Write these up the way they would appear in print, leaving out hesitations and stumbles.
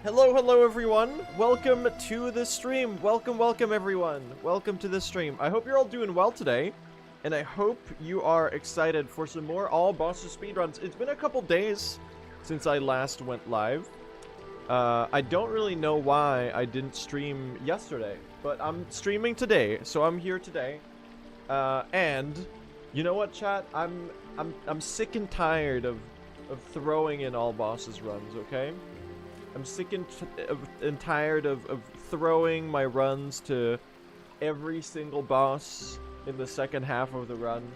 Hello everyone. Welcome to the stream. Welcome everyone. Welcome to the stream. I hope you're all doing well today, and I hope you are excited for some more All Bosses speedruns. It's been a couple days since I last went live. I don't really know why I didn't stream yesterday, but I'm streaming today, so I'm here today. And you know what, chat? I'm sick and tired of throwing in All Bosses runs, okay? I'm sick and tired of throwing my runs to every single boss in the second half of the run.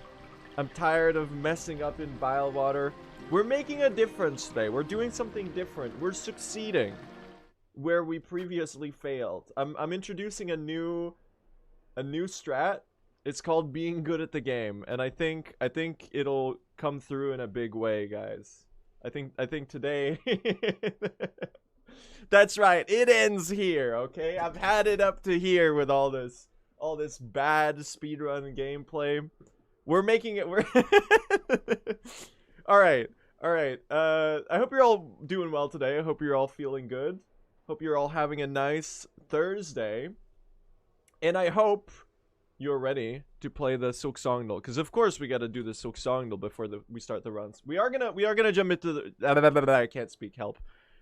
I'm tired of messing up in Bilewater. We're making a difference today. We're doing something different. We're succeeding where we previously failed. I'm introducing a new strat. It's called being good at the game, and I think it'll come through in a big way, guys. I think today That's right, it ends here, okay? I've had it up to here with all this bad speedrun gameplay. We're making it Alright. I hope you're all doing well today. I hope you're all feeling good. Hope you're all having a nice Thursday. And I hope you're ready to play the Silksong, because of course we gotta do the Silksong before we start the runs. We are gonna jump into the I can't speak, help.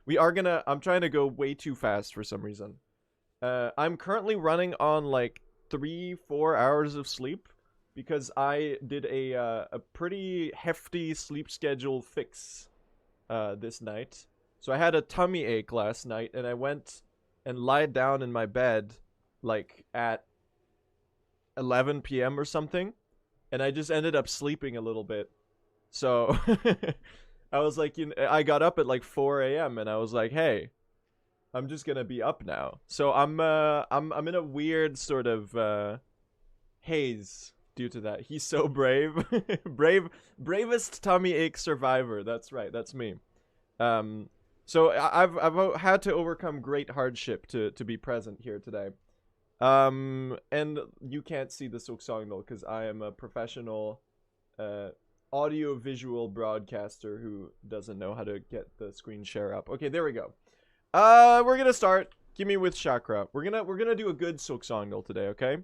I'm trying to go way too fast for some reason. I'm currently running on like 3-4 hours of sleep because I did a pretty hefty sleep schedule fix this night. So I had a tummy ache last night, and I went and lied down in my bed like at 11 p.m. or something, and I just ended up sleeping a little bit. So I was like, I got up at like 4 a.m. and I was like, hey, I'm just gonna be up now. So I'm in a weird sort of haze due to that. He's so brave. Bravest tummy ache survivor. That's right, that's me. So I've had to overcome great hardship to be present here today. And you can't see the Silksong because I am a professional audio-visual broadcaster who doesn't know how to get the screen share up. Okay, there we go. We're gonna start. Give me with Chakra. We're gonna do a good Silksong today, okay?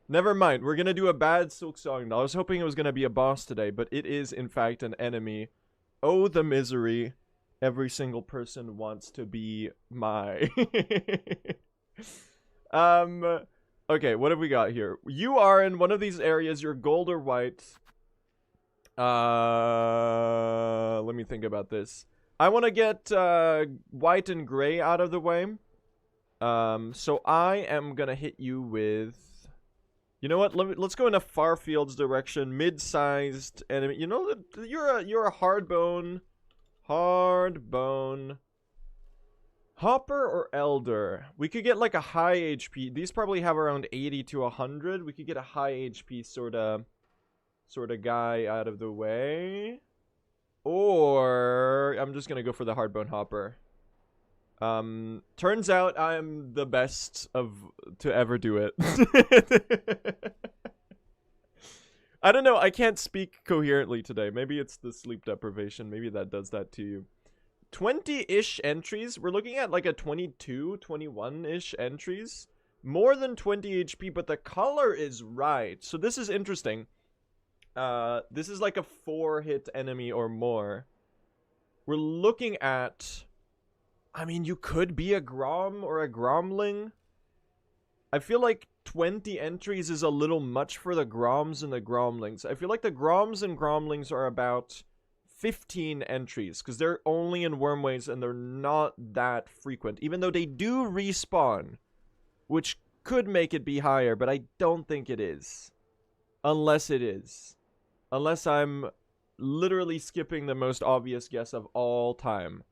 Never mind, we're gonna do a bad Silksong. I was hoping it was gonna be a boss today, but it is in fact an enemy. Oh, the misery. Every single person wants to be my... Okay, what have we got here? You are in one of these areas. You're gold or white. Let me think about this. I want to get white and gray out of the way. So I am gonna hit you with, you know what? Let's go in a far fields direction, mid-sized enemy. You know that you're a hardbone, Hopper or Elder. We could get like a high HP. These probably have around 80 to 100. We could get a high HP sort of guy out of the way. Or I'm just gonna go for the hardbone Hopper. Turns out I'm the best to ever do it. I don't know, I can't speak coherently today. Maybe it's the sleep deprivation. Maybe that does that to you. 20-ish entries. We're looking at like a 22, 21-ish entries. More than 20 HP, but the color is right. So this is interesting. This is like a 4-hit enemy or more. We're looking at... I mean, you could be a Grom or a Gromling. I feel like 20 entries is a little much for the Groms and the Gromlings. I feel like the Groms and Gromlings are about 15 entries, because they're only in Wormways and they're not that frequent, even though they do respawn, which could make it be higher, but I don't think it is. Unless it is. Unless I'm literally skipping the most obvious guess of all time.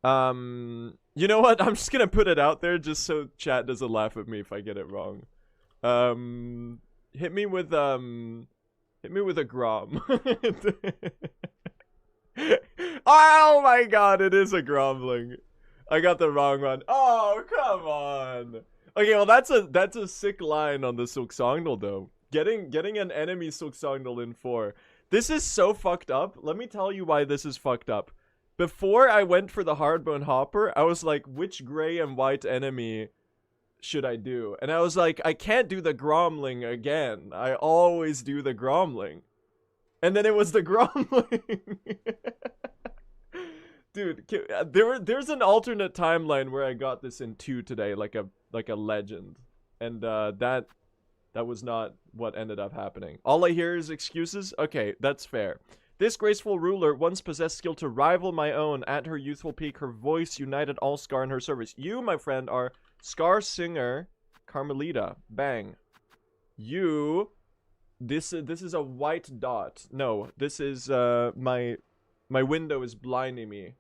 You know what? I'm just gonna put it out there just so chat doesn't laugh at me if I get it wrong. Hit me with a Grom. Oh my god, it is a Gromling. I got the wrong one. Oh, come on. Okay, well that's a sick line on the Silksong though. Getting an enemy Silksong in 4. This is so fucked up. Let me tell you why this is fucked up. before I went for the Hardbone Hopper, I was like, which gray and white enemy should I do? And I was like, I can't do the Gromling again. I always do the Gromling. And then it was the Gromling. Dude, there's an alternate timeline where I got this in 2 today, like a legend. And that was not what ended up happening. All I hear is excuses? Okay, that's fair. This graceful ruler once possessed skill to rival my own. At her youthful peak, her voice united all Scar in her service. You, my friend, are Scar Singer Carmelita. Bang. You... This is a white dot. No, this is, my window is blinding me.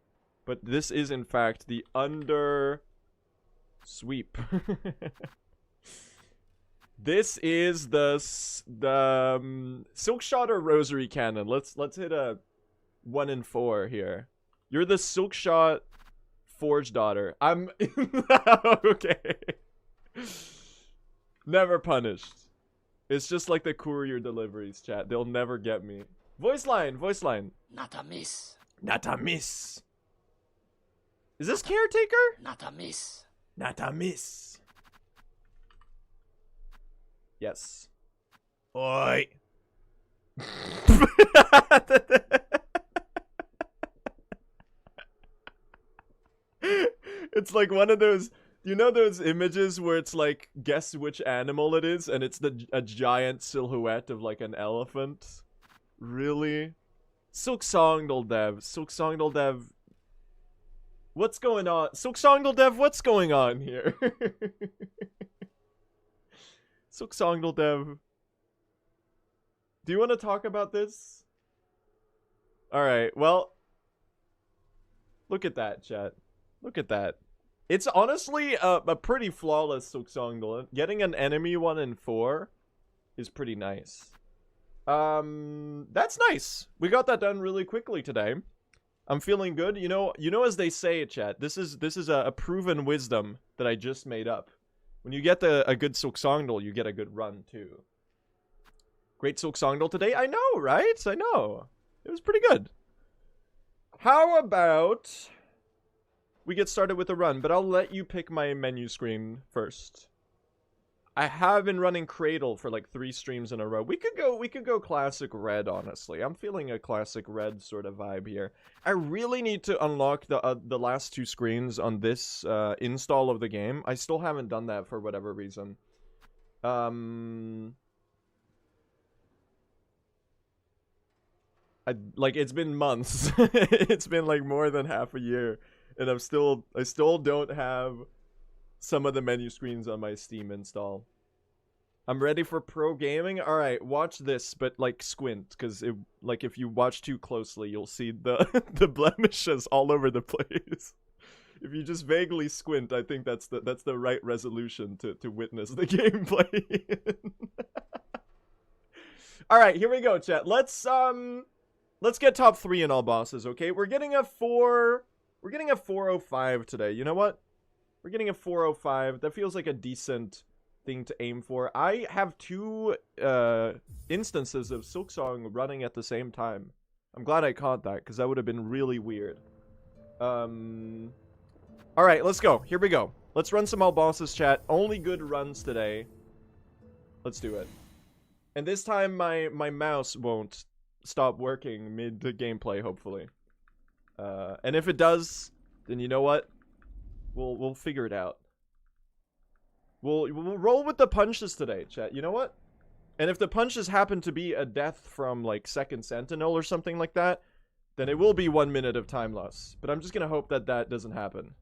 But this is, in fact, the under... sweep. This is the Silkshot or Rosary Cannon. Let's hit a 1 in 4 here. You're the Silkshot Forge Daughter. I'm okay. Never punished. It's just like the courier deliveries, chat. They'll never get me. Voice line. Not a miss. Not a miss. Is this Caretaker? Not a miss. Not a miss. Yes. Oi. It's like one of those, you know those images where it's like, guess which animal it is, and it's a giant silhouette of like an elephant? Really? Silksong Dev. What's going on? Silksong Dev, what's going on here? Silksong Dev. Do you want to talk about this? Alright, well. Look at that, chat. Look at that. It's honestly a pretty flawless Silksong. Getting an enemy 1 in 4 is pretty nice. That's nice. We got that done really quickly today. I'm feeling good. You know as they say, chat, this is a proven wisdom that I just made up. When you get a good Silksong, you get a good run too. Great Silksong today. I know, right? I know. It was pretty good. How about we get started with a run, but I'll let you pick my menu screen first. I have been running Cradle for like 3 streams in a row. We could go classic red, honestly. I'm feeling a classic red sort of vibe here. I really need to unlock the last 2 screens on this install of the game. I still haven't done that for whatever reason. Like it's been months. It's been like more than half a year, and I still don't have some of the menu screens on my Steam install. I'm ready for pro gaming. All right, watch this, but like squint, because like if you watch too closely, you'll see the the blemishes all over the place. If you just vaguely squint, I think that's the right resolution to witness the gameplay. All right, here we go, chat. Let's get top 3 in all bosses. Okay, we're getting a 405 today. You know what? We're getting a 405. That feels like a decent thing to aim for. I have 2 instances of Silksong running at the same time. I'm glad I caught that, because that would have been really weird. Alright, let's go. Here we go. Let's run some all bosses, chat. Only good runs today. Let's do it. And this time my mouse won't stop working mid the gameplay, hopefully. And if it does, then you know what? We'll figure it out. We'll roll with the punches today, chat. You know what? And if the punches happen to be a death from like Second Sentinel or something like that, then it will be 1 minute of time loss. But I'm just gonna hope that doesn't happen.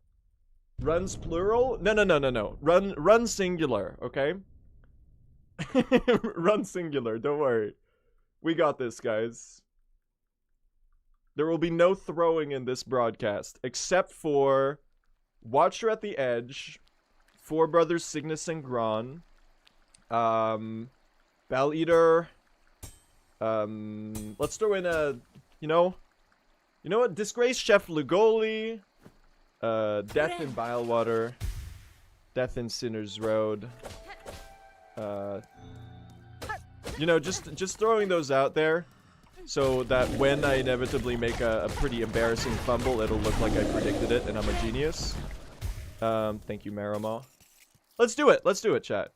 Runs plural? No. Run singular, okay? Run singular, don't worry. We got this, guys. There will be no throwing in this broadcast, except for Watcher at the Edge, Four Brothers Cygnus and Gron, Bell Eater, let's throw in a, you know what, Disgraced Chef Lugoli, Death in Bilewater, Death in Sinner's Road, you know, just throwing those out there. so that when I inevitably make a pretty embarrassing fumble, it'll look like I predicted it and I'm a genius. Thank you, Marimo. Let's do it, chat.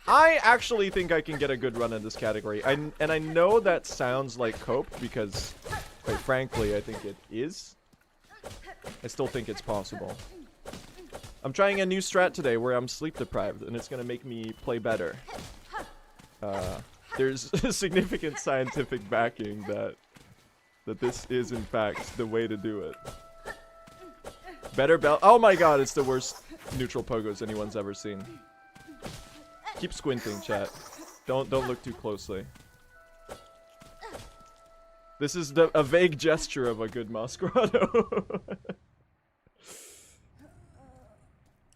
I actually think I can get a good run in this category. And I know that sounds like cope because, quite frankly, I think it is. I still think it's possible. I'm trying a new strat today where I'm sleep deprived, and it's gonna make me play better. There's significant scientific backing that this is in fact the way to do it. Better bell. Oh my god, it's the worst neutral pogos anyone's ever seen. Keep squinting, chat. Don't look too closely. This is a vague gesture of a good Masquerado.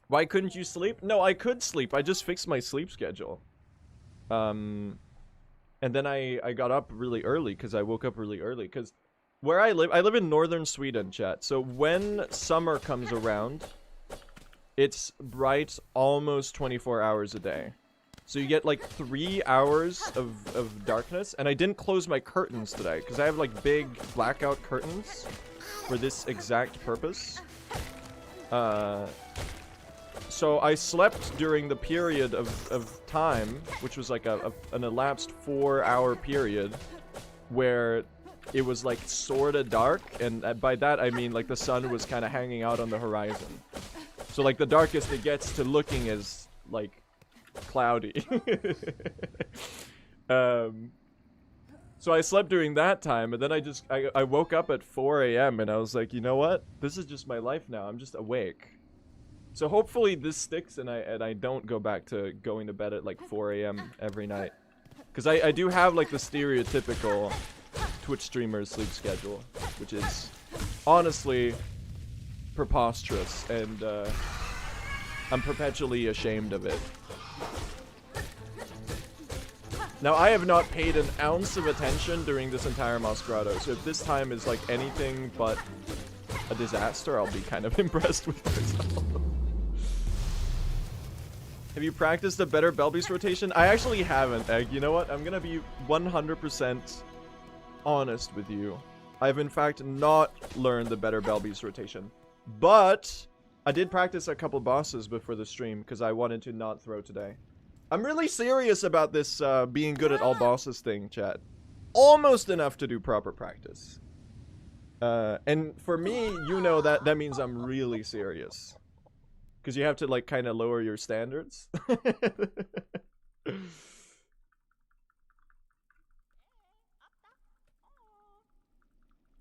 Why couldn't you sleep? No, I could sleep. I just fixed my sleep schedule. And then I got up really early because I woke up really early. Because where I live in northern Sweden, chat. So when summer comes around, it's bright almost 24 hours a day. So you get like 3 hours of darkness. And I didn't close my curtains today because I have like big blackout curtains for this exact purpose. So I slept during the period of time, which was like an elapsed 4-hour period, where it was like sorta dark, and by that I mean like the sun was kind of hanging out on the horizon. So like the darkest it gets to looking is like cloudy. So I slept during that time, and then I woke up at 4 a.m. and I was like, you know what? This is just my life now. I'm just awake. So hopefully this sticks and I don't go back to going to bed at like 4 a.m. every night. Because I do have like the stereotypical Twitch streamer sleep schedule, which is honestly preposterous, and I'm perpetually ashamed of it. Now, I have not paid an ounce of attention during this entire Masquerado, so if this time is like anything but a disaster, I'll be kind of impressed with myself. Have you practiced a better Belbeast rotation? I actually haven't, Egg. You know what? I'm gonna be 100% honest with you. I've in fact not learned the better Belbeast rotation. But I did practice a couple bosses before the stream because I wanted to not throw today. I'm really serious about this being good at all bosses thing, chat. Almost enough to do proper practice. And for me, you know that means I'm really serious. Because you have to, like, kind of lower your standards.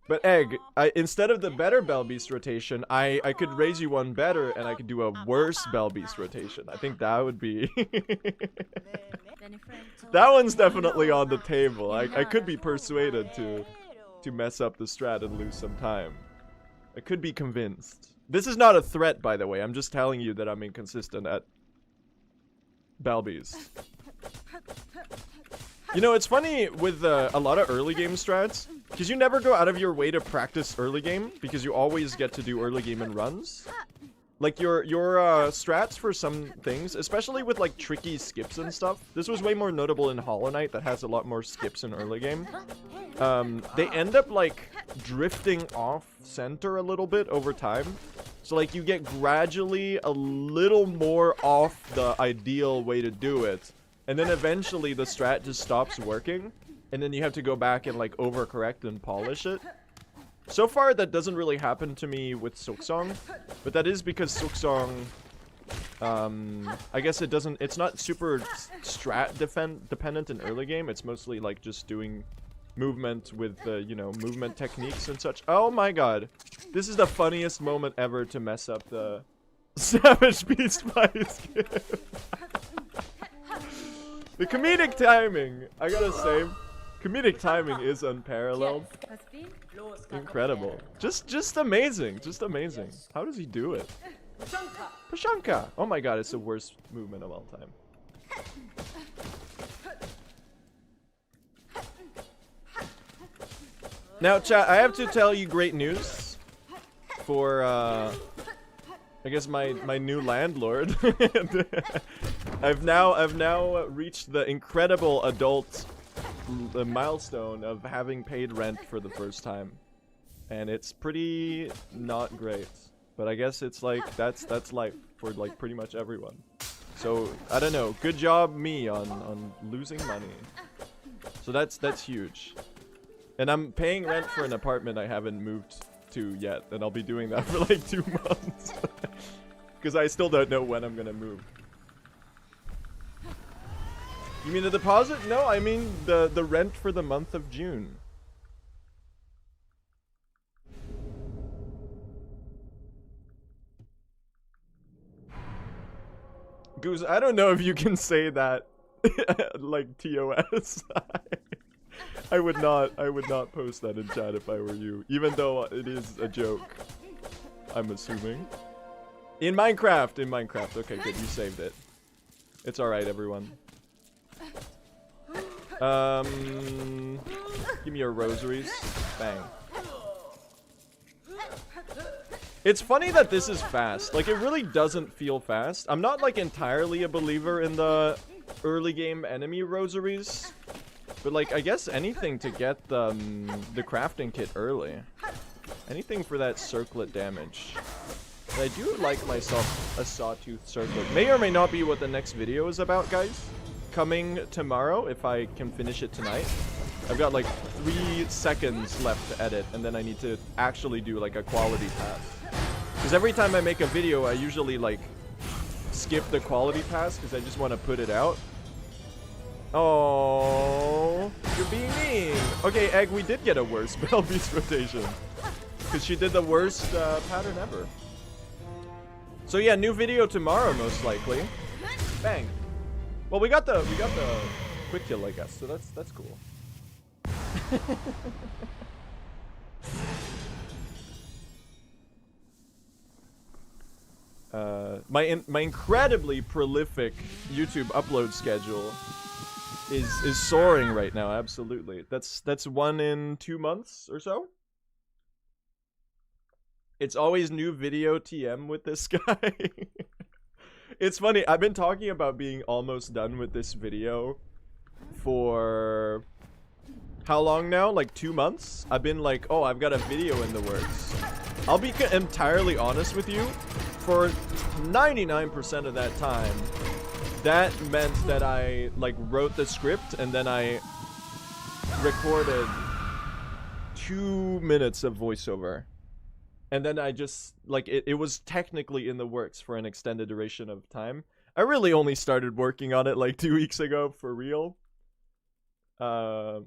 But Egg, instead of the better Belbeast rotation, I could raise you one better, and I could do a worse Belbeast rotation. I think that would be... That one's definitely on the table. I could be persuaded to mess up the strat and lose some time. I could be convinced. This is not a threat, by the way. I'm just telling you that I'm inconsistent at Belbeast. You know, it's funny with a lot of early game strats, because you never go out of your way to practice early game, because you always get to do early game and runs. Like, your strats for some things, especially with, like, tricky skips and stuff. This was way more notable in Hollow Knight, that has a lot more skips in early game. They end up, like, drifting off center a little bit over time. So, like, you get gradually a little more off the ideal way to do it. And then eventually the strat just stops working. And then you have to go back and, like, overcorrect and polish it. So far, that doesn't really happen to me with Silksong, but that is because Silksong, I guess it's not super strat dependent in early game. It's mostly like just doing movement with, you know, movement techniques and such. Oh my god. This is the funniest moment ever to mess up the Savage Beast Spice gift. The comedic timing, I gotta say, comedic timing is unparalleled. Incredible. Just amazing. Just amazing. How does he do it? Pashanka! Oh my god, it's the worst movement of all time. Now, chat, I have to tell you great news for, I guess my new landlord. I've now reached the incredible adult the milestone of having paid rent for the first time, and it's pretty not great. But I guess it's like that's life for like pretty much everyone. So I don't know. Good job, me, on losing money. So that's huge. And I'm paying rent for an apartment I haven't moved to yet, and I'll be doing that for like 2 months. Because I still don't know when I'm gonna move. You mean the deposit? No, I mean the rent for the month of June. Goose, I don't know if you can say that like TOS. I would not post that in chat if I were you, even though it is a joke. I'm assuming. In Minecraft. Okay, good, you saved it. It's alright, everyone. Give me your rosaries. Bang. It's funny that this is fast. Like, it really doesn't feel fast. I'm not, like, entirely a believer in the early game enemy rosaries. But, like, I guess anything to get the crafting kit early. Anything for that circlet damage. And I do like myself a sawtooth circlet. May or may not be what the next video is about, guys. Coming tomorrow, if I can finish it tonight. I've got, like, 3 seconds left to edit, and then I need to actually do, like, a quality pass. Because every time I make a video, I usually, like, skip the quality pass because I just want to put it out. Oh, you're being mean. Okay, Egg, we did get a worse Bell Beast rotation. Because she did the worst pattern ever. So yeah, new video tomorrow, most likely. Bang. Well, we got the quick kill, I guess, so that's cool. My incredibly prolific YouTube upload schedule is soaring right now. Absolutely, that's 1 in 2 months or so. It's always new video TM with this guy. It's funny. I've been talking about being almost done with this video for how long now? Like 2 months? I've been like, oh, I've got a video in the works. I'll be entirely honest with you. For 99% of that time, that meant that I like wrote the script and then I recorded 2 minutes of voiceover. And then I just, like, it was technically in the works for an extended duration of time. I really only started working on it like 2 weeks ago, for real. But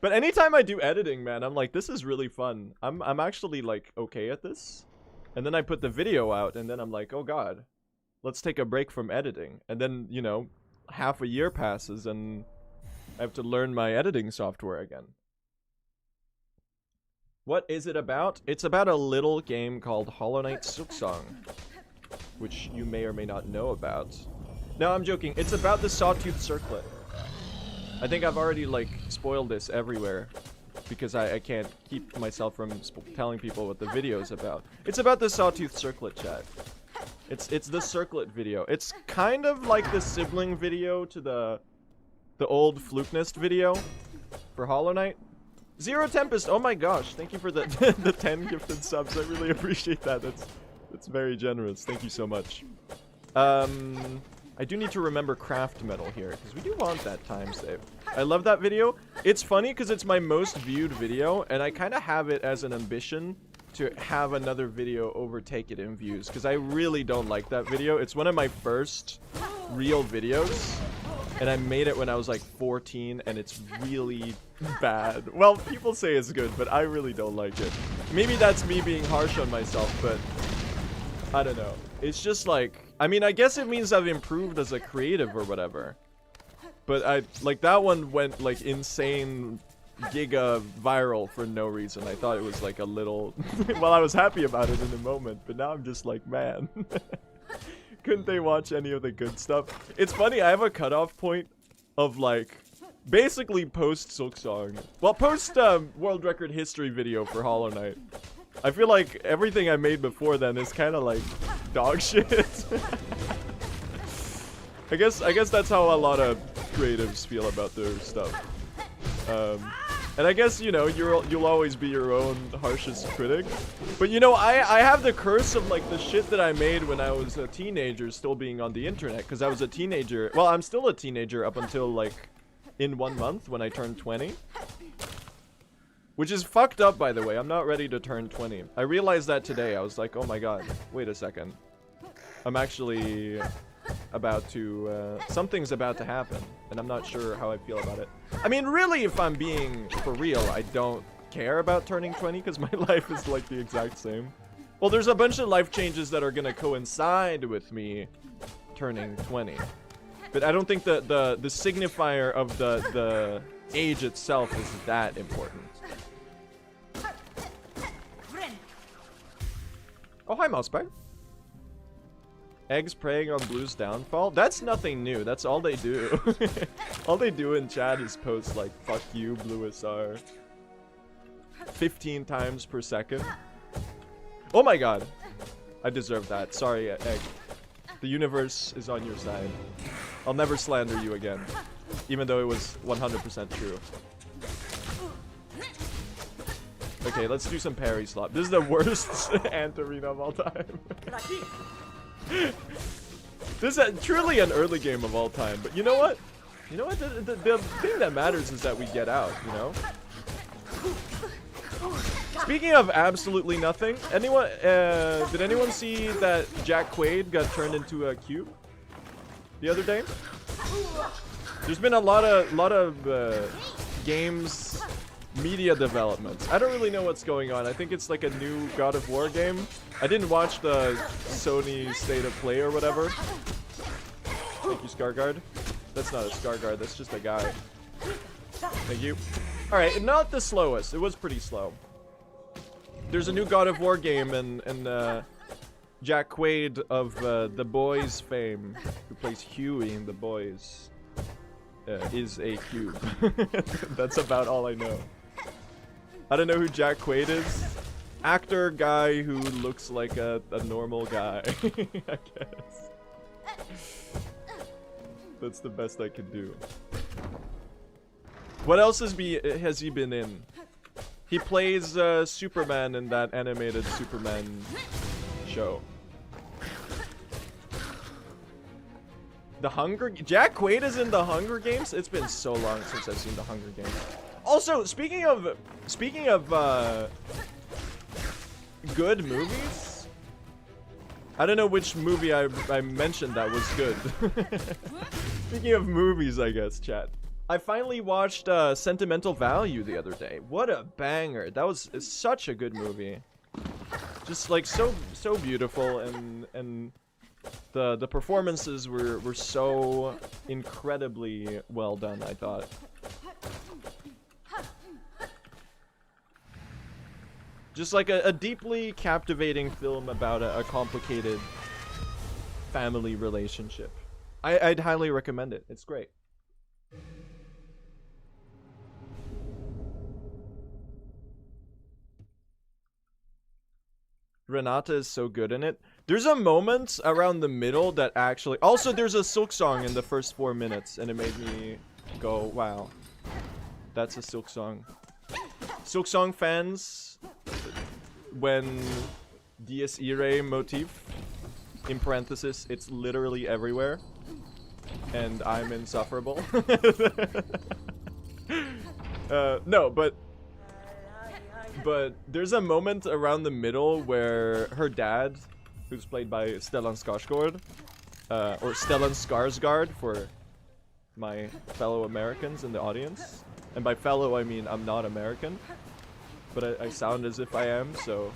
anytime I do editing, man, I'm like, this is really fun. I'm actually, like, okay at this. And then I put the video out, and then I'm like, oh god, let's take a break from editing. And then, you know, half a year passes, and I have to learn my editing software again. What is it about? It's about a little game called Hollow Knight Silksong, which you may or may not know about. No, I'm joking. It's about the sawtooth circlet. I think I've already, like, spoiled this everywhere because I can't keep myself from telling people what the video is about. It's about the sawtooth circlet, chat. It's the circlet video. It's kind of like the sibling video to the old Fluke Nest video for Hollow Knight. Zero Tempest, oh my gosh, thank you for the the 10 gifted subs. I really appreciate that. That's very generous. Thank you so much. I do need to remember craft metal here because we do want that time save. I love that video. It's funny because it's my most viewed video, and I kind of have it as an ambition to have another video overtake it in views because I really don't like that video. It's one of my first real videos. And I made it when I was like 14, and it's really bad. Well, people say it's good, but I really don't like it. Maybe that's me being harsh on myself, but I don't know. It's just like, I mean, I guess it means I've improved as a creative or whatever. But like that one went like insane giga viral for no reason. I thought it was like a little, well, I was happy about it in the moment, but now I'm just like, man. Couldn't they watch any of the good stuff? It's funny, I have a cutoff point of like basically post Silksong. Well, post world record history video for Hollow Knight. I feel like everything I made before then is kind of like dog shit. I guess that's how a lot of creatives feel about their stuff. And I guess, you know, you'll always be your own harshest critic. But you know, I have the curse of like the shit that I made when I was a teenager still being on the internet, because I was a teenager. Well, I'm still a teenager up until like in 1 month when I turned 20. Which is fucked up, by the way. I'm not ready to turn 20. I realized that today. I was like, oh my god, wait a second. I'm actually about to, something's about to happen, and I'm not sure how I feel about it. I mean, really, if I'm being for real, I don't care about turning 20, because my life is like the exact same. Well, there's a bunch of life changes that are gonna coincide with me turning 20. But I don't think the signifier of the age itself is that important. Oh, hi, Mousebite. Eggs preying on Blue's downfall? That's nothing new. That's all they do. All they do in chat is post like, fuck you, Blue SR. 15 times per second. Oh my god. I deserve that. Sorry, Egg. The universe is on your side. I'll never slander you again. Even though it was 100% true. Okay, let's do some parry slot. This is the worst ant arena of all time. This is truly an early game of all time. But you know what? You know what? The thing that matters is that we get out, you know? Speaking of absolutely nothing, anyone, did anyone see that Jack Quaid got turned into a cube the other day? There's been a lot of games media developments. I don't really know what's going on. I think it's like a new God of War game. I didn't watch the Sony State of Play or whatever. Thank you, Scarguard. That's not a Scarguard, that's just a guy. Thank you. Alright, not the slowest. It was pretty slow. There's a new God of War game, and Jack Quaid of The Boys fame, who plays Huey in The Boys, is a cube. That's about all I know. I don't know who Jack Quaid is. Actor guy who looks like a normal guy, I guess. That's the best I can do. What else has he been in? He plays Superman in that animated Superman show. Jack Quaid is in the Hunger Games? It's been so long since I've seen the Hunger Games. Also, speaking of good movies, I don't know which movie I mentioned that was good. Speaking of movies, I guess, chat. I finally watched Sentimental Value the other day. What a banger. That was such a good movie. Just like so beautiful, and the performances were so incredibly well done, I thought. Just like a deeply captivating film about a complicated family relationship. I'd highly recommend it. It's great. Renata is so good in it. There's a moment around the middle that actually... Also, there's a Silksong in the first 4 minutes, and it made me go, wow. That's a Silksong. Silksong fans, when Dies Irae motif, in parenthesis, it's literally everywhere, and I'm insufferable. No, but there's a moment around the middle where her dad, who's played by Stellan Skarsgård, or Stellan Skarsgård for my fellow Americans in the audience. And by fellow, I mean I'm not American, but I sound as if I am, so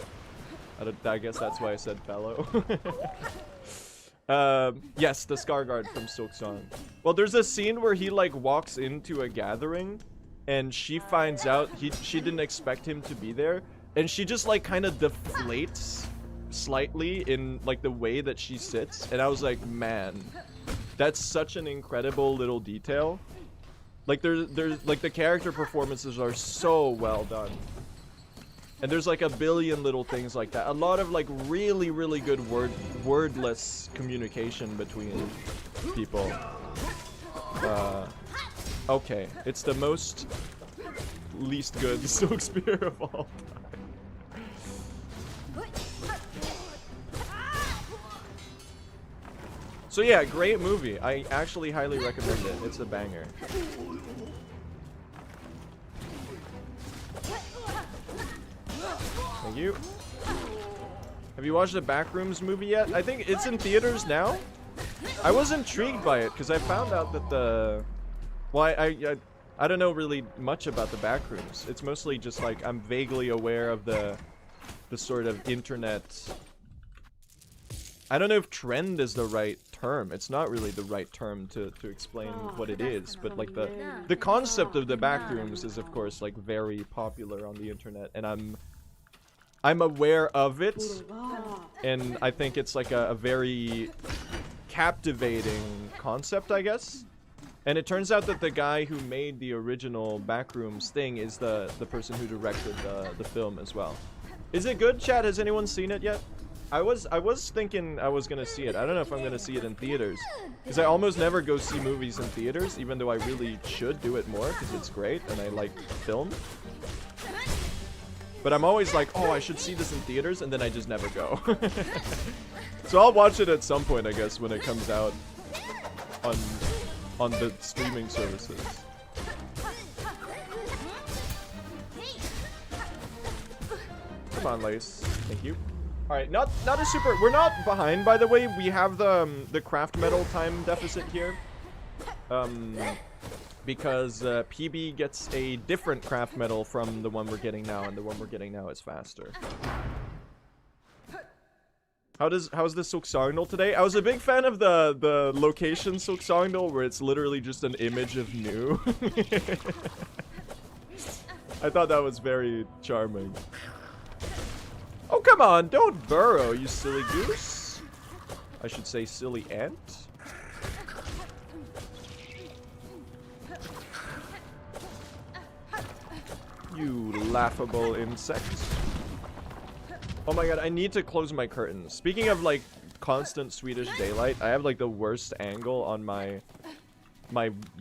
I guess that's why I said fellow. Yes, the Skarsgård from Silksong. Well, there's a scene where he like walks into a gathering, and she finds out she didn't expect him to be there, and she just like kind of deflates slightly in like the way that she sits, and I was like, man, that's such an incredible little detail. Like there's like the character performances are so well done, and there's like a billion little things like that. A lot of like really good wordless communication between people. Okay, it's the most least good Silk Spear of all time. So yeah, great movie. I actually highly recommend it. It's a banger. Thank you. Have you watched the Backrooms movie yet? I think it's in theaters now. I was intrigued by it because I found out that the... Well, I don't know really much about the Backrooms. It's mostly just like I'm vaguely aware of the sort of internet... I don't know if trend is the right term. It's not really the right term to explain what it is, but like the concept of the Backrooms is of course like very popular on the internet, and I'm aware of it, and I think it's like a very captivating concept, I guess. And it turns out that the guy who made the original Backrooms thing is the person who directed the film as well. Is it good, chat? Has anyone seen it yet? I was thinking I was gonna see it. I don't know if I'm gonna see it in theaters, because I almost never go see movies in theaters, even though I really should do it more because it's great and I like film. But I'm always like, oh, I should see this in theaters, and then I just never go. So I'll watch it at some point, I guess, when it comes out on the streaming services. Come on, Lace. Thank you. All right, not a super. We're not behind, by the way. We have the craft metal time deficit here. Because PB gets a different craft metal from the one we're getting now, and the one we're getting now is faster. How's the Silksong today? I was a big fan of the location Silksong where it's literally just an image of New. I thought that was very charming. Oh, come on, don't burrow, you silly goose. I should say silly ant. You laughable insect. Oh my god, I need to close my curtains. Speaking of like constant Swedish daylight, I have like the worst angle on my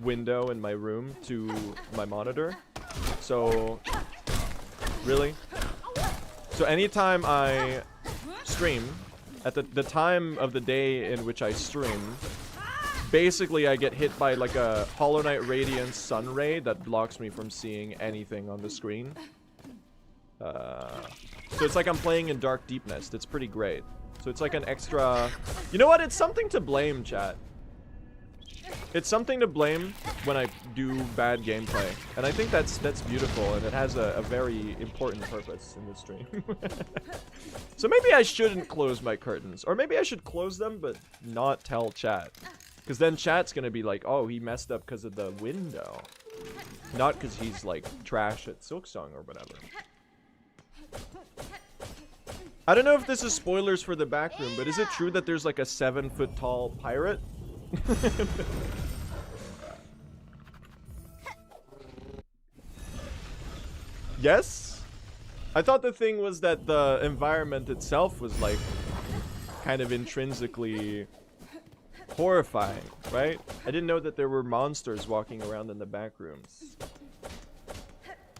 window in my room to my monitor. So, really? So anytime I stream, at the time of the day in which I stream, basically I get hit by like a Hollow Knight Radiance sun ray that blocks me from seeing anything on the screen. So it's like I'm playing in Dark Deep Nest. It's pretty great. So it's like an extra... You know what? It's something to blame, chat. It's something to blame when I do bad gameplay. And I think that's beautiful, and it has a very important purpose in the stream. So maybe I shouldn't close my curtains. Or maybe I should close them, but not tell chat. Because then chat's gonna be like, oh, he messed up because of the window. Not because he's, like, trash at Silksong or whatever. I don't know if this is spoilers for the back room, but is it true that there's like a 7-foot-tall pirate? Yes? I thought the thing was that the environment itself was like kind of intrinsically horrifying, right? I didn't know that there were monsters walking around in the back rooms.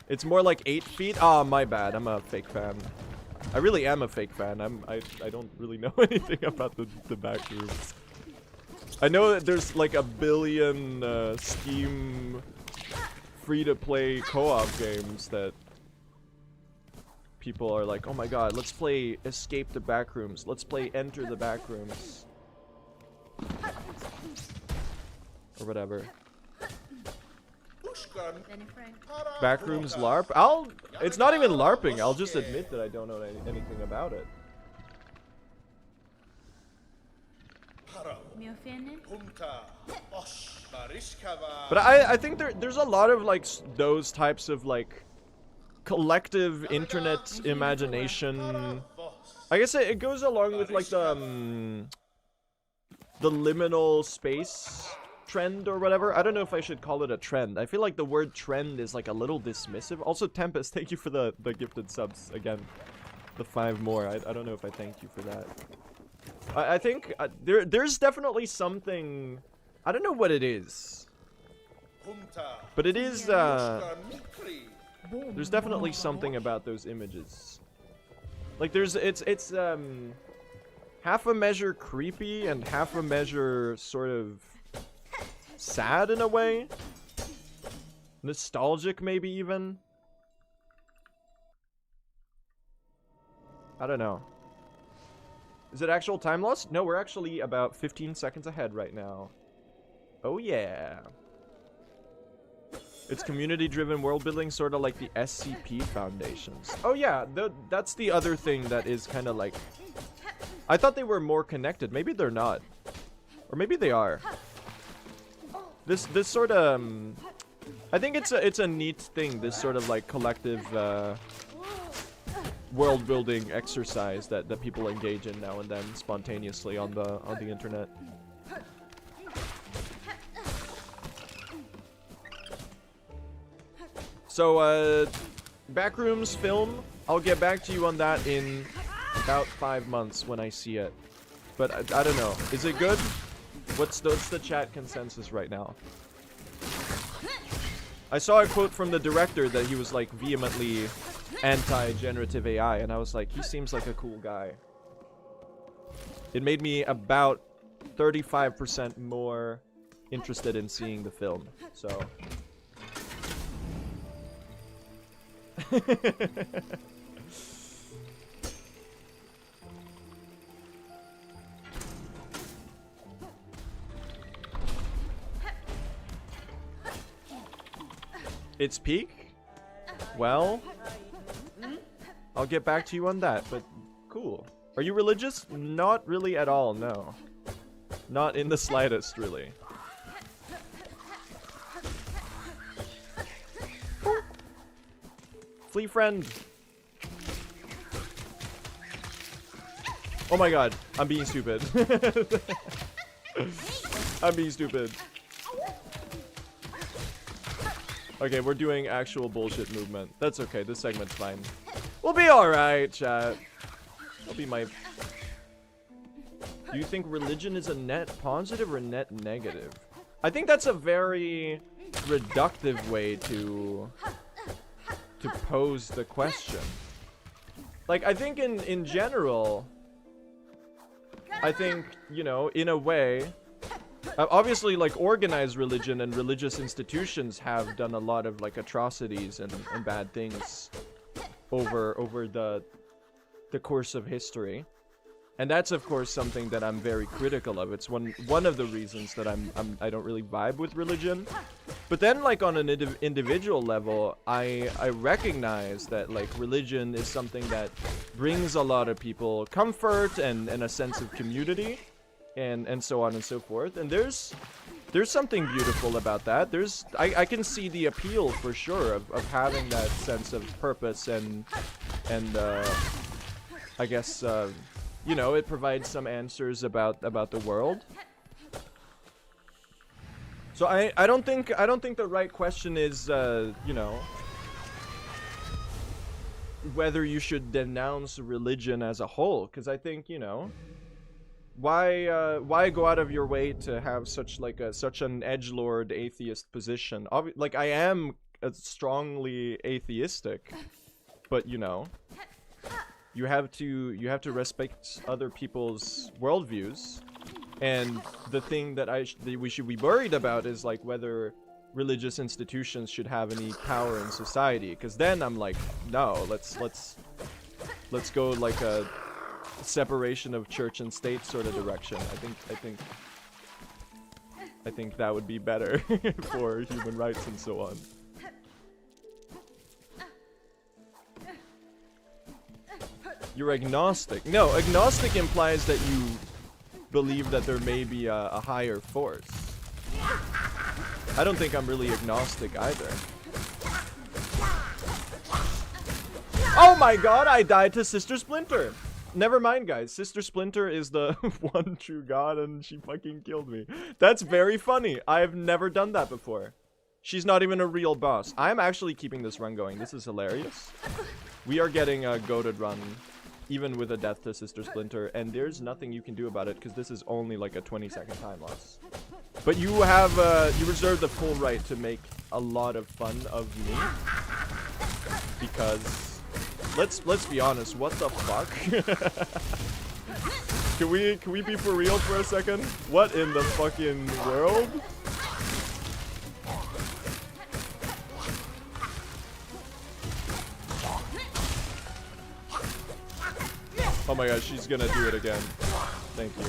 It's more like 8 feet? Ah, my bad. I'm a fake fan. I really am a fake fan. I don't really know anything about the back rooms. I know that there's like a billion Steam free-to-play co-op games that people are like, oh my god, let's play Escape the Backrooms. Let's play Enter the Backrooms. Or whatever. Backrooms LARP? It's not even LARPing. I'll just admit that I don't know anything about it. But I think there's a lot of like those types of like collective internet imagination. I guess it goes along with like the liminal space trend or whatever. I don't know if I should call it a trend. I feel like the word trend is like a little dismissive. Also, Tempest, thank you for the gifted subs again. The 5 more. I don't know if I thanked you for that. I think there's definitely something. I don't know what it is, but it is. There's definitely something about those images. Like it's half a measure creepy and half a measure sort of sad in a way. Nostalgic maybe even. I don't know. Is it actual time loss? No, we're actually about 15 seconds ahead right now. Oh yeah. It's community-driven world building, sort of like the SCP foundations. Oh yeah, that's the other thing that is kind of like... I thought they were more connected. Maybe they're not. Or maybe they are. This sort of... I think it's a neat thing, this sort of like collective world building exercise that people engage in now and then spontaneously on the internet. So Backrooms film, I'll get back to you on that in about 5 months when I see it. But I don't know. Is it good? What's the chat consensus right now? I saw a quote from the director that he was like vehemently anti-generative AI, and I was like, he seems like a cool guy. It made me about 35% more interested in seeing the film, so... It's peak? Well, I'll get back to you on that, but cool. Are you religious? Not really at all, no. Not in the slightest, really. Flee friend. Oh my god, I'm being stupid. I'm being stupid. Okay, we're doing actual bullshit movement. That's okay, this segment's fine. We'll be alright, chat. That'll be my... Do you think religion is a net positive or net negative? I think that's a very reductive way to pose the question. Like, I think in general, I think, you know, in a way... obviously, like, organized religion and religious institutions have done a lot of, like, atrocities and bad things over the course of history. And that's, of course, something that I'm very critical of. It's one of the reasons that I don't really vibe with religion. But then, like, on an individual level, I recognize that, like, religion is something that brings a lot of people comfort and a sense of community. And so on and so forth, and there's something beautiful about that. I can see the appeal for sure of having that sense of purpose and I guess you know, it provides some answers about the world. So I don't think the right question is you know, whether you should denounce religion as a whole, because I think, you know, why go out of your way to have such an edgelord atheist position? Like, I am strongly atheistic, but you know, you have to respect other people's worldviews, and the thing that we should be worried about is like whether religious institutions should have any power in society. Because then I'm like, no, let's go like a separation of church and state sort of direction. I think that would be better for human rights and so on. You're agnostic. No, agnostic implies that you believe that there may be a higher force. I don't think I'm really agnostic either. Oh my god, I died to Sister Splinter! Never mind, guys. Sister Splinter is the one true god, and she fucking killed me. That's very funny. I've never done that before. She's not even a real boss. I'm actually keeping this run going. This is hilarious. We are getting a goated run even with a death to Sister Splinter, and there's nothing you can do about it because this is only like a 20-second time loss. But you have you reserve the full right to make a lot of fun of me, because let's be honest, what the fuck? Can we be for real for a second? What in the fucking world? Oh my gosh, she's gonna do it again. Thank you.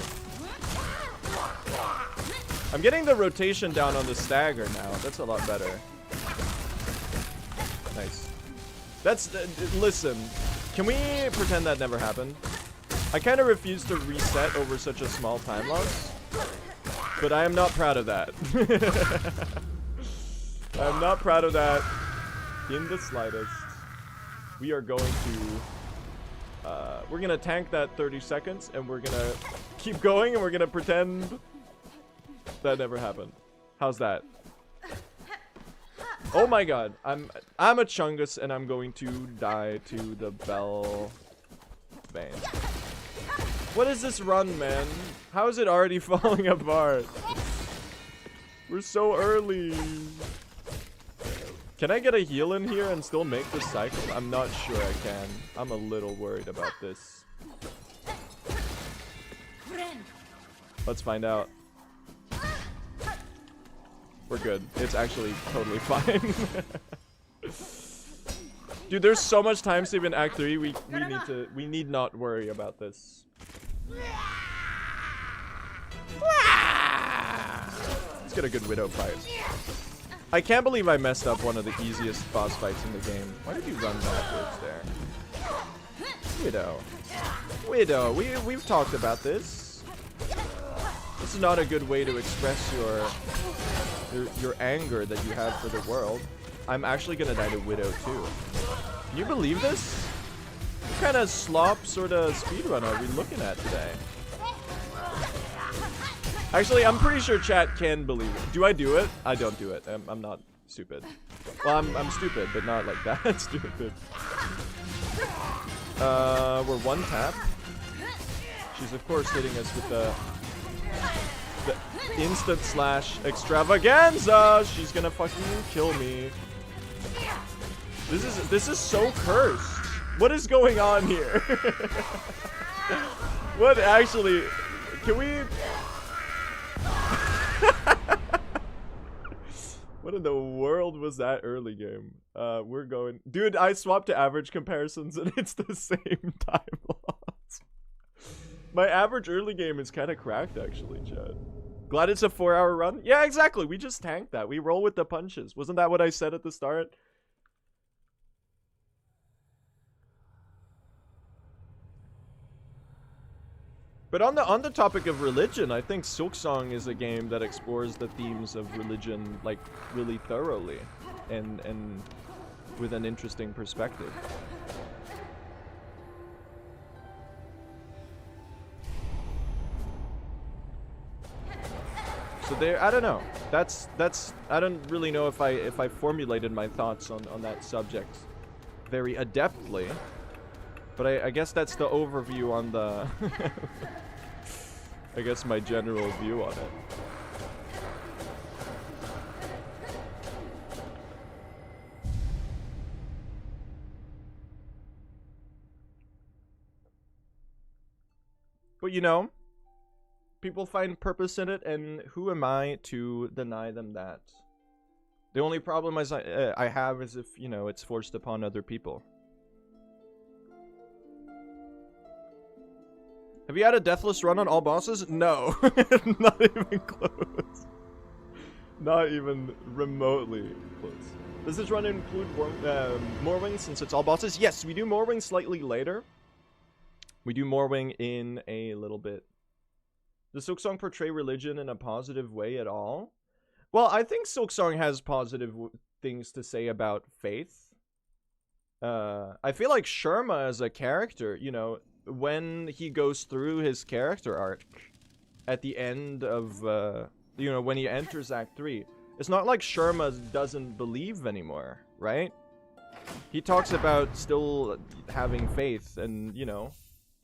I'm getting the rotation down on the stagger now. That's a lot better. Nice. That's listen. Can we pretend that never happened? I kind of refuse to reset over such a small time loss, but I am not proud of that. I'm not proud of that in the slightest. We are going to we're gonna tank that 30 seconds, and we're gonna keep going, and we're gonna pretend that never happened. How's that? Oh my god, I'm a Chungus, and I'm going to die to the bell vein. What is this run, man? How is it already falling apart? We're so early. Can I get a heal in here and still make this cycle? I'm not sure I can. I'm a little worried about this. Let's find out. We're good. It's actually totally fine. Dude, there's so much time save in Act 3. We need not worry about this. Let's get a good Widow fight. I can't believe I messed up one of the easiest boss fights in the game. Why did you run backwards there? Widow, we've talked about this. This is not a good way to express your anger that you have for the world. I'm actually gonna die to Widow too. Can you believe this? What kind of slop sort of speedrun are we looking at today? Actually, I'm pretty sure chat can believe it. Do I do it? I don't do it. I'm not stupid. Well, I'm stupid, but not like that stupid. We're one tap. She's of course hitting us with the instant slash extravaganza. She's gonna fucking kill me. This is so cursed. What is going on here? What actually? Can we? What in the world was that early game? We're going... Dude, I swapped to average comparisons and it's the same time loss. My average early game is kind of cracked, actually, Chad. Glad it's a 4-hour run? Yeah, exactly. We just tanked that. We roll with the punches. Wasn't that what I said at the start? But on the topic of religion, I think Silksong is a game that explores the themes of religion like really thoroughly and with an interesting perspective. So there, I don't know. That's I don't really know if I formulated my thoughts on that subject very adeptly. But I guess that's the overview on the... I guess my general view on it. But you know, people find purpose in it, and who am I to deny them that? The only problem I have is if, you know, it's forced upon other people. Have you had a deathless run on all bosses? No. Not even close. Not even remotely close. Does this run include Morwing since it's all bosses? Yes, we do Morwing slightly later. We do Morwing in a little bit. Does Silksong portray religion in a positive way at all? Well, I think Silksong has positive things to say about faith. I feel like Sherma as a character, you know, when he goes through his character arc at the end of, you know, when he enters Act 3, it's not like Sherma doesn't believe anymore, right? He talks about still having faith and, you know,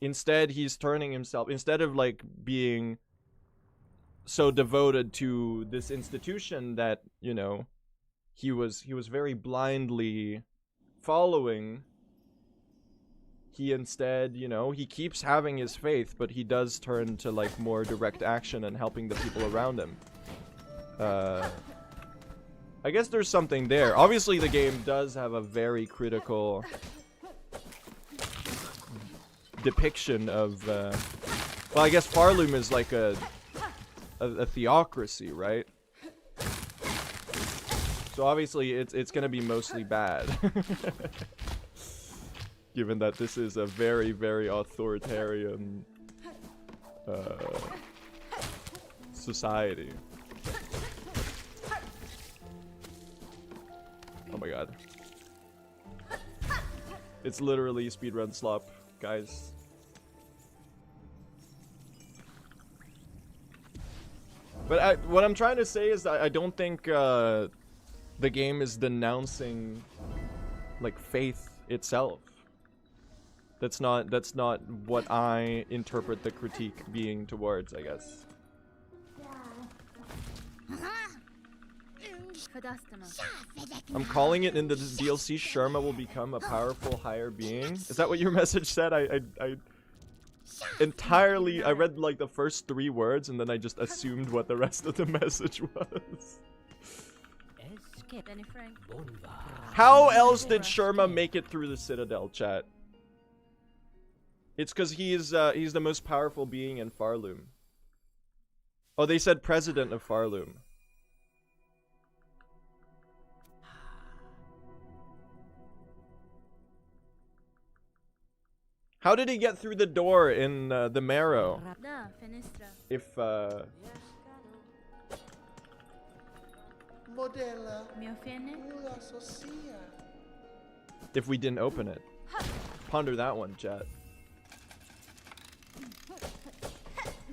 instead he's turning himself, instead of like being so devoted to this institution that, you know, he was very blindly following. He instead, you know, he keeps having his faith, but he does turn to like more direct action and helping the people around him. I guess there's something there. Obviously the game does have a very critical depiction of well, I guess Farloom is like a theocracy, right? So obviously it's gonna be mostly bad. Given that this is a very, very authoritarian society. Oh my god. It's literally speedrun slop, guys. But what I'm trying to say is that I don't think the game is denouncing like faith itself. That's not what I interpret the critique being towards, I guess. I'm calling it in the DLC, Sherma will become a powerful higher being. Is that what your message said? I entirely, I read like the first 3 words and then I just assumed what the rest of the message was. How else did Sherma make it through the Citadel, chat? It's because he's the most powerful being in Farloom. Oh, they said president of Farloom. How did he get through the door in the Marrow? If we didn't open it. Ponder that one, chat.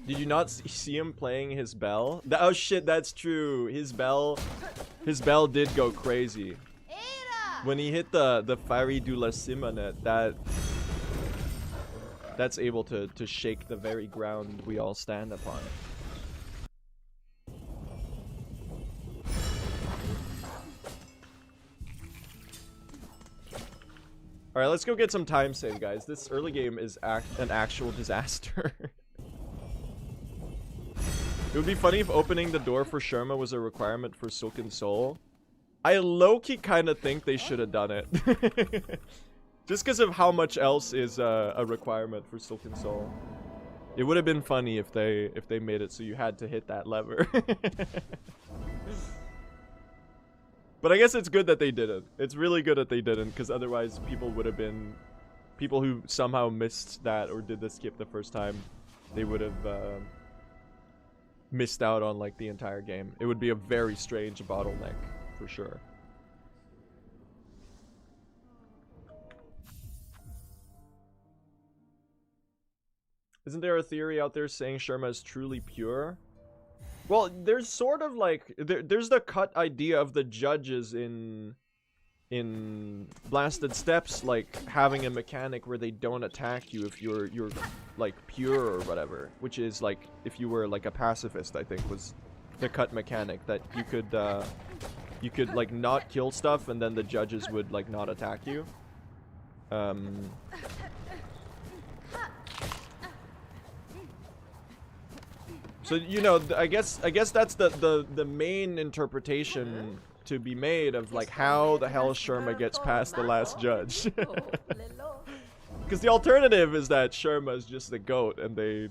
Did you not see him playing his bell? Oh shit, that's true. His bell did go crazy. When he hit the Fiery du la Simonet, that's able to shake the very ground we all stand upon. Alright, let's go get some time save, guys. This early game is an actual disaster. It would be funny if opening the door for Sherma was a requirement for Silken Soul. I low-key kind of think they should have done it. Just because of how much else is a requirement for Silken Soul. It would have been funny if they made it so you had to hit that lever. But I guess it's good that they didn't. It's really good that they didn't, because otherwise people would have been... People who somehow missed that or did the skip the first time, they would have missed out on like the entire game. It would be a very strange bottleneck, for sure. Isn't there a theory out there saying Sherma is truly pure? Well, there's sort of like there's the cut idea of the judges in Blasted Steps, like having a mechanic where they don't attack you if you're like pure or whatever, which is like if you were like a pacifist, I think was the cut mechanic, that you could like not kill stuff and then the judges would like not attack you. So, you know, I guess that's the main interpretation to be made of like how the hell Sherma gets past the last judge. Because the alternative is that Sherma is just the goat and they,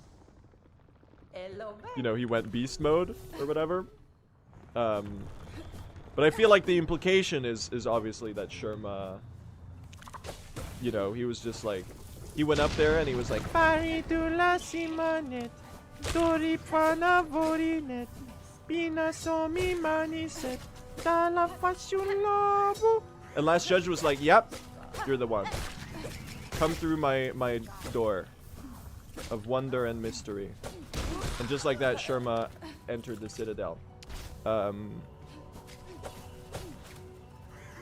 you know, he went beast mode or whatever. But I feel like the implication is obviously that Sherma, you know, he was just like, he went up there and he was like, and last judge was like, yep, you're the one. Come through my door of wonder and mystery. And just like that, Sherma entered the Citadel. I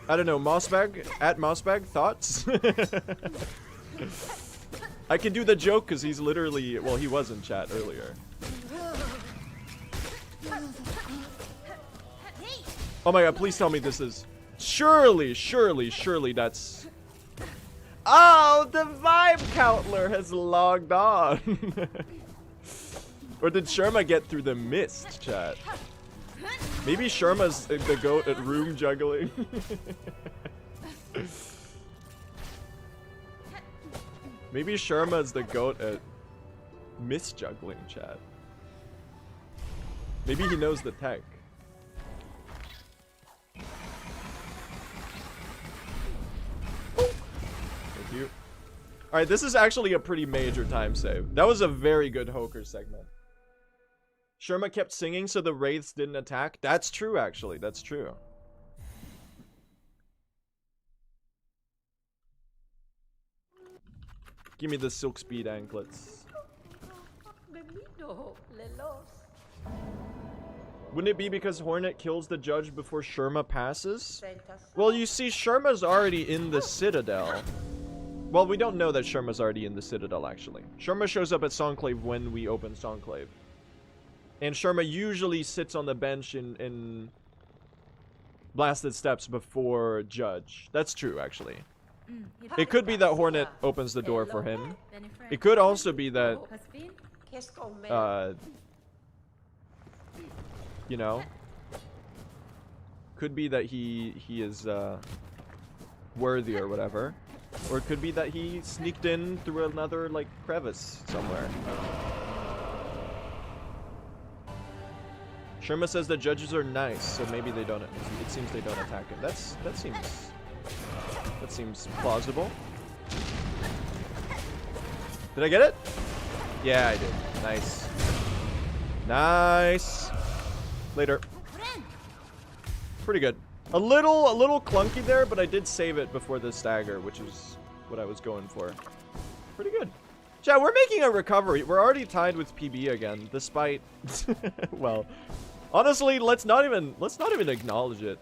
don't know, Mossbag, at Mossbag, thoughts? I can do the joke because he's literally, well, he was in chat earlier. Oh my god, please tell me this is... Surely that's... Oh, the vibe counter has logged on. Or did Sharma get through the mist, chat? Maybe Sharma's the goat at room juggling. Maybe Sharma's the goat at mist juggling, chat. Maybe he knows the tech. Thank you. Alright, this is actually a pretty major time save. That was a very good Hoker segment. Sharma kept singing so the wraiths didn't attack. That's true, actually. That's true. Give me the silk speed anklets. Wouldn't it be because Hornet kills the judge before Sharma passes? Well, you see, Sharma's already in the Citadel. Well, we don't know that Sharma's already in the Citadel, actually. Sharma shows up at Songclave when we open Songclave. And Sharma usually sits on the bench in Blasted Steps before Judge. That's true, actually. It could be that Hornet opens the door for him. It could also be that, you know, could be that he is worthy or whatever. Or it could be that he sneaked in through another, like, crevice somewhere. Sharma says the judges are nice, so maybe they don't. It seems they don't attack him. That seems plausible. Did I get it? Yeah, I did. Nice. Nice. Later. Pretty good. A little clunky there, but I did save it before the stagger, which is what I was going for. Pretty good. Chat, we're making a recovery. We're already tied with PB again, despite well, honestly, let's not even acknowledge it.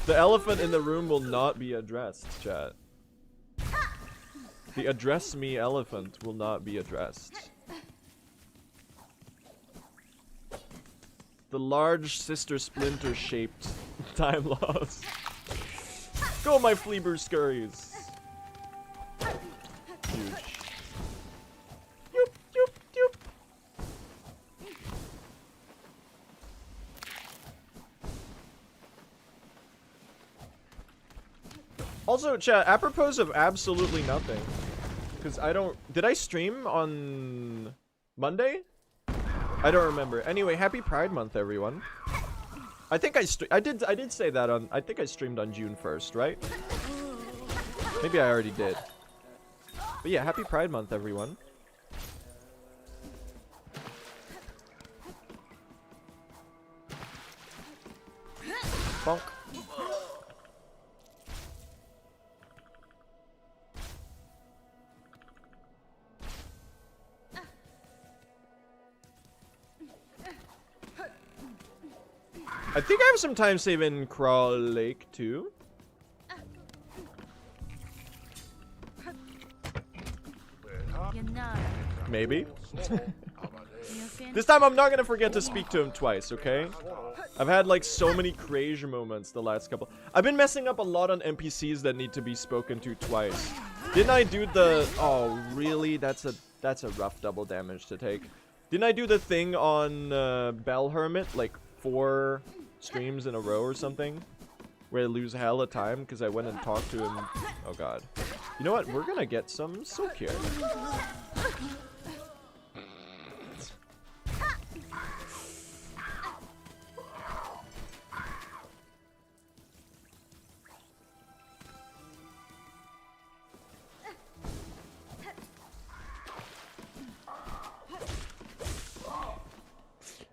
The elephant in the room will not be addressed, chat. The address me elephant will not be addressed. The large sister splinter shaped time loss. Go, my Fleabur scurries. Huge. Yoop, yoop, yoop. Also, chat, apropos of absolutely nothing. Because I don't... Did I stream on Monday? I don't remember. Anyway, happy Pride Month, everyone. I think I did say that on... I think I streamed on June 1st, right? Maybe I already did. But yeah, happy Pride Month, everyone. Bonk. I think I have some time save in Crawl Lake too. Maybe. This time I'm not gonna forget to speak to him twice, okay? I've had like so many crazy moments the last couple. I've been messing up a lot on NPCs that need to be spoken to twice. Didn't I do the... Oh, really? That's a rough double damage to take. Didn't I do the thing on Bell Hermit like 4 streams in a row or something? Where I lose hell of time because I went and talked to him. Oh god. You know what? We're gonna get some silk here.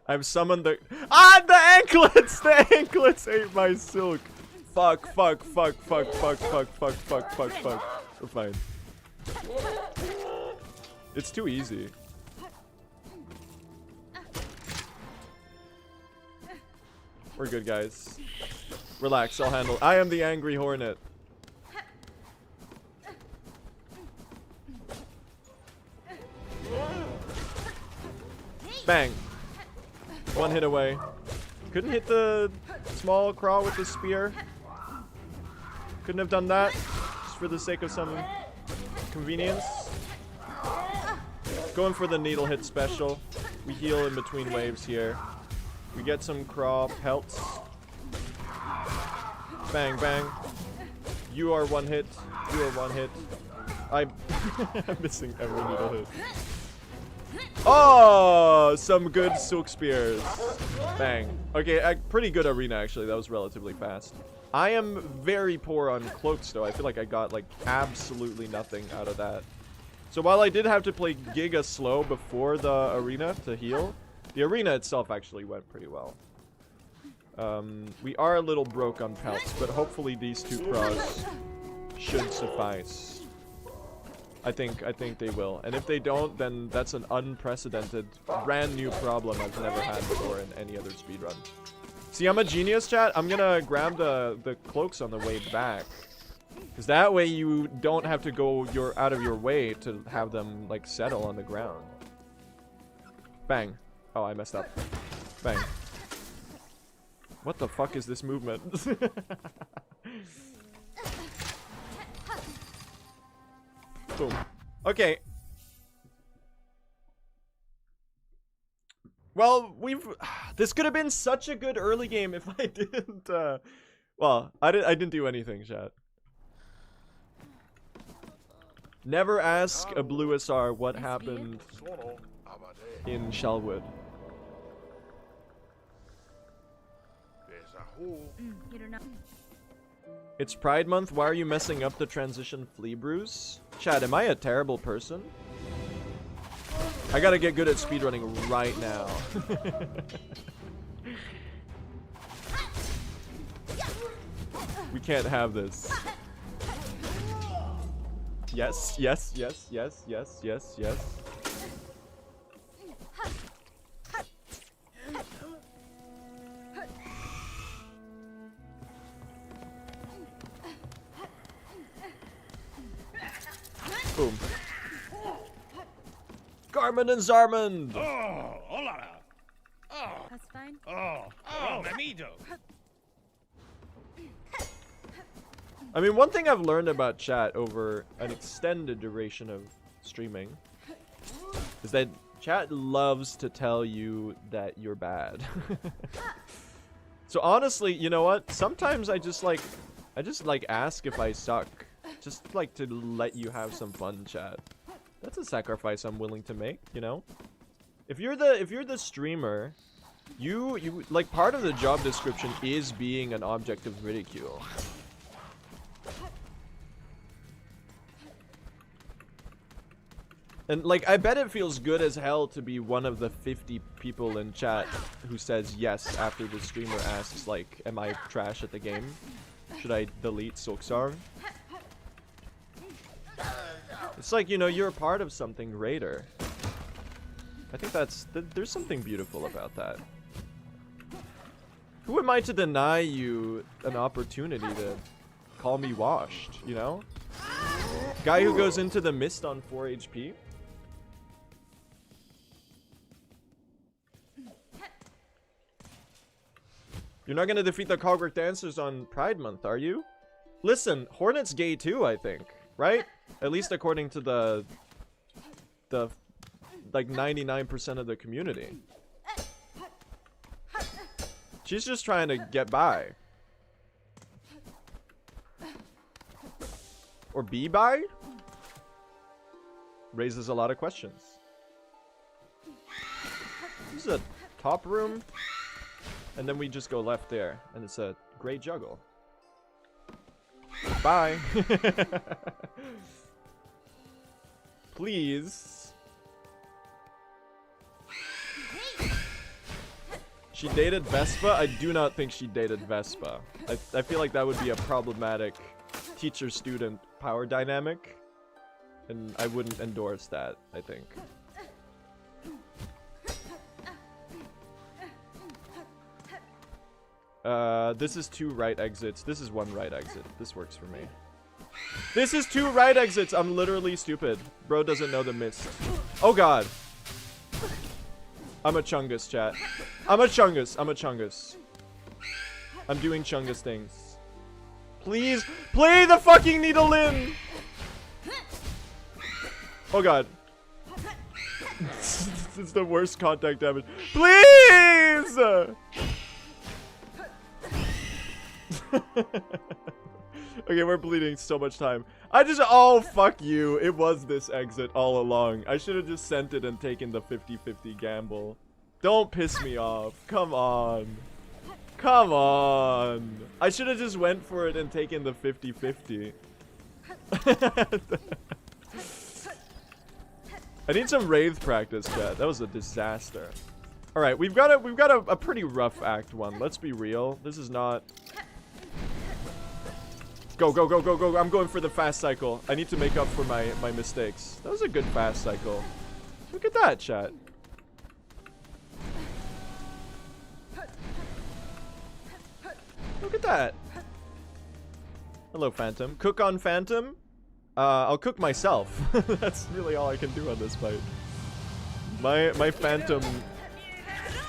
I've summoned the... Ah, the anklets! The anklets ate my silk. Fuck. We're fine. It's too easy. We're good, guys. Relax, I'll handle... I am the angry hornet. Bang. One hit away. Couldn't hit the small crawl with the spear. Couldn't have done that. Just for the sake of some convenience. Going for the needle hit special. We heal in between waves here. We get some crawl pelts. Bang, bang. You are one hit. You are one hit. I'm missing every needle hit. Oh, some good silk spears. Bang. Okay, pretty good arena actually. That was relatively fast. I am very poor on cloaks though. I feel like I got like absolutely nothing out of that. So while I did have to play Giga slow before the arena to heal, the arena itself actually went pretty well. We are a little broke on pelts, but hopefully these two pros should suffice. I think they will. And if they don't, then that's an unprecedented, brand new problem I've never had before in any other speedrun. See, I'm a genius, chat. I'm gonna grab the cloaks on the way back. Because that way you don't have to go out of your way to have them, like, settle on the ground. Bang. Oh, I messed up. Bang. What the fuck is this movement? Boom. Okay. Well, this could have been such a good early game if I didn't, well, I didn't do anything, chat. Never ask a blue SR what happened in Shellwood. It's Pride Month. Why are you messing up the transition flea brews? Chad, am I a terrible person? I gotta get good at speedrunning right now. We can't have this. Yes, yes, yes, yes, yes, yes, yes. Boom. Garmin and Zarmond! Oh, hola! Oh, That's fine. oh, mamito! I mean, one thing I've learned about chat over an extended duration of streaming is that chat loves to tell you that you're bad. So honestly, you know what? Sometimes I just ask if I suck. Just like to let you have some fun, chat. That's a sacrifice I'm willing to make, you know? If you're the streamer, you like, part of the job description is being an object of ridicule. And like, I bet it feels good as hell to be one of the 50 people in chat who says yes after the streamer asks, like, am I trash at the game? Should I delete Silksong? It's like, you know, you're a part of something greater. I think there's something beautiful about that. Who am I to deny you an opportunity to call me washed, you know? Guy who goes into the mist on 4 HP? You're not gonna defeat the Cogwork Dancers on Pride Month, are you? Listen, Hornet's gay too, I think. Right? At least according to the like 99% of the community. She's just trying to get by. Or be by? Raises a lot of questions. This is a top room. And then we just go left there. And it's a great juggle. Bye. Please. She dated Vespa? I do not think she dated Vespa. I feel like that would be a problematic teacher-student power dynamic. And I wouldn't endorse that, I think. This is 2 right exits. This is 1 right exit. This works for me. This is 2 right exits. I'm literally stupid. Bro doesn't know the mist. Oh god. I'm a Chungus, chat. I'm a Chungus. I'm a Chungus. I'm doing Chungus things. Please, play the fucking needle in! Oh god. This is the worst contact damage. Please! Okay, we're bleeding so much time. Oh, fuck you. It was this exit all along. I should have just sent it and taken the 50-50 gamble. Don't piss me off. Come on. Come on. I should have just went for it and taken the 50-50. I need some Wraith practice, chat. That was a disaster. Alright, we've got a pretty rough Act 1. Let's be real. This is not... Go, go, go, go, go. I'm going for the fast cycle. I need to make up for my mistakes. That was a good fast cycle. Look at that, chat. Look at that. Hello, Phantom. Cook on Phantom? I'll cook myself. That's really all I can do on this fight. My Phantom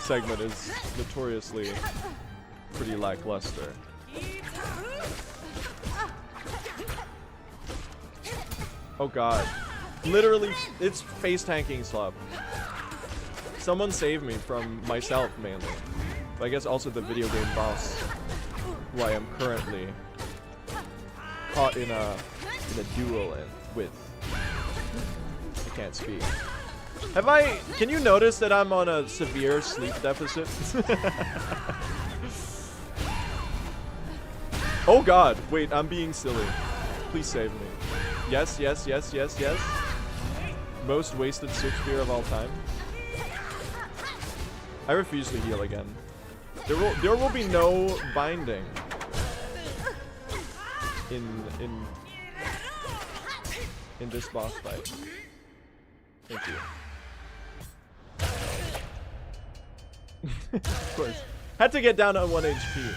segment is notoriously pretty lackluster. Oh god. Literally, it's face tanking slop. Someone save me from myself, mainly. But I guess also the video game boss, who I am currently caught in a duel with. I can't speak. Can you notice that I'm on a severe sleep deficit? Oh god, wait, I'm being silly. Please save me. Yes, yes, yes, yes, yes. Most wasted Silk Spear of all time. I refuse to heal again. There will be no binding in this boss fight. Thank you. Of course. Had to get down to 1 HP.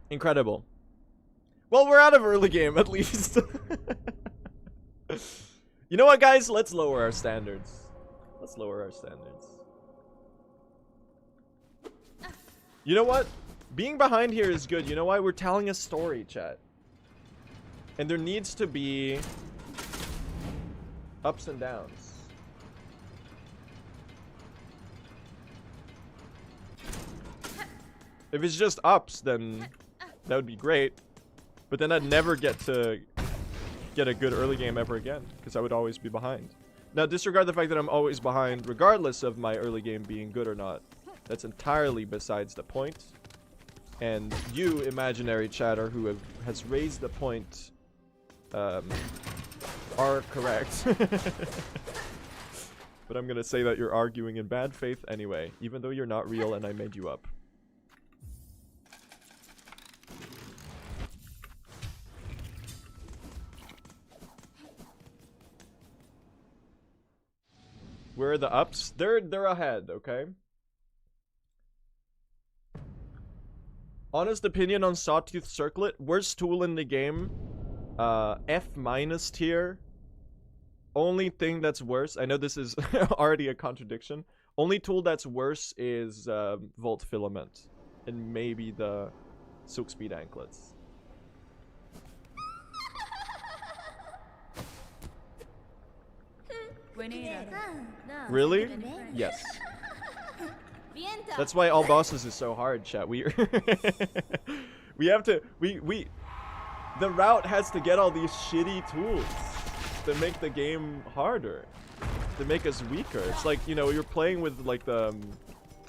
Incredible. Well, we're out of early game, at least. You know what, guys? Let's lower our standards. Let's lower our standards. You know what? Being behind here is good. You know why? We're telling a story, chat. And there needs to be ups and downs. If it's just ups, then that would be great. But then I'd never get to get a good early game ever again, because I would always be behind. Now, disregard the fact that I'm always behind, regardless of my early game being good or not. That's entirely besides the point. And you, imaginary chatter, who has raised the point, are correct. But I'm gonna say that you're arguing in bad faith anyway, even though you're not real and I made you up. Where are the ups? They're ahead, okay? Honest opinion on Sawtooth Circlet. Worst tool in the game. F- tier. Only thing that's worse. I know this is already a contradiction. Only tool that's worse is Volt Filament. And maybe the Silk Speed Anklets. Really? Yes. That's why All Bosses is so hard, chat. We have to the route has to get all these shitty tools to make the game harder, to make us weaker. It's like, you know, you're playing with like the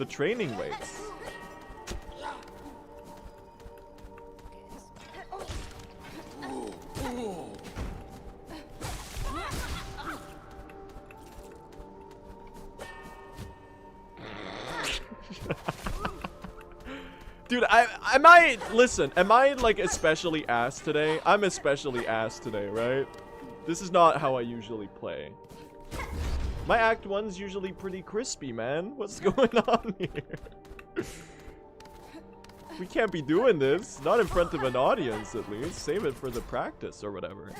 training weights. Dude, am I like especially ass today? I'm especially ass today, right? This is not how I usually play. My Act 1's usually pretty crispy, man. What's going on here? We can't be doing this. Not in front of an audience, at least. Save it for the practice or whatever.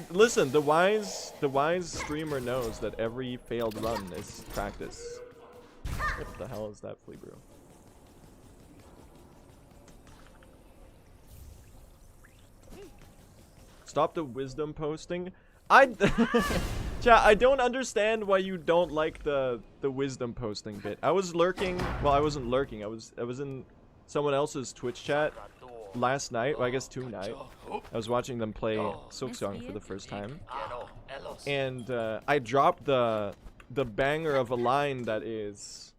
Listen, the wise streamer knows that every failed run is practice. What the hell is that, flea brew? Stop the wisdom posting. Chat, I don't understand why you don't like the wisdom posting bit. I was lurking. Well, I wasn't lurking. I was in someone else's Twitch chat last night. Well, I guess tonight. I was watching them play Silksong for the first time, and I dropped the banger of a line that is,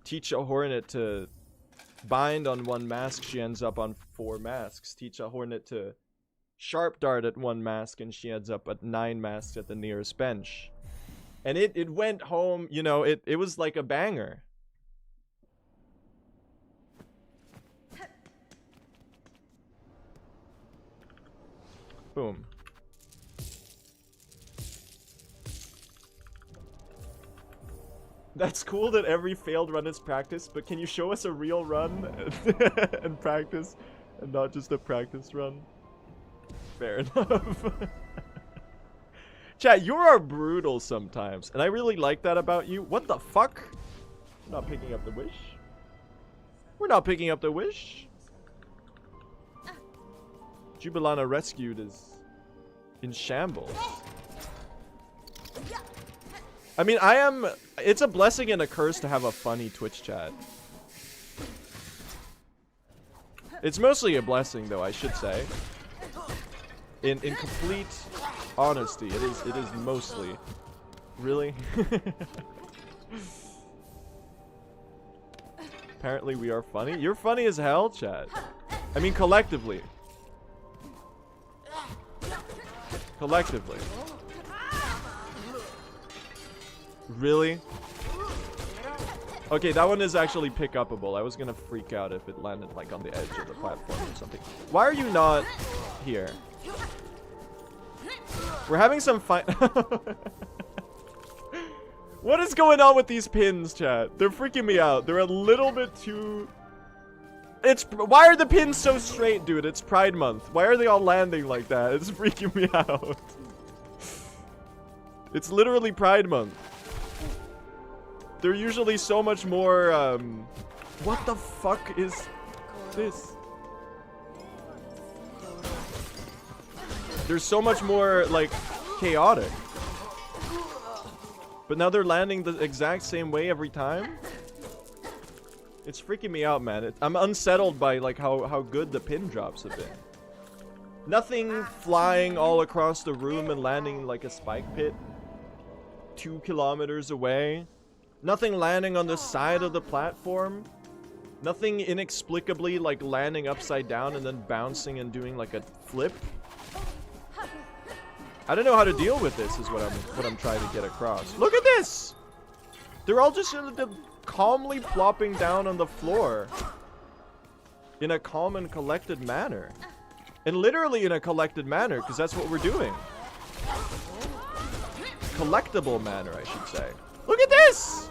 teach a hornet to bind on one mask, she ends up on 4 masks. Teach a hornet to sharp dart at 1 mask, and she ends up at 9 masks at the nearest bench. And it went home, you know, it was like a banger. Boom. That's cool that every failed run is practice, but can you show us a real run and practice, and not just a practice run? Fair enough. Chat, you are brutal sometimes, and I really like that about you. What the fuck? We're not picking up the wish. We're not picking up the wish. Jubilana Rescued is in shambles. I mean, it's a blessing and a curse to have a funny Twitch chat. It's mostly a blessing, though, I should say. In complete honesty, it is mostly. Really? Apparently we are funny. You're funny as hell, chat. I mean, collectively. Collectively. Really? Okay, that one is actually pick-upable. I was gonna freak out if it landed like on the edge of the platform or something. Why are you not here? We're having some fun. What is going on with these pins, chat? They're freaking me out. They're a little bit too... Why are the pins so straight, dude? It's Pride Month. Why are they all landing like that? It's freaking me out. It's literally Pride Month. They're usually so much more, what the fuck is this? They're so much more, like, chaotic. But now they're landing the exact same way every time? It's freaking me out, man. I'm unsettled by, like, how good the pin drops have been. Nothing flying all across the room and landing like a spike pit 2 kilometers away. Nothing landing on the side of the platform. Nothing inexplicably, like, landing upside down and then bouncing and doing, like, a flip. I don't know how to deal with this, is what I'm trying to get across. Look at this! They're all just calmly plopping down on the floor. In a calm and collected manner. And literally in a collected manner, because that's what we're doing. Collectible manner, I should say. Look at this!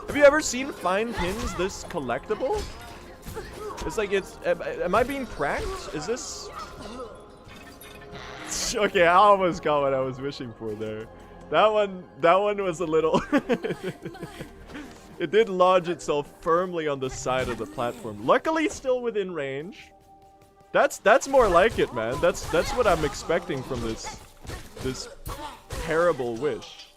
Have you ever seen fine pins this collectible? It's like am I being pranked? Is this... Okay, I almost got what I was wishing for there. That one was a little... It did lodge itself firmly on the side of the platform. Luckily, still within range. That's more like it, man. That's what I'm expecting from this terrible wish.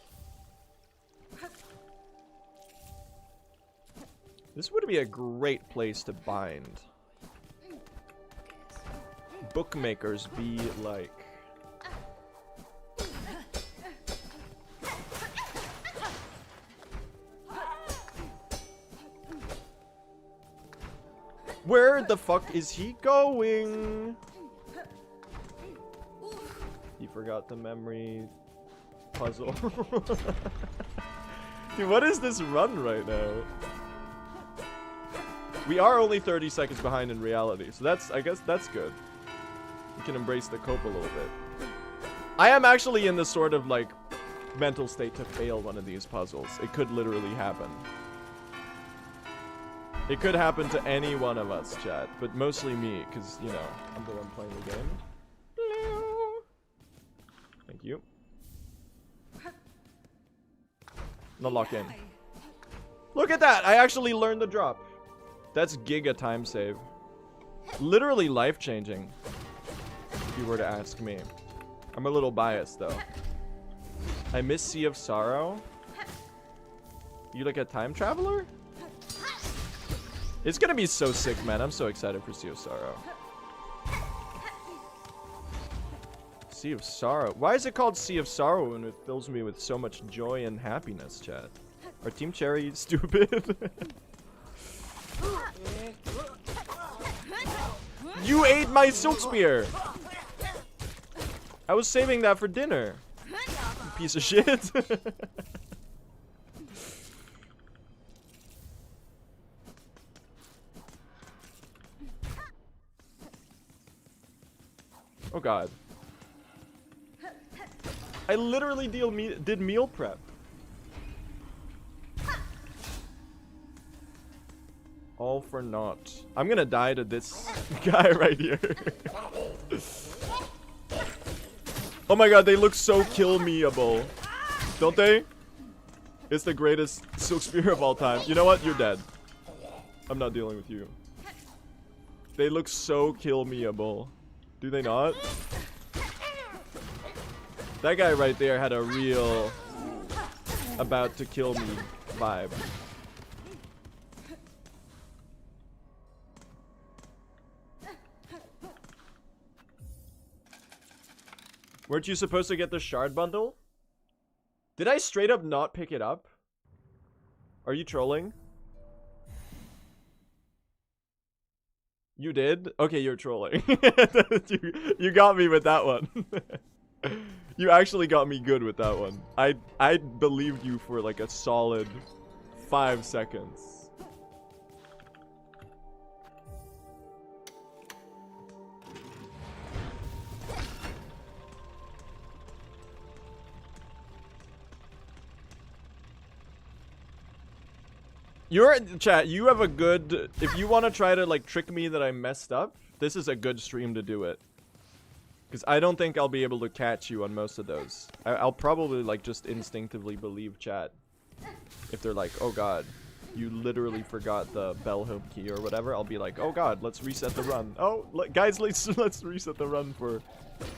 This would be a great place to bind. Bookmakers be like. Where the fuck is he going? He forgot the memory puzzle. Dude, what is this run right now? We are only 30 seconds behind in reality, so I guess that's good. We can embrace the cope a little bit. I am actually in the sort of, like, mental state to fail one of these puzzles. It could literally happen. It could happen to any one of us, chat, but mostly me, because, you know, I'm the one playing the game. you. Not lock in. Look at that! I actually learned the drop. That's giga time save. Literally life-changing. If you were to ask me. I'm a little biased, though. I miss Sea of Sorrow. You like a time traveler? It's gonna be so sick, man. I'm so excited for Sea of Sorrow. Sea of Sorrow. Why is it called Sea of Sorrow when it fills me with so much joy and happiness, chat? Are Team Cherry stupid? You ate my Silk Spear! I was saving that for dinner. You piece of shit. Oh god. I literally did meal prep. All for naught. I'm gonna die to this guy right here. Oh my god, they look so kill-me-able. Don't they? It's the greatest Silk Spear of all time. You know what? You're dead. I'm not dealing with you. They look so kill-me-able. Do they not? That guy right there had a real about to kill me vibe. Weren't you supposed to get the shard bundle? Did I straight up not pick it up? Are you trolling? You did? Okay, you're trolling. you got me with that one. You actually got me good with that one. I believed you for like a solid 5 seconds. You're chat, you have a good, if you want to try to like trick me that I messed up, this is a good stream to do it. Because I don't think I'll be able to catch you on most of those. I'll probably like just instinctively believe chat. If they're like, oh god, you literally forgot the bell home key or whatever, I'll be like, oh god, let's reset the run. Oh, guys, let's reset the run for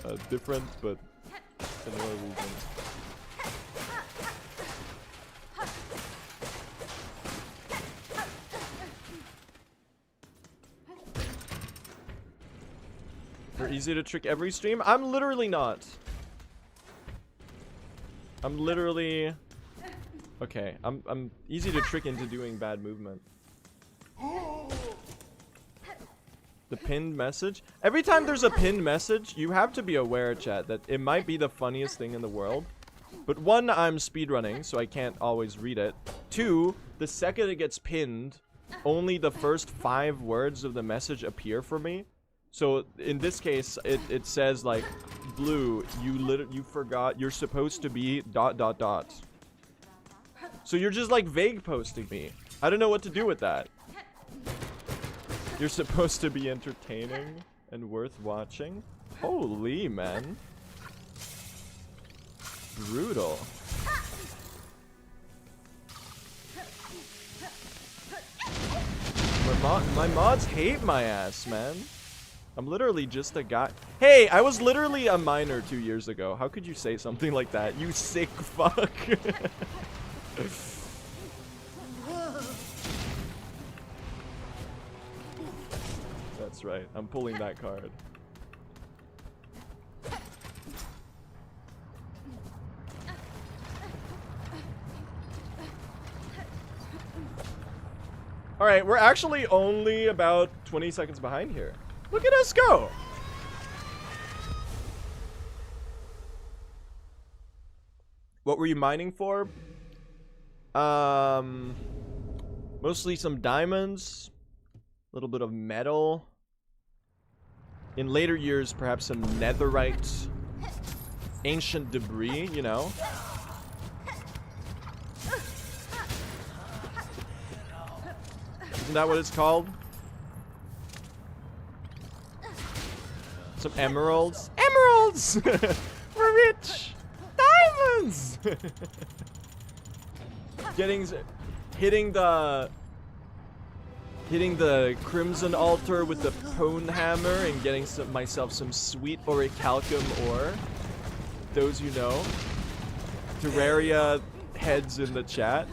a different but similar reason. We're easy to trick every stream. I'm literally not. I'm literally okay. I'm easy to trick into doing bad movement. The pinned message. Every time there's a pinned message, you have to be aware, chat, that it might be the funniest thing in the world. But one, I'm speedrunning, so I can't always read it. Two, the second it gets pinned, only the first 5 words of the message appear for me. So in this case, it says like, Blue, you forgot you're supposed to be ... So you're just like vague posting me. I don't know what to do with that. You're supposed to be entertaining and worth watching. Holy man. Brutal. My mods hate my ass, man. I'm literally just a guy. Hey, I was literally a minor 2 years ago. How could you say something like that? You sick fuck. That's right. I'm pulling that card. Alright, we're actually only about 20 seconds behind here. Look at us go! What were you mining for? Mostly some diamonds, a little bit of metal. In later years, perhaps some netherite, ancient debris, you know. Isn't that what it's called? Some emeralds. Emeralds! We're rich! hitting the Crimson Altar with the Pwn Hammer and getting myself some sweet Orichalcum ore. Those you know. Terraria heads in the chat.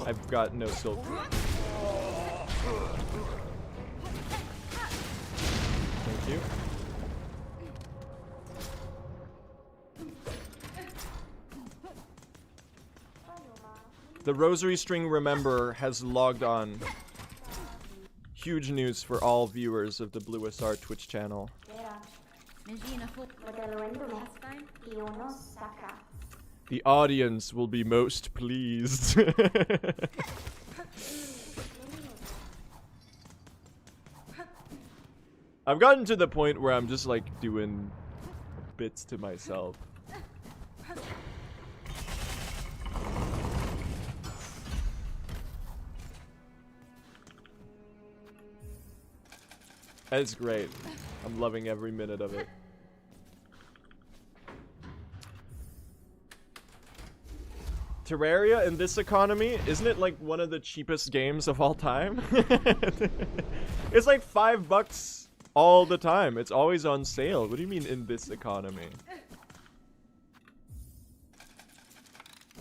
I've got no silk. Thank you. The Rosary String Remember has logged on. Huge news for all viewers of the Blue SR Twitch channel. The audience will be most pleased. I've gotten to the point where I'm just like doing bits to myself. It's great. I'm loving every minute of it. Terraria in this economy, isn't it like one of the cheapest games of all time? It's like $5 all the time. It's always on sale. What do you mean in this economy?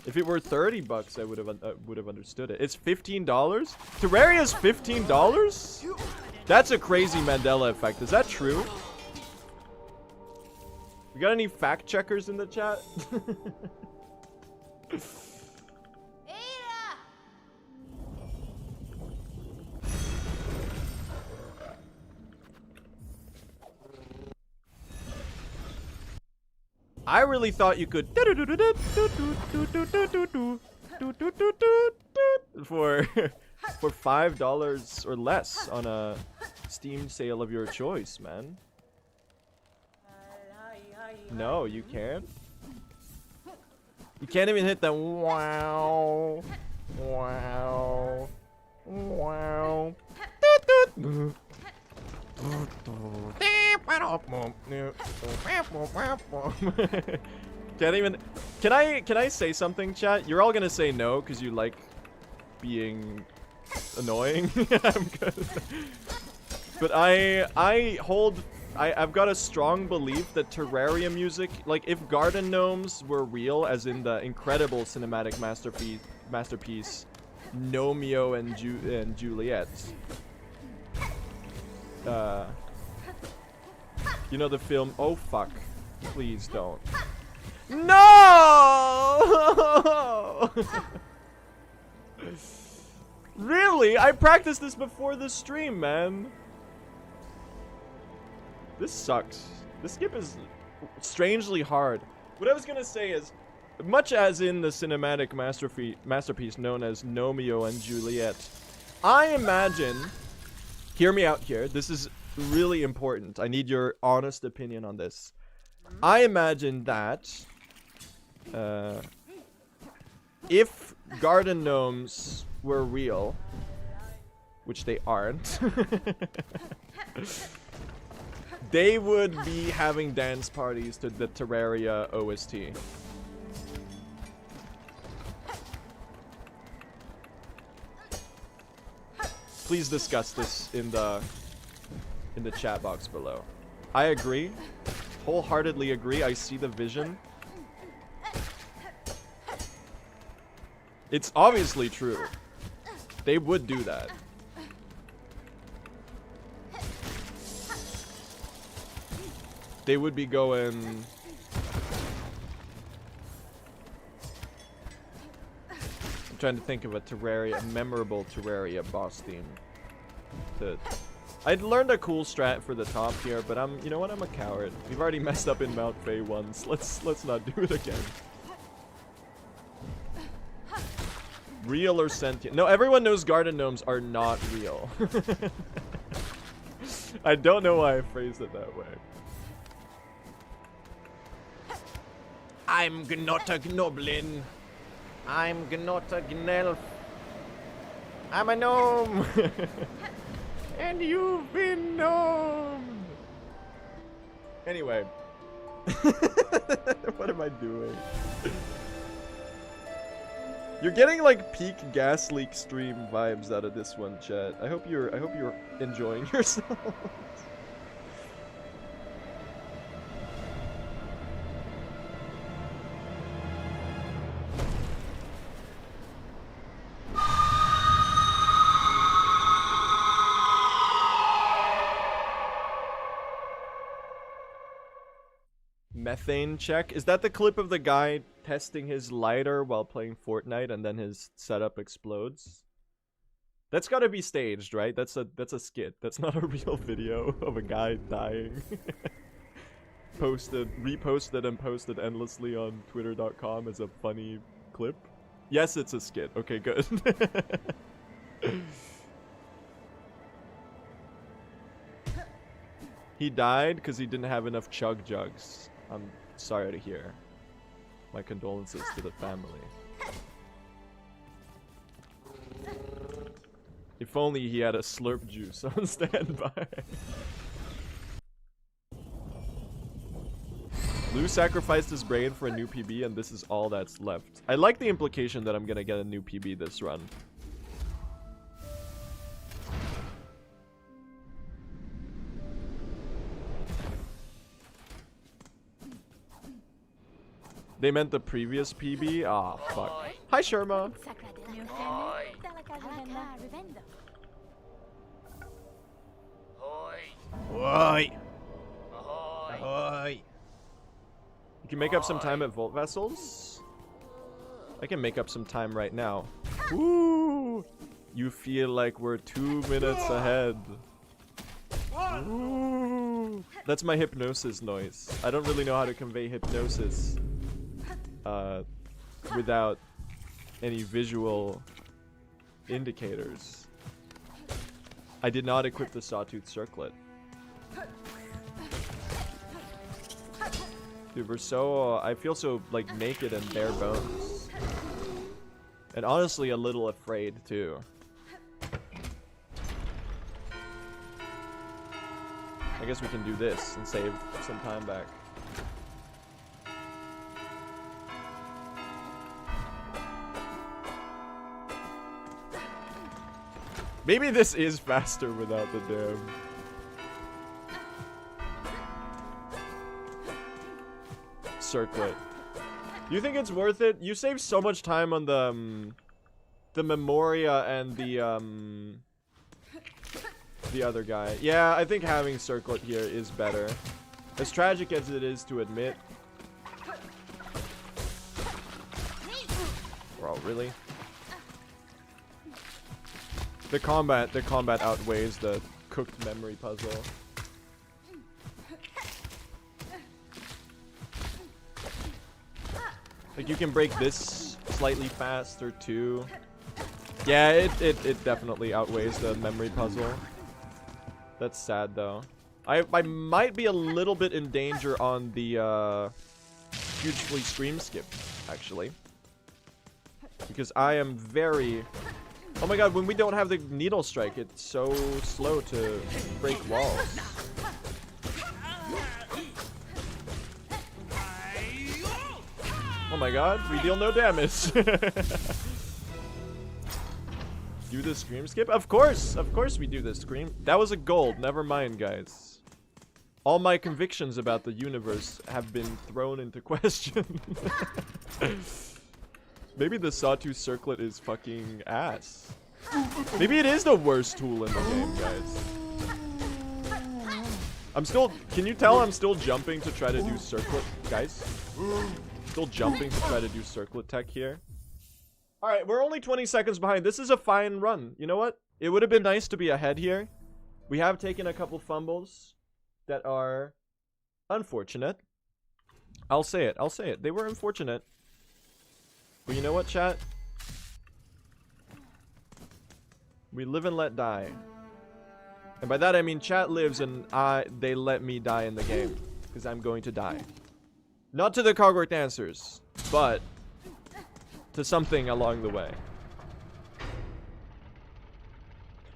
If it were $30, I would have understood it. It's $15? Terraria's $15? That's a crazy Mandela effect. Is that true? We got any fact checkers in the chat? I really thought you could for $5 or less on a Steam sale of your choice, man. No, you can't. You can't even hit the wow, wow, wow. Can't even. Can I say something, chat? You're all gonna say no because you like being annoying. I'm good. But I've got a strong belief that Terraria music, like if Garden Gnomes were real, as in the incredible cinematic masterpiece, Gnomeo and Juliet. You know the film? Oh fuck! Please don't. No! Really? I practiced this before the stream, man. This sucks. This skip is strangely hard. What I was gonna say is, much as in the cinematic masterpiece known as Gnomeo and Juliet, I imagine, hear me out here, this is really important. I need your honest opinion on this. I imagine that if Garden Gnomes were real, which they aren't, they would be having dance parties to the Terraria OST. Please discuss this in the chat box below. I agree. Wholeheartedly agree. I see the vision. It's obviously true. They would do that. They would be going... I'm trying to think of a memorable Terraria boss theme. I'd learned a cool strat for the top here, but you know what? I'm a coward. We've already messed up in Mount Fae once. Let's not do it again. Real or sentient? No, everyone knows Garden Gnomes are not real. I don't know why I phrased it that way. I'm not a Gnoblin. I'm not a Gnelf. I'm a gnome. And you've been gnomed. Anyway. What am I doing? You're getting like peak gas leak stream vibes out of this one, chat. I hope you're enjoying yourself. Methane check. Is that the clip of the guy testing his lighter while playing Fortnite and then his setup explodes? That's gotta be staged, right? That's a skit. That's not a real video of a guy dying. Reposted and posted endlessly on twitter.com as a funny clip. Yes, it's a skit. Okay, good. He died because he didn't have enough chug jugs. I'm sorry to hear. My condolences to the family. If only he had a slurp juice on standby. Lou sacrificed his brain for a new PB and this is all that's left. I like the implication that I'm gonna get a new PB this run. They meant the previous PB? Ah, fuck. Hi, Sharma. Oi. Oi. You can make up some time at Volt Vessels? I can make up some time right now. Woo! You feel like we're 2 minutes ahead. Ooh. That's my hypnosis noise. I don't really know how to convey hypnosis without any visual indicators. I did not equip the Sawtooth Circlet. Dude, we're so, I feel so like naked and bare bones. And honestly a little afraid too. I guess we can do this and save some time back. Maybe this is faster without the damn. Circlet. You think it's worth it? You save so much time on the Memoria and the other guy. Yeah, I think having Circlet here is better. As tragic as it is to admit. Bro, really? The combat outweighs the cooked memory puzzle. Like you can break this slightly faster too. Yeah, it definitely outweighs the memory puzzle. That's sad though. I might be a little bit in danger on the hugely stream skip, actually. Because I am very... Oh my god, when we don't have the needle strike, it's so slow to break walls. Oh my god, we deal no damage. Do the scream skip? Of course we do the scream. That was a gold, never mind guys. All my convictions about the universe have been thrown into question. Maybe the Sawtooth Circlet is fucking ass. Maybe it is the worst tool in the game, guys. I'm still... Can you tell I'm still jumping to try to do Circlet, guys? Still jumping to try to do Circlet tech here. Alright, we're only 20 seconds behind. This is a fine run. You know what? It would have been nice to be ahead here. We have taken a couple fumbles that are unfortunate. I'll say it. I'll say it. They were unfortunate. But you know what, chat? We live and let die. And by that I mean chat lives and they let me die in the game. Because I'm going to die. Not to the Cogwork Dancers, but to something along the way.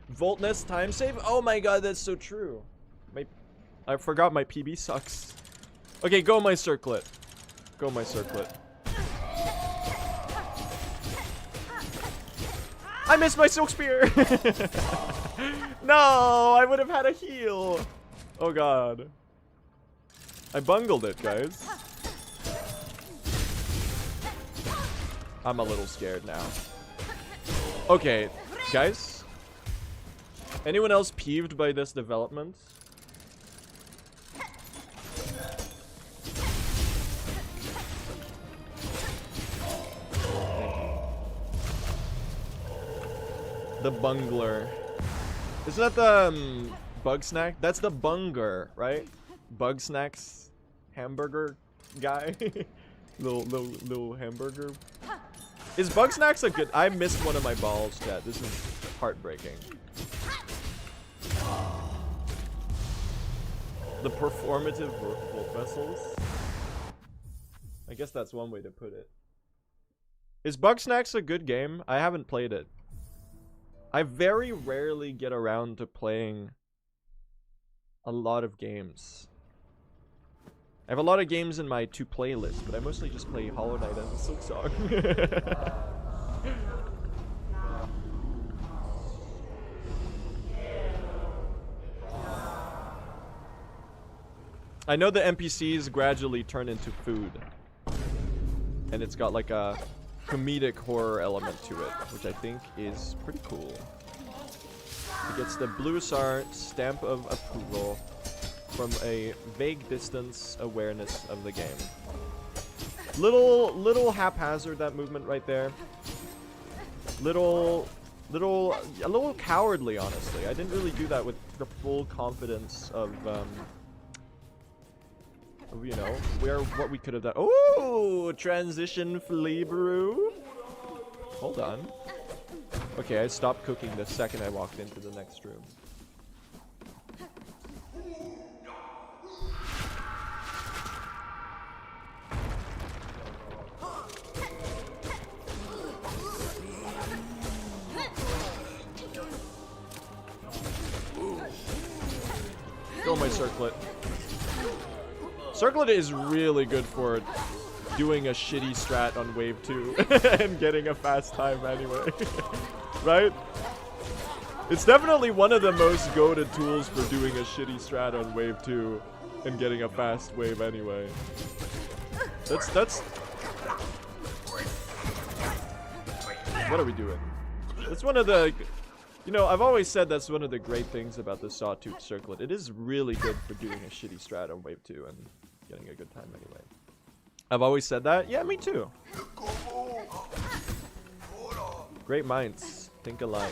Voltness time save? Oh my god, that's so true. I forgot my PB sucks. Okay, go my circlet. Go my circlet. I missed my silk spear! No, I would have had a heal. Oh god. I bungled it, guys. I'm a little scared now. Okay, guys. Anyone else peeved by this development? The bungler. Isn't that the bug snack? That's the bunger, right? Bug snacks hamburger guy. little hamburger. Is bug snacks a good? I missed one of my balls, chat. This is heartbreaking. The performative volt vessels. I guess that's one way to put it. Is bug snacks a good game? I haven't played it. I very rarely get around to playing a lot of games. I have a lot of games in my to play list, but I mostly just play Hollow Knight and Silksong. I know the NPCs gradually turn into food. And it's got like a comedic horror element to it, which I think is pretty cool. It gets the blue star stamp of approval from a vague distance awareness of the game. Little haphazard, that movement right there. A little cowardly, honestly. I didn't really do that with the full confidence of you know, what we could have done. Oh, transition flea brew. Hold on. Okay, I stopped cooking the second I walked into the next room. Go my circlet. Circlet is really good for doing a shitty strat on wave 2 and getting a fast time anyway. Right? It's definitely one of the most goated tools for doing a shitty strat on wave 2 and getting a fast wave anyway. That's what are we doing? That's one of the, you know, I've always said that's one of the great things about the Sawtooth Circlet. It is really good for doing a shitty strat on wave 2 and getting a good time anyway. I've always said that. Yeah, me too. Great minds think alike.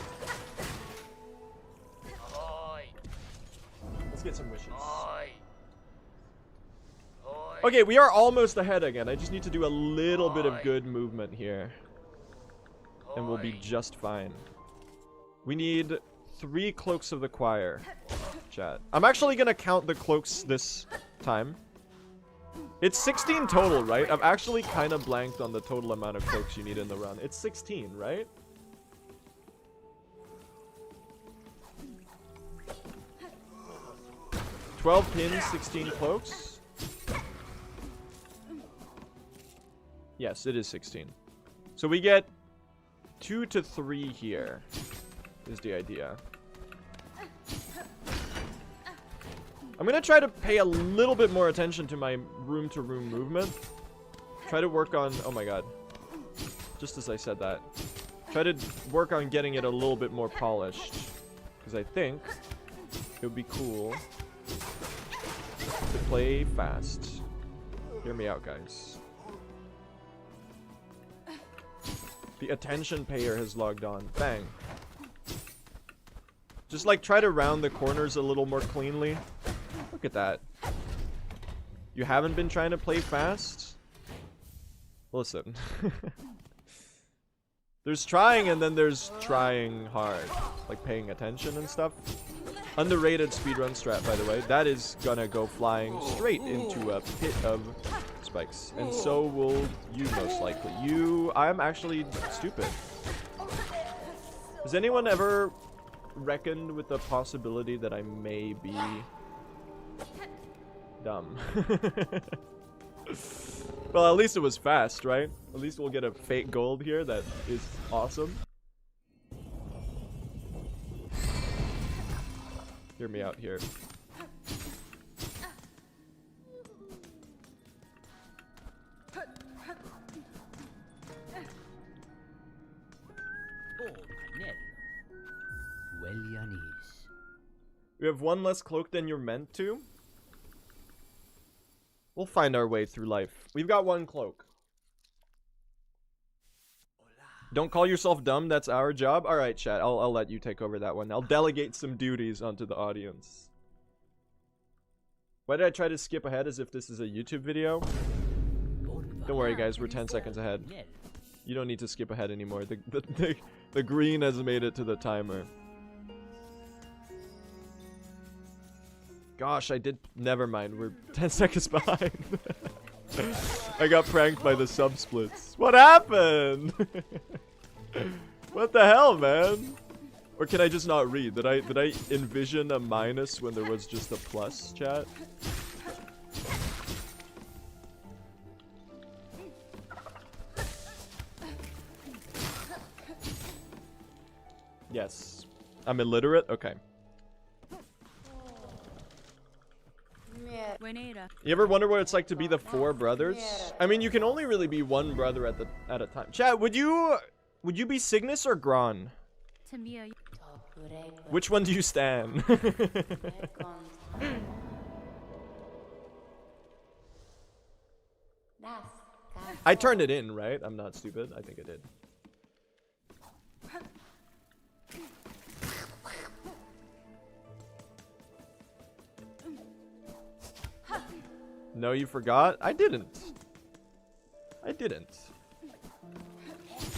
Let's get some wishes. Okay, we are almost ahead again. I just need to do a little bit of good movement here. And we'll be just fine. We need 3 cloaks of the choir, chat. I'm actually gonna count the cloaks this time. It's 16 total, right? I've actually kind of blanked on the total amount of cloaks you need in the run. It's 16, right? $12 pins, 16 cloaks. Yes, it is 16. So we get 2 to 3 here, is the idea. I'm gonna try to pay a little bit more attention to my room-to-room movement. Try to work on... Oh my god. Just as I said that. Try to work on getting it a little bit more polished. Because I think it would be cool to play fast. Hear me out, guys. The attention payer has logged on. Bang. Just like try to round the corners a little more cleanly. Look at that. You haven't been trying to play fast? Listen. There's trying and then there's trying hard. Like paying attention and stuff. Underrated speedrun strat, by the way. That is gonna go flying straight into a pit of spikes. And so will you most likely. I'm actually stupid. Has anyone ever reckoned with the possibility that I may be dumb. Well, at least it was fast, right? At least we'll get a fake gold here that is awesome. Hear me out here. We have one less cloak than you're meant to. We'll find our way through life. We've got one cloak. Don't call yourself dumb, that's our job. Alright, chat, I'll let you take over that one. I'll delegate some duties onto the audience. Why did I try to skip ahead as if this is a YouTube video? Don't worry guys, we're 10 seconds ahead. You don't need to skip ahead anymore. The green has made it to the timer. Gosh, I did. Never mind. We're 10 seconds behind. I got pranked by the sub splits. What happened? What the hell, man? Or can I just not read? Did I envision a minus when there was just a plus, chat? Yes. I'm illiterate? Okay. You ever wonder what it's like to be the 4 brothers? I mean, you can only really be one brother at a time. Chat, would you be Cygnus or Gron? Which one do you stand? I turned it in, right? I'm not stupid. I think I did. No, you forgot? I didn't. I didn't.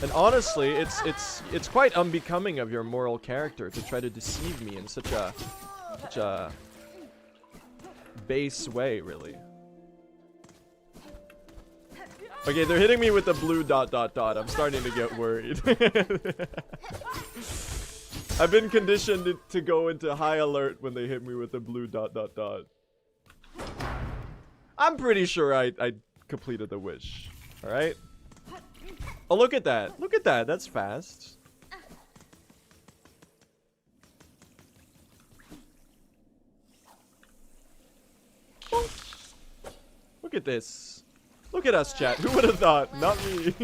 And honestly, it's quite unbecoming of your moral character to try to deceive me in such a base way, really. Okay, they're hitting me with the blue ... I'm starting to get worried. I've been conditioned to go into high alert when they hit me with the blue ... I'm pretty sure I completed the wish. Alright? Oh, look at that. Look at that. That's fast. Oh. Look at this. Look at us, chat. Who would have thought? Not me.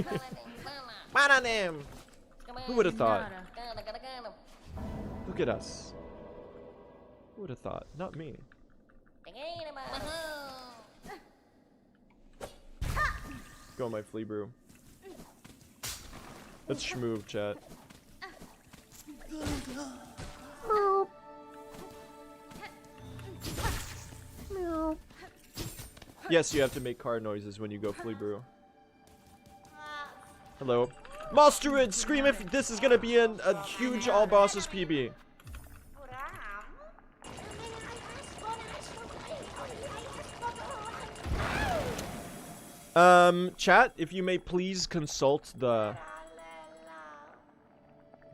Who would have thought? Look at us. Who would have thought? Not me. Go on my flea brew. Let's schmoove, chat. Yes, you have to make car noises when you go flea brew. Hello. Monsterid, scream if this is gonna be a huge all bosses PB. Chat, if you may please consult the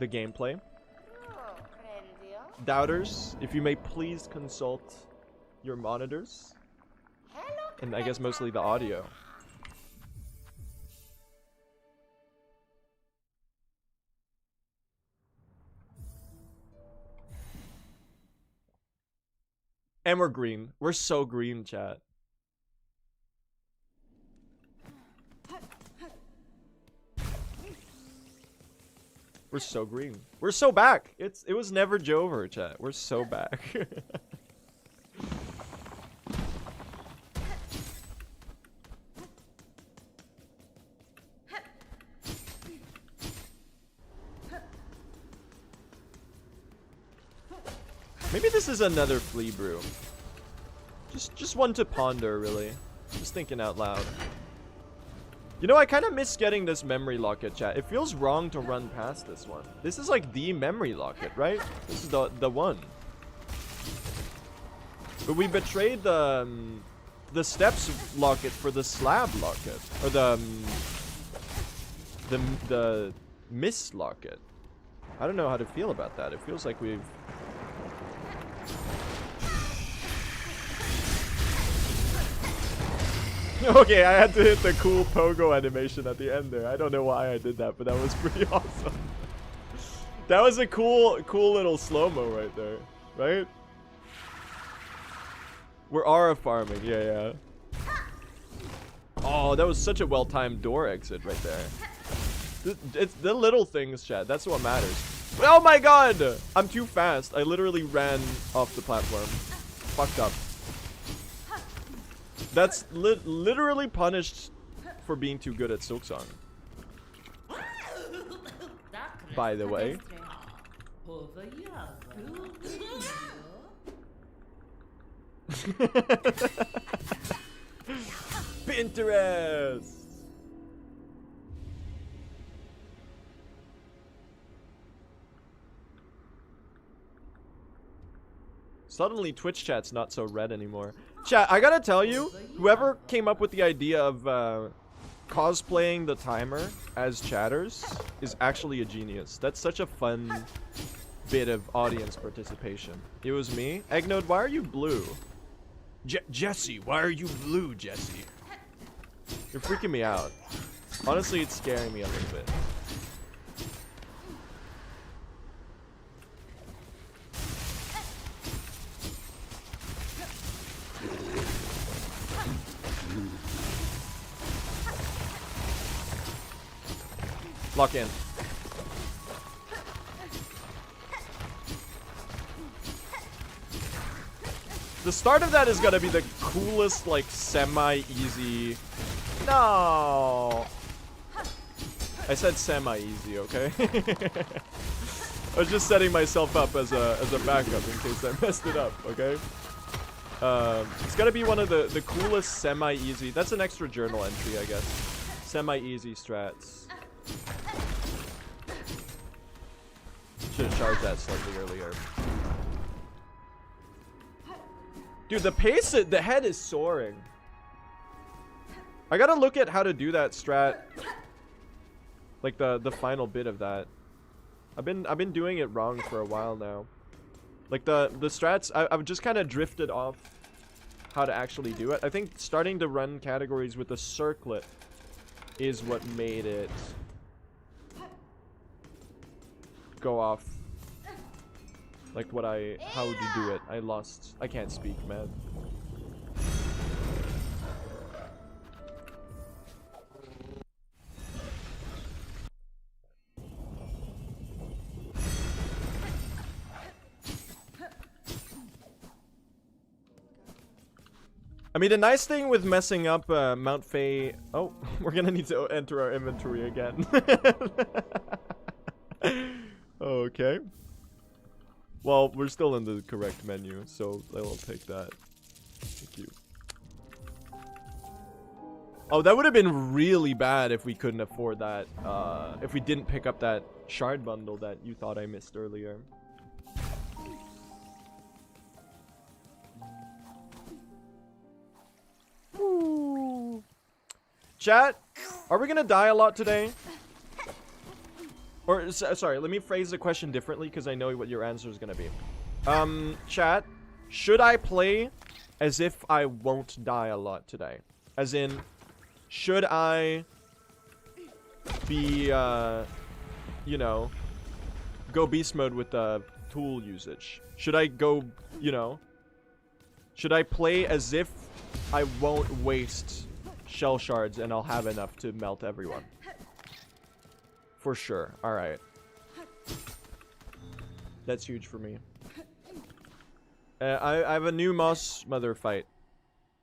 gameplay. Doubters, if you may please consult your monitors. And I guess mostly the audio. And we're green. We're so green, chat. We're so green. We're so back. It was never Jover, chat. We're so back. Maybe this is another flea brew. Just one to ponder, really. Just thinking out loud. You know, I kind of miss getting this memory locket, chat. It feels wrong to run past this one. This is like the memory locket, right? This is the one. But we betrayed the steps locket for the slab locket, or the mist locket. I don't know how to feel about that. It feels like we've... Okay, I had to hit the cool pogo animation at the end there. I don't know why I did that, but that was pretty awesome. That was a cool little slow-mo right there, right? We're Aura farming, yeah. Oh, that was such a well-timed door exit right there. It's the little things, chat. That's what matters. Oh my god! I'm too fast. I literally ran off the platform. Fucked up. That's literally punished for being too good at Silksong. By the way. Pinterest! Suddenly Twitch chat's not so red anymore. Chat, I gotta tell you, whoever came up with the idea of cosplaying the timer as chatters is actually a genius. That's such a fun bit of audience participation. It was me. Eggnode, why are you blue? Jesse, why are you blue, Jesse? You're freaking me out. Honestly, it's scaring me a little bit. Lock in. The start of that is gonna be the coolest, like, semi-easy... No! I said semi-easy, okay? I was just setting myself up as a backup in case I messed it up, okay? It's gonna be one of the coolest semi-easy... That's an extra journal entry, I guess. Semi-easy strats. Should have charged that slightly earlier. Dude, the pace, the head is soaring. I gotta look at how to do that strat. Like the final bit of that. I've been doing it wrong for a while now. Like the strats, I've just kind of drifted off how to actually do it. I think starting to run categories with a circlet is what made it go off. Like how would you do it? I can't speak, man. I mean, the nice thing with messing up Mount Fay... Oh, we're gonna need to enter our inventory again. Okay. Well, we're still in the correct menu, so I'll take that. Thank you. Oh, that would have been really bad if we couldn't afford that. If we didn't pick up that shard bundle that you thought I missed earlier. Ooh. Chat, are we gonna die a lot today? Or, sorry, let me phrase the question differently because I know what your answer is gonna be. Chat, should I play as if I won't die a lot today? As in, should I be, you know, go beast mode with the tool usage? Should I go, you know, should I play as if I won't waste shell shards and I'll have enough to melt everyone? For sure. Alright. That's huge for me. I have a new Moss Mother fight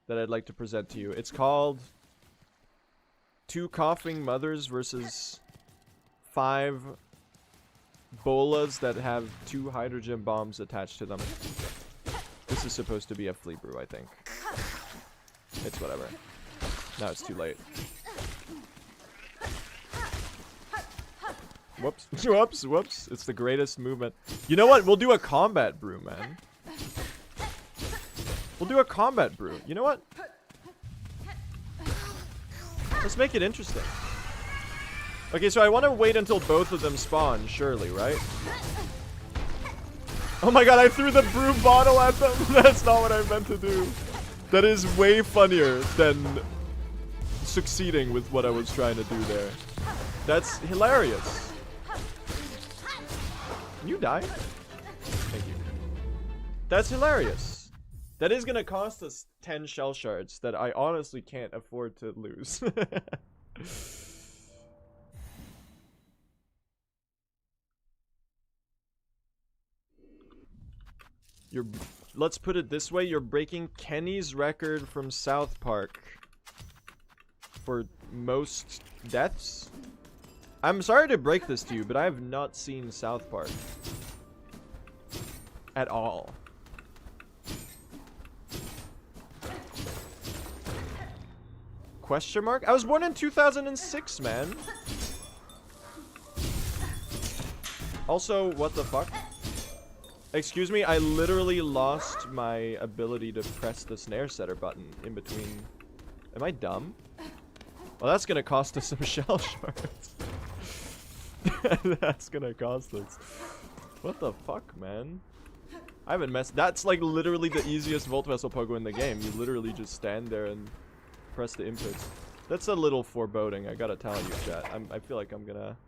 that I'd like to present to you. It's called 2 coughing mothers versus 5 bolas that have 2 hydrogen bombs attached to them. This is supposed to be a flea brew, I think. It's whatever. Now it's too late. Whoops. Whoops. Whoops. It's the greatest movement. You know what? We'll do a combat brew, man. We'll do a combat brew. You know what? Let's make it interesting. Okay, so I want to wait until both of them spawn, surely, right? Oh my god, I threw the brew bottle at them. That's not what I meant to do. That is way funnier than succeeding with what I was trying to do there. That's hilarious. Can you die? Thank you. That's hilarious. That is gonna cost us 10 shell shards that I honestly can't afford to lose. Let's put it this way, you're breaking Kenny's record from South Park for most deaths. I'm sorry to break this to you, but I have not seen South Park at all. Question mark? I was born in 2006, man. Also, what the fuck? Excuse me, I literally lost my ability to press the snare setter button in between. Am I dumb? Well, that's gonna cost us some shell shards. That's gonna cost us. What the fuck, man? I haven't messed. That's like literally the easiest Volt Vessel pogo in the game. You literally just stand there and press the inputs. That's a little foreboding, I gotta tell you, chat. I feel like I'm gonna...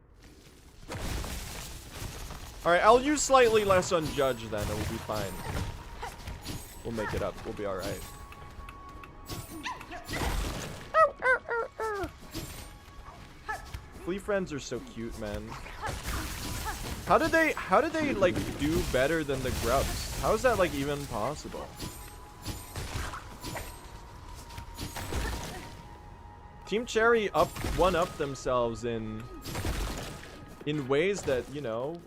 Alright, I'll use slightly less on Judge then, and we'll be fine. We'll make it up, we'll be alright. Flea friends are so cute, man. How did they like do better than the grubs? How is that like even possible? Team Cherry one-up themselves in ways that, you know,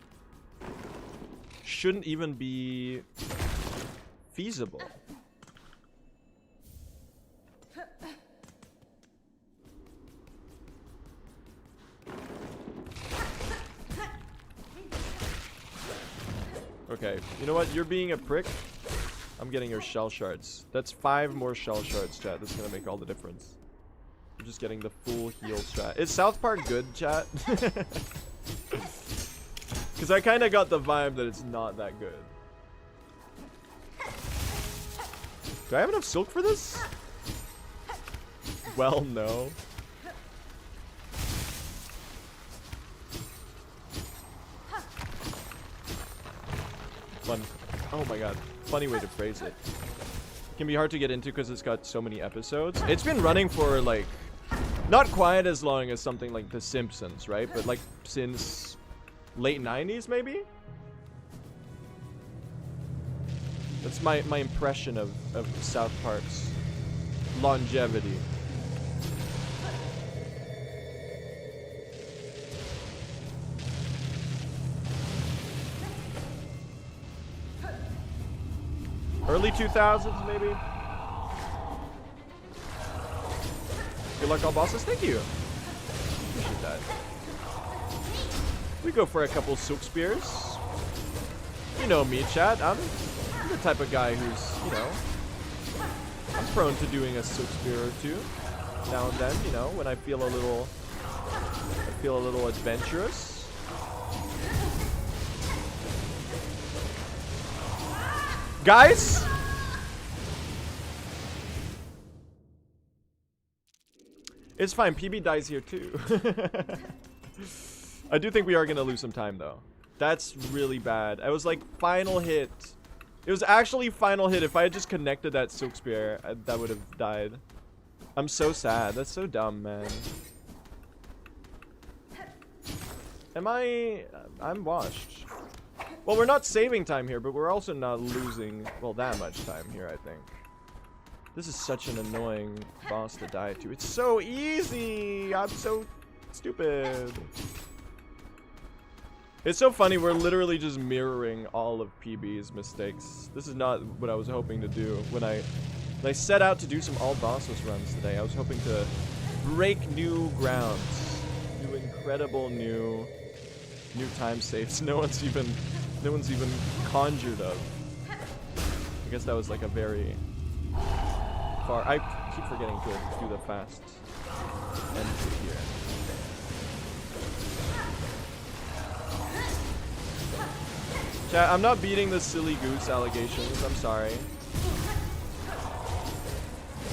shouldn't even be feasible. Okay, you know what? You're being a prick. I'm getting your shell shards. That's 5 more shell shards, chat. That's gonna make all the difference. I'm just getting the full heal strat. Is South Park good, chat? Because I kind of got the vibe that it's not that good. Do I have enough silk for this? Well, no. Fun. Oh my god. Funny way to phrase it. It can be hard to get into because it's got so many episodes. It's been running for like... not quite as long as something like The Simpsons, right? But like since late 90s, maybe? That's my impression of South Park's longevity. Early 2000s, maybe? Good luck, all bosses. Thank you. Appreciate that. We go for a couple silk spears. You know me, chat. I'm the type of guy who's, you know, I'm prone to doing a silk spear or two now and then. You know, when I feel a little adventurous. Guys. It's fine, PB dies here too. I do think we are gonna lose some time though. That's really bad. I was like final hit. It was actually final hit. If I had just connected that silk spear, that would have died. I'm so sad. That's so dumb, man. I'm washed. Well, we're not saving time here, but we're also not losing, well, that much time here, I think. This is such an annoying boss to die to. It's so easy! I'm so stupid. It's so funny, we're literally just mirroring all of PB's mistakes. This is not what I was hoping to do. When I set out to do some all bosses runs today, I was hoping to break new grounds. Do incredible new time saves. No one's even conjured of. I guess that was like a very far. I keep forgetting to do the fast entry here. Chat, I'm not beating the silly goose allegations. I'm sorry.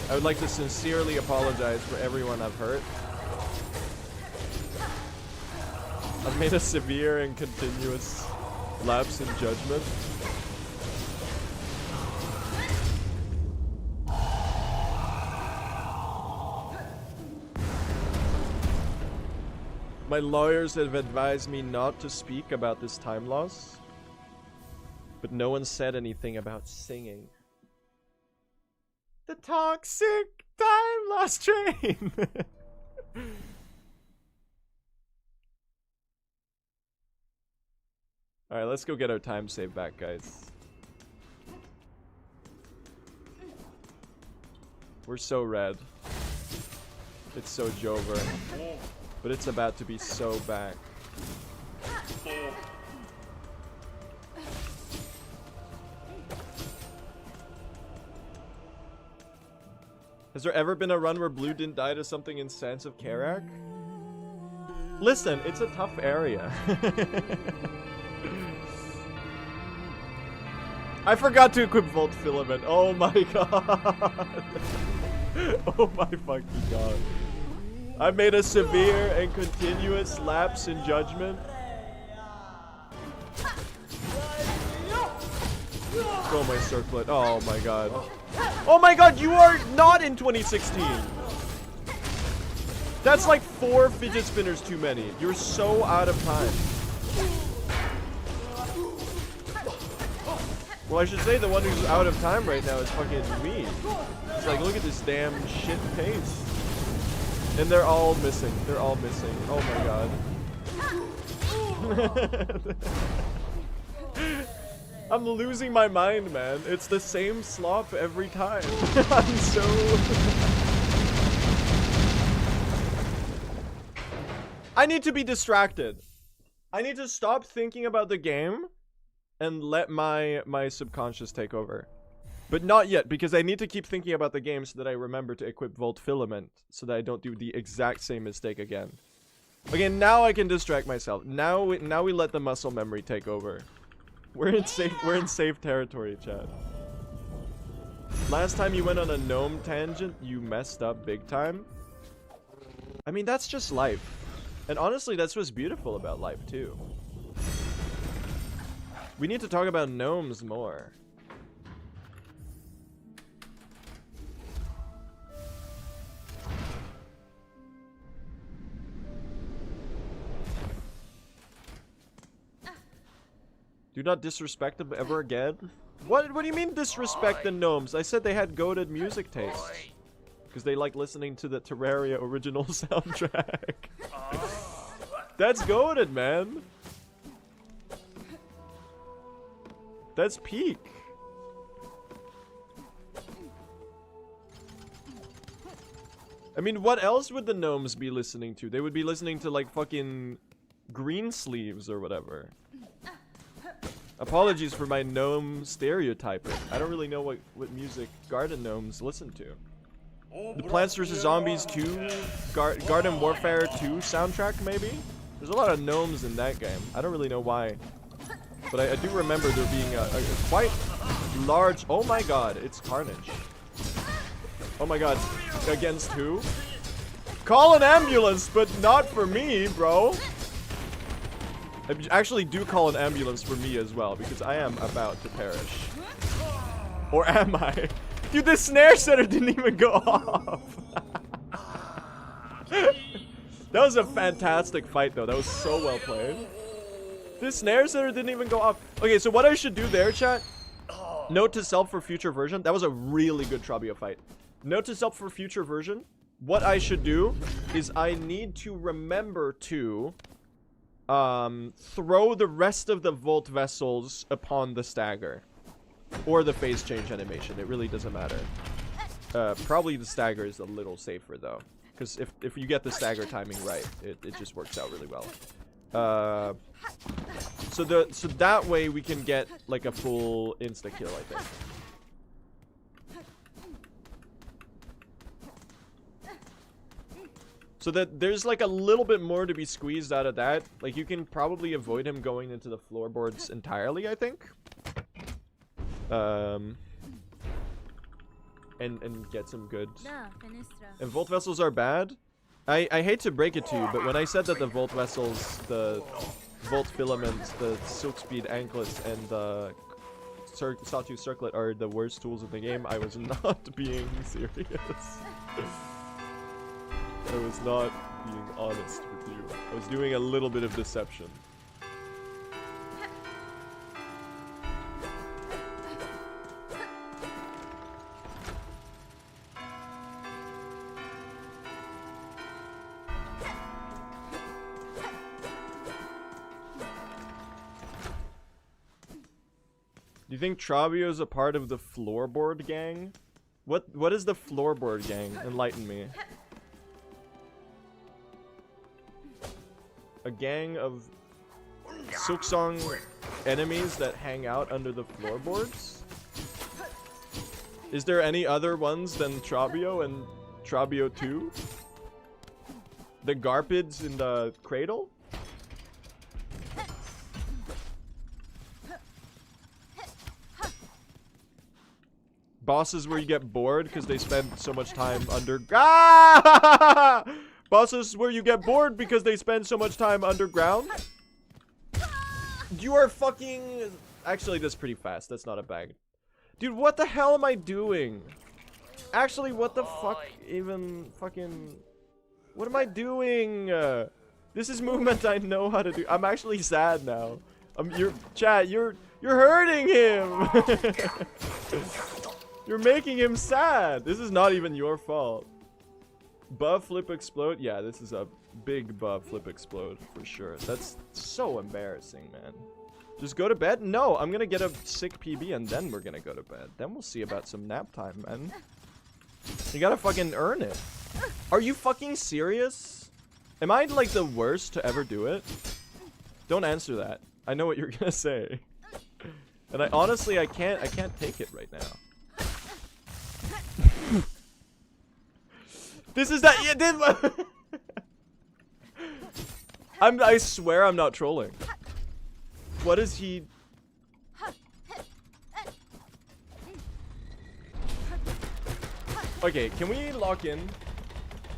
I would like to sincerely apologize for everyone I've hurt. I've made a severe and continuous lapse in judgment. My lawyers have advised me not to speak about this time loss, but no one said anything about singing. The toxic time loss train! Alright, let's go get our time save back, guys. We're so red. It's so Jover. But it's about to be so back. Has there ever been a run where blue didn't die to something in Sands of Karak? Listen, it's a tough area. I forgot to equip Volt Filament. Oh my god. Oh my fucking god. I made a severe and continuous lapse in judgment. Go my circlet. Oh my god. Oh my god, you are not in 2016. That's like 4 fidget spinners too many. You're so out of time. Well, I should say the one who's out of time right now is fucking me. It's like, look at this damn shit pace. And they're all missing. They're all missing. Oh my god. I'm losing my mind, man. It's the same slop every time. I'm so... I need to be distracted. I need to stop thinking about the game and let my subconscious take over. But not yet, because I need to keep thinking about the game so that I remember to equip Volt Filament, so that I don't do the exact same mistake again. Okay, now I can distract myself. Now we let the muscle memory take over. We're in safe territory, chat. Last time you went on a gnome tangent, you messed up big time. I mean, that's just life. And honestly, that's what's beautiful about life, too. We need to talk about gnomes more. Do not disrespect them ever again. What do you mean disrespect the gnomes? I said they had goated music taste. Because they like listening to the Terraria original soundtrack. That's goated, man. That's peak. I mean, what else would the gnomes be listening to? They would be listening to like fucking Greensleeves or whatever. Apologies for my gnome stereotyping. I don't really know what music garden gnomes listen to. The Plants vs. Zombies 2, Garden Warfare 2 soundtrack, maybe? There's a lot of gnomes in that game. I don't really know why. But I do remember there being a quite large... Oh my god, it's Carnage. Oh my god, against who? Call an ambulance, but not for me, bro. I actually do call an ambulance for me as well, because I am about to perish. Or am I? Dude, the snare setter didn't even go off. That was a fantastic fight, though. That was so well played. The snare setter didn't even go off. Okay, so what I should do there, chat. Note to self for future version. That was a really good Trabia fight. Note to self for future version. What I should do is I need to remember to... throw the rest of the Volt Vessels upon the stagger. Or the phase change animation. It really doesn't matter. Probably the stagger is a little safer, though. Because if you get the stagger timing right, it just works out really well. So that way we can get, like, a full insta-kill, I think. So So that there's like a little bit more to be squeezed out of that. Like you can probably avoid him going into the floorboards entirely, I think. And get some good. And Volt Vessels are bad. I hate to break it to you, but when I said that the Volt Vessels, the Volt Filaments, the Silk Speed Anklets, and the Sawtooth Circlet are the worst tools in the game, I was not being serious. I was not being honest with you. I was doing a little bit of deception. Do you think Trabio is a part of the floorboard gang? What is the floorboard gang? Enlighten me. A gang of Silksong enemies that hang out under the floorboards? Is there any other ones than Trabio and Trabio 2? The Garpids in the cradle? Bosses where you get bored because they spend so much time under... Ah! Bosses where you get bored because they spend so much time underground? You are fucking... Actually, that's pretty fast. That's not a bag. Dude, what the hell am I doing? Actually, what the fuck even fucking... What am I doing? This is movement I know how to do. I'm actually sad now. Chat, you're hurting him! You're making him sad. This is not even your fault. Buff flip explode. Yeah, this is a big buff flip explode for sure. That's so embarrassing, man. Just go to bed? No, I'm gonna get a sick PB and then we're gonna go to bed. Then we'll see about some nap time, man. You gotta fucking earn it. Are you fucking serious? Am I like the worst to ever do it? Don't answer that. I know what you're gonna say. And I honestly I can't take it right now. This is that you did. I swear I'm not trolling. What is he? Okay, can we lock in?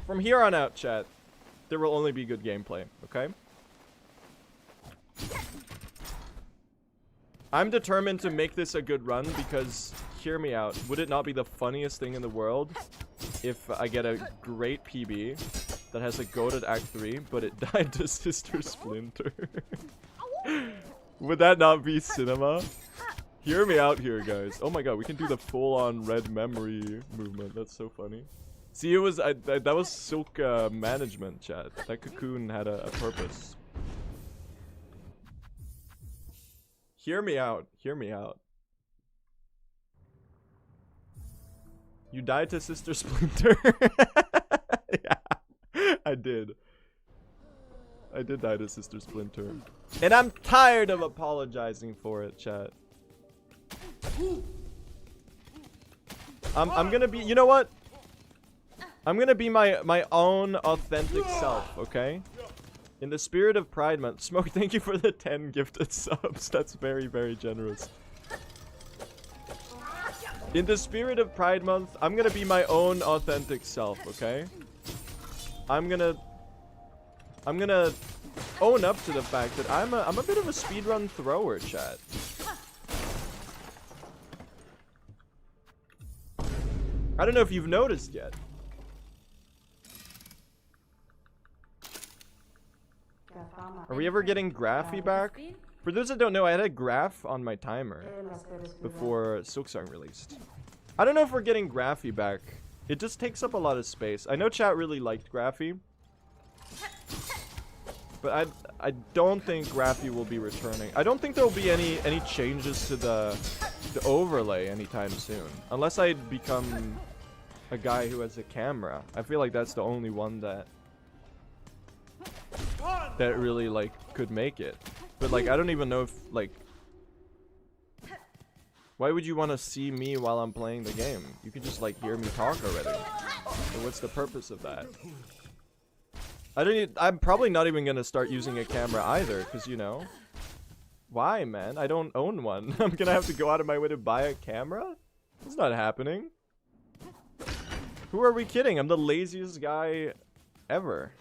From here on out, chat, there will only be good gameplay, okay? I'm determined to make this a good run because, hear me out, would it not be the funniest thing in the world if I get a great PB that has a goated Act 3, but it died to Sister Splinter? Would that not be cinema? Hear me out here, guys. Oh my god, we can do the full-on red memory movement. That's so funny. See, it was that was Silk management, chat. That cocoon had a purpose. Hear me out. Hear me out. You died to Sister Splinter. Yeah, I did. I did die to Sister Splinter. And I'm tired of apologizing for it, chat. I'm gonna be, you know what? I'm gonna be my own authentic self, okay? In the spirit of Pride Month. Smoke, thank you for the 10 gifted subs. That's very, very generous. In the spirit of Pride Month, I'm gonna be my own authentic self, okay? I'm gonna own up to the fact that I'm a bit of a speedrun thrower, chat. I don't know if you've noticed yet. Are we ever getting Graphy back? For those that don't know, I had a graph on my timer before Silksong released. I don't know if we're getting Graphy back. It just takes up a lot of space. I know chat really liked Graphy, but I don't think Graphy will be returning. I don't think there will be any changes to the overlay anytime soon, unless I become a guy who has a camera. I feel like that's the only one that really like could make it. But like I don't even know if like why would you want to see me while I'm playing the game? You could just like hear me talk already. So what's the purpose of that? I'm probably not even gonna start using a camera either, because you know. Why, man? I don't own one. I'm gonna have to go out of my way to buy a camera? It's not happening. Who are we kidding? I'm the laziest guy ever.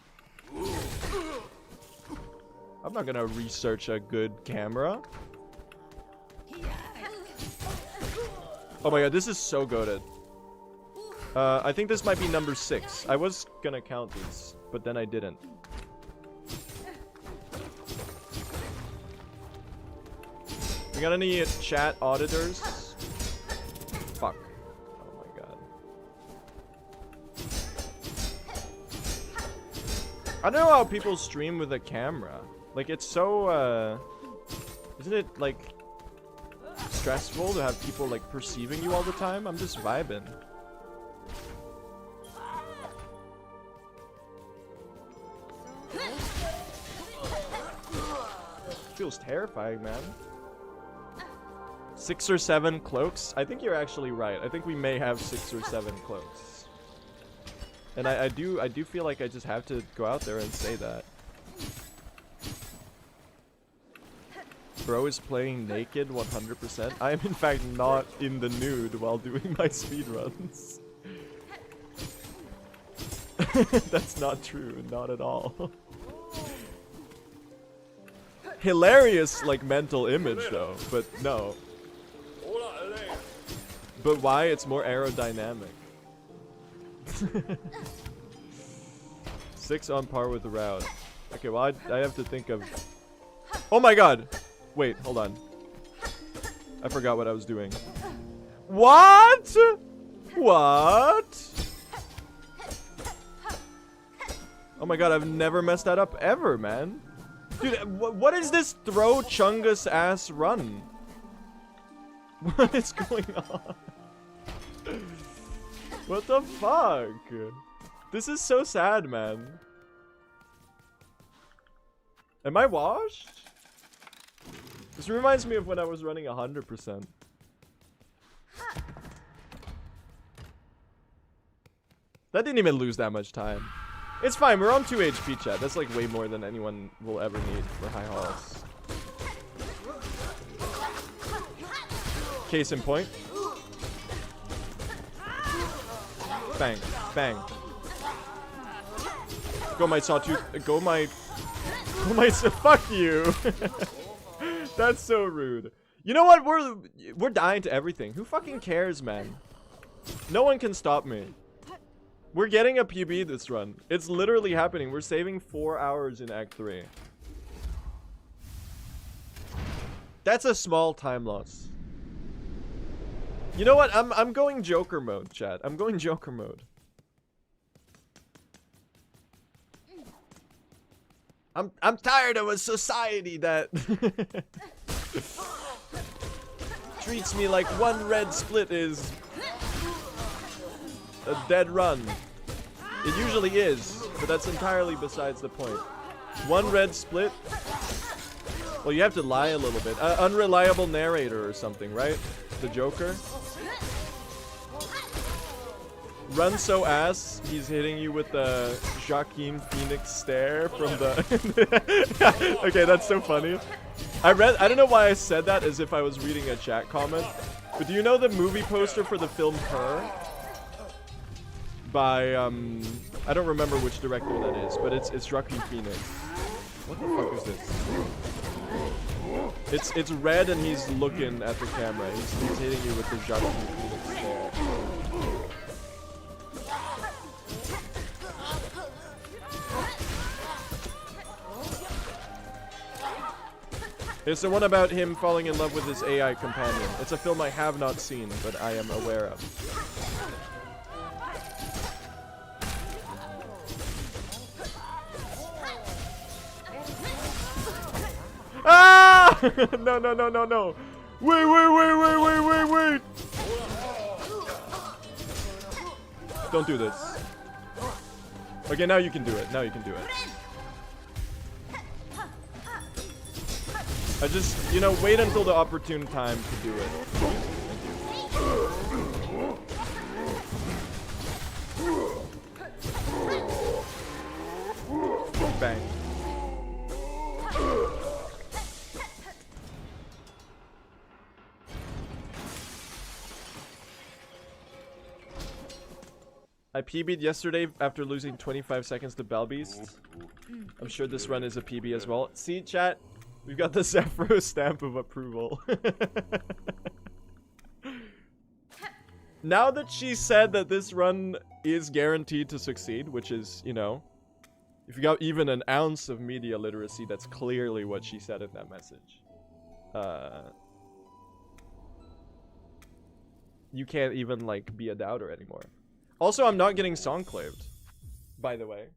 I'm not gonna research a good camera. Oh my god, this is so goated. I think this might be number 6. I was gonna count these, but then I didn't. We got any chat auditors? Fuck. Oh my god. I don't know how people stream with a camera. Like, it's so, isn't it, like, stressful to have people, like, perceiving you all the time? I'm just vibing. Feels terrifying, man. 6 or 7 cloaks? I think you're actually right. I think we may have 6 or 7 cloaks. And I do feel like I just have to go out there and say that. Bro is playing naked 100%. I am in fact not in the nude while doing my speedruns. That's not true, not at all. Hilarious, like, mental image though, but no. But why? It's more aerodynamic. 6 on par with the route. Okay, well, I have to think of... Oh my god! Wait, hold on. I forgot what I was doing. What? What? Oh my god, I've never messed that up ever, man. Dude, what is this throw chungus ass run? What is going on? What the fuck? This is so sad, man. Am I washed? This reminds me of when I was running 100%. That didn't even lose that much time. It's fine, we're on 2 HP, chat. That's like way more than anyone will ever need for high hauls. Case in point. Bang, bang. Go my sawtooth, go my, fuck you. That's so rude. You know what, we're dying to everything. Who fucking cares, man? No one can stop me. We're getting a PB this run. It's literally happening. We're saving 4 hours in Act 3. That's a small time loss. You know what? I'm going Joker mode, chat. I'm going Joker mode. I'm tired of a society that treats me like one red split is a dead run. It usually is, but that's entirely besides the point. One red split. Well, you have to lie a little bit. Unreliable narrator or something, right? The Joker. Run so ass, he's hitting you with the Joaquin Phoenix stare from the... Okay, that's so funny. I don't know why I said that as if I was reading a chat comment, but do you know the movie poster for the film Her? By, I don't remember which director that is, but it's Joaquin Phoenix. What the fuck is this? It's red and he's looking at the camera. He's hitting you with the Joaquin Phoenix stare. It's the one about him falling in love with his AI companion. It's a film I have not seen, but I am aware of. Ah! No, no, no, no, no. Wait. Don't do this. Okay, now you can do it. Now you can do it. I just, you know, wait until the opportune time to do it. Thank you. I PB'd yesterday after losing 25 seconds to Belbeast. I'm sure this run is a PB as well. See, chat? We've got the Zephyro stamp of approval. Now that she said that this run is guaranteed to succeed, which is, you know, if you got even an ounce of media literacy, that's clearly what she said in that message. You can't even, like, be a doubter anymore. Also, I'm not getting songclaved, by the way.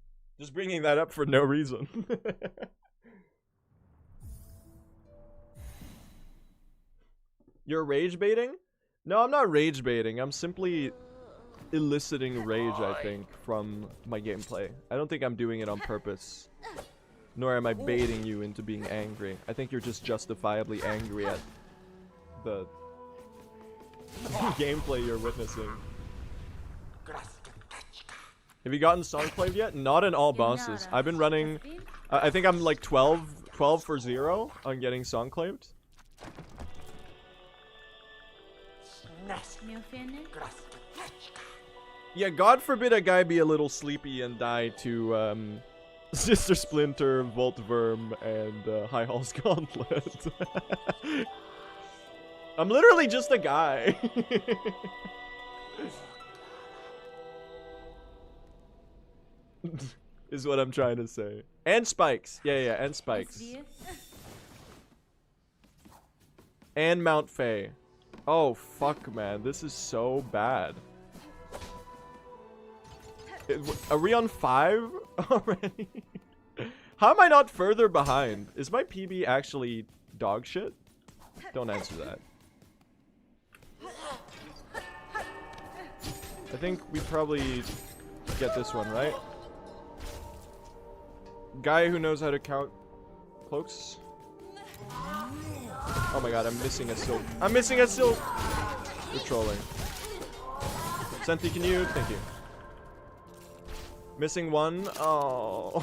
Just bringing that up for no reason. You're rage baiting? No, I'm not rage baiting. I'm simply eliciting rage, I think, from my gameplay. I don't think I'm doing it on purpose. Nor am I baiting you into being angry. I think you're just justifiably angry at the gameplay you're witnessing. Have you gotten Songclave yet? Not in all bosses. I've been running... I think I'm like 12 for 0 on getting Songclaved. Yeah, God forbid a guy be a little sleepy and die to Sister Splinter, Voltverm, and High Hall's Gauntlet. I'm literally just a guy. Is what I'm trying to say. And spikes. Yeah, and spikes. And Mount Faye. Oh, fuck, man. This is so bad. Are we on 5 already? How am I not further behind? Is my PB actually dog shit? Don't answer that. I think we probably get this one, right? Guy who knows how to count cloaks. Oh my god, I'm missing a silk. I'm missing a silk! You're trolling. Senti, can you? Thank you. Missing one. Oh.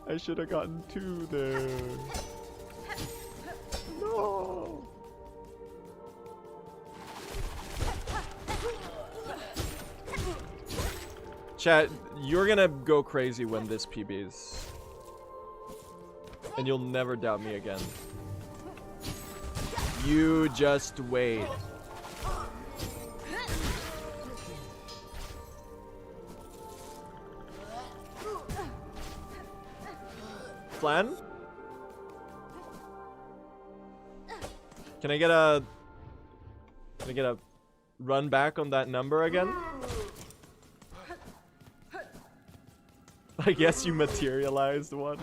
I should have gotten 2 there. No. Chat, you're gonna go crazy when this PBs. And you'll never doubt me again. You just wait. Flan? Can I get a run back on that number again? I guess you materialized one.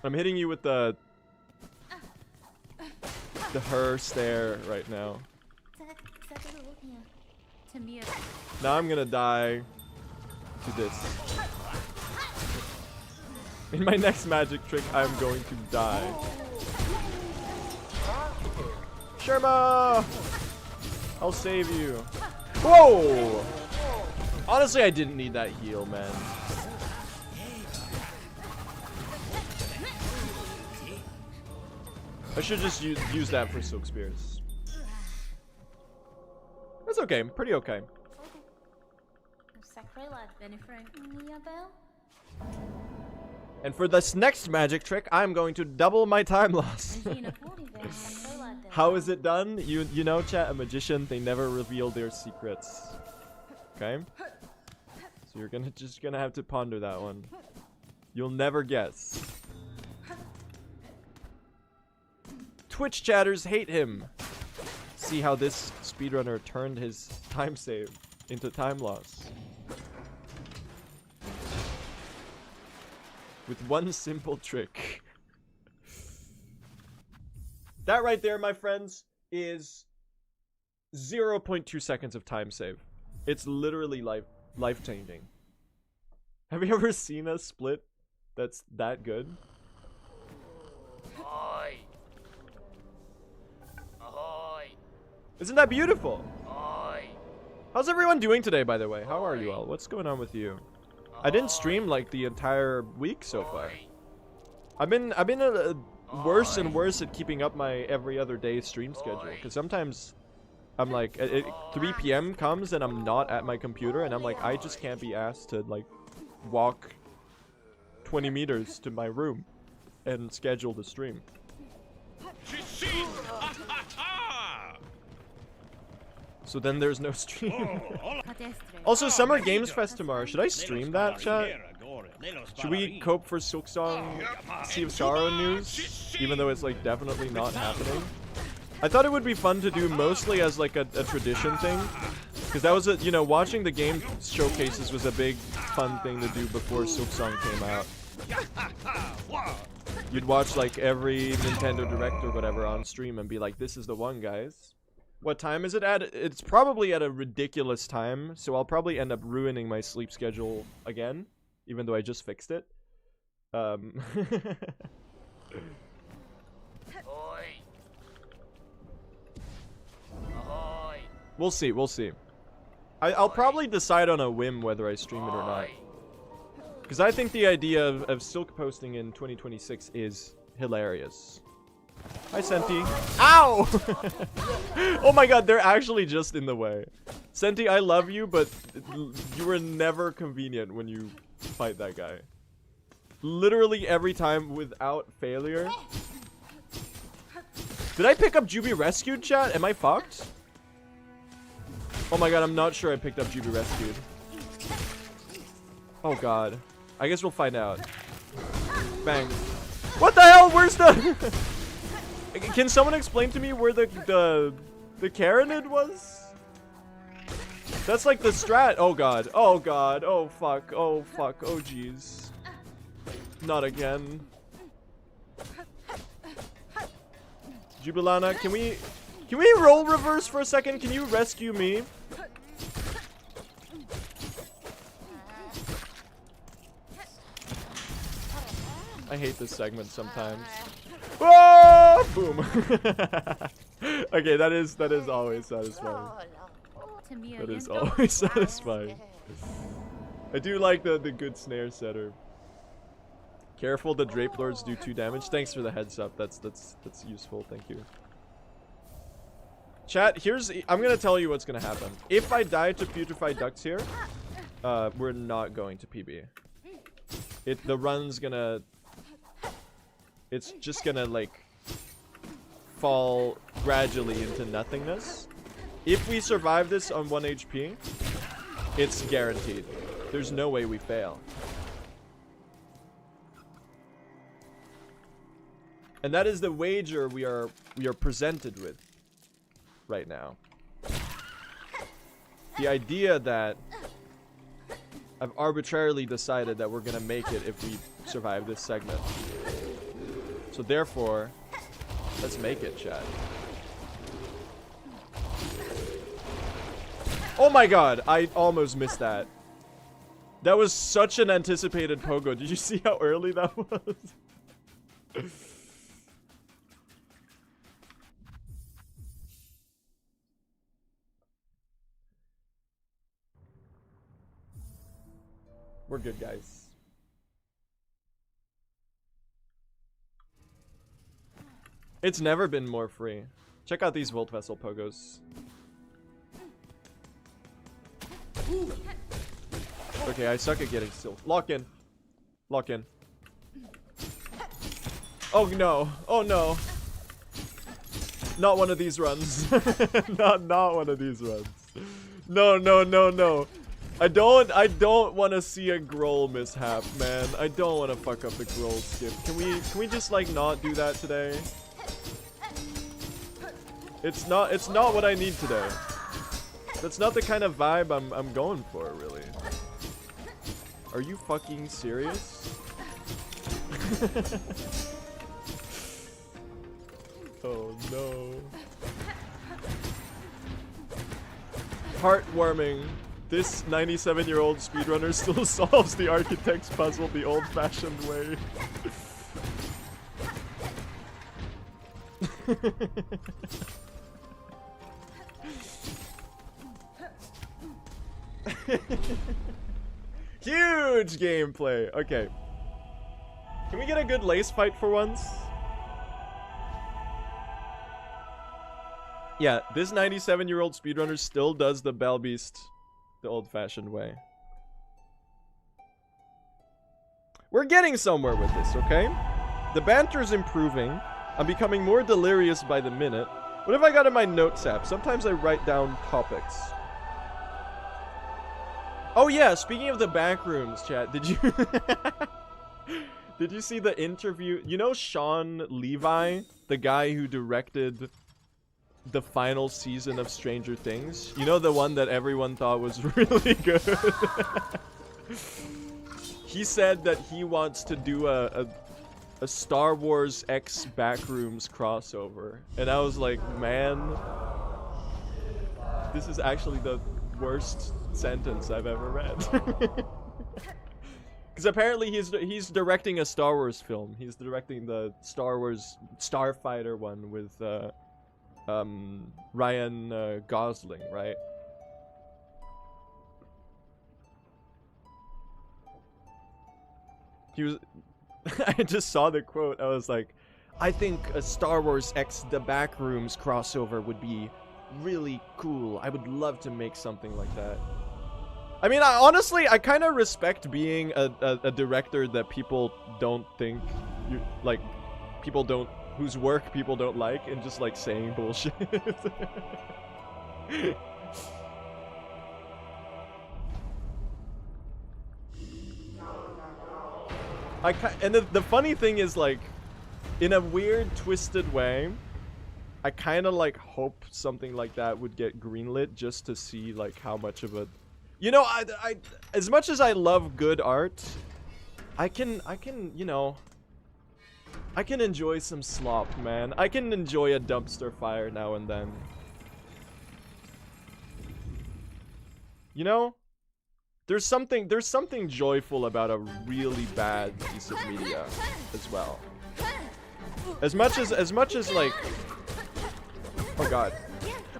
I'm hitting you with the her stare right now. Now I'm gonna die to this. In my next magic trick, I'm going to die. Sherma! I'll save you. Whoa! Honestly, I didn't need that heal, man. I should just use that for Silk Spears. That's okay. Pretty okay. And for this next magic trick, I'm going to double my time loss. How is it done? You know, chat, a magician, they never reveal their secrets. Okay? So you're just gonna have to ponder that one. You'll never guess. Twitch chatters hate him. See how this speedrunner turned his time save into time loss. With one simple trick. That right there, my friends, is 0.2 seconds of time save. It's literally life-changing. Have you ever seen a split that's that good? Ahoy! Ahoy! Isn't that beautiful? Ahoy! How's everyone doing today, by the way? How are you all? What's going on with you? I didn't stream like the entire week so far. I've been worse and worse at keeping up my every other day stream schedule, because sometimes I'm like 3 p.m. comes and I'm not at my computer and I'm like, I just can't be asked to like walk 20 meters to my room and schedule the stream. So then there's no stream. Also, Summer Games Fest tomorrow. Should I stream that, chat? Should we cope for Silksong Sea of Sorrow news? Even though it's like definitely not happening. I thought it would be fun to do mostly as like a tradition thing. Because that was a, you know, watching the game showcases was a big fun thing to do before Silksong came out. You'd watch like every Nintendo Direct or whatever on stream and be like, this is the one, guys. What time is it at? It's probably at a ridiculous time, so I'll probably end up ruining my sleep schedule again, even though I just fixed it. We'll see, we'll see. I'll probably decide on a whim whether I stream it or not. Because I think the idea of Silk posting in 2026 is hilarious. Hi, Senti. Ow! Oh my god, they're actually just in the way. Senti, I love you, but you were never convenient when you fight that guy. Literally every time without failure. Did I pick up Juby Rescued, chat? Am I fucked? Oh my god, I'm not sure I picked up Juby Rescued. Oh god. I guess we'll find out. Bang. What the hell? Where's the... Can someone explain to me where the Carinid was? That's like the strat. Oh god. Oh god. Oh fuck. Oh fuck. Oh jeez. Not again. Jubilana, can we roll reverse for a second? Can you rescue me? I hate this segment sometimes. Oh, boom. Okay, that is always satisfying. That is always satisfying. I do like the good snare setter. Careful, the Drape Lords do 2 damage. Thanks for the heads up. That's useful. Thank you. Chat, I'm gonna tell you what's gonna happen. If I die to Putrefied Ducks here, we're not going to PB. The run's gonna... It's just gonna, like, fall gradually into nothingness. If we survive this on 1 HP, it's guaranteed. There's no way we fail. And that is the wager we are presented with right now. The idea that I've arbitrarily decided that we're gonna make it if we survive this segment. So therefore, let's make it, chat. Oh my god, I almost missed that. That was such an anticipated pogo. Did you see how early that was? We're good, guys. It's never been more free. Check out these Volt Vessel pogos. Okay, I suck at getting still. Lock in. Lock in. Oh no. Oh no. Not one of these runs. not one of these runs. No, no, no, no. I don't want to see a Groll mishap, man. I don't want to fuck up the Groll skip. Can we just like not do that today? It's not what I need today. That's not the kind of vibe I'm going for, really. Are you fucking serious? Oh no. Heartwarming. This 97-year-old speedrunner still solves the architect's puzzle the old-fashioned way. Huge gameplay. Okay. Can we get a good lace fight for once? Yeah, this 97-year-old speedrunner still does the Bell Beast the old-fashioned way. We're getting somewhere with this, okay? The banter's improving. I'm becoming more delirious by the minute. What have I got in my notes app? Sometimes I write down topics. Oh yeah, speaking of the backrooms, chat, did you... Did you see the interview? You know Sean Levi, the guy who directed the final season of Stranger Things? You know, the one that everyone thought was really good? He said that he wants to do a Star Wars X Backrooms crossover. And I was like, man, this is actually the worst sentence I've ever read. Because apparently he's directing a Star Wars film. He's directing the Star Wars Starfighter one with Ryan Gosling, right? He was... I just saw the quote. I was like, I think a Star Wars X The Backrooms crossover would be really cool. I would love to make something like that. I mean, honestly, I kind of respect being a director that people don't think, like, people don't, whose work people don't like, and just, like, saying bullshit. And the funny thing is, like, in a weird, twisted way, I kind of, like, hope something like that would get greenlit just to see, like, how much of a... You know, I as much as I love good art, I can, you know, I can enjoy some slop, man. I can enjoy a dumpster fire now and then. You know? There's something joyful about a really bad piece of media as well. As much as like, oh god.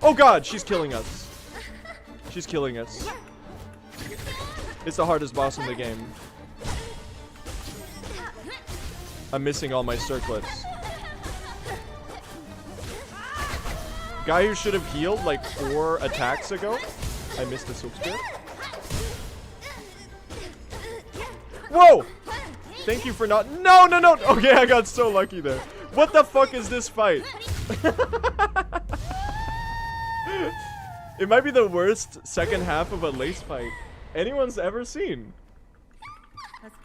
Oh god, she's killing us. She's killing us. It's the hardest boss in the game. I'm missing all my circlets. Guy who should have healed like 4 attacks ago. I missed the silk spear. Whoa! Thank you for not... No, no, no! Okay, I got so lucky there. What the fuck is this fight? It might be the worst second half of a lace fight anyone's ever seen.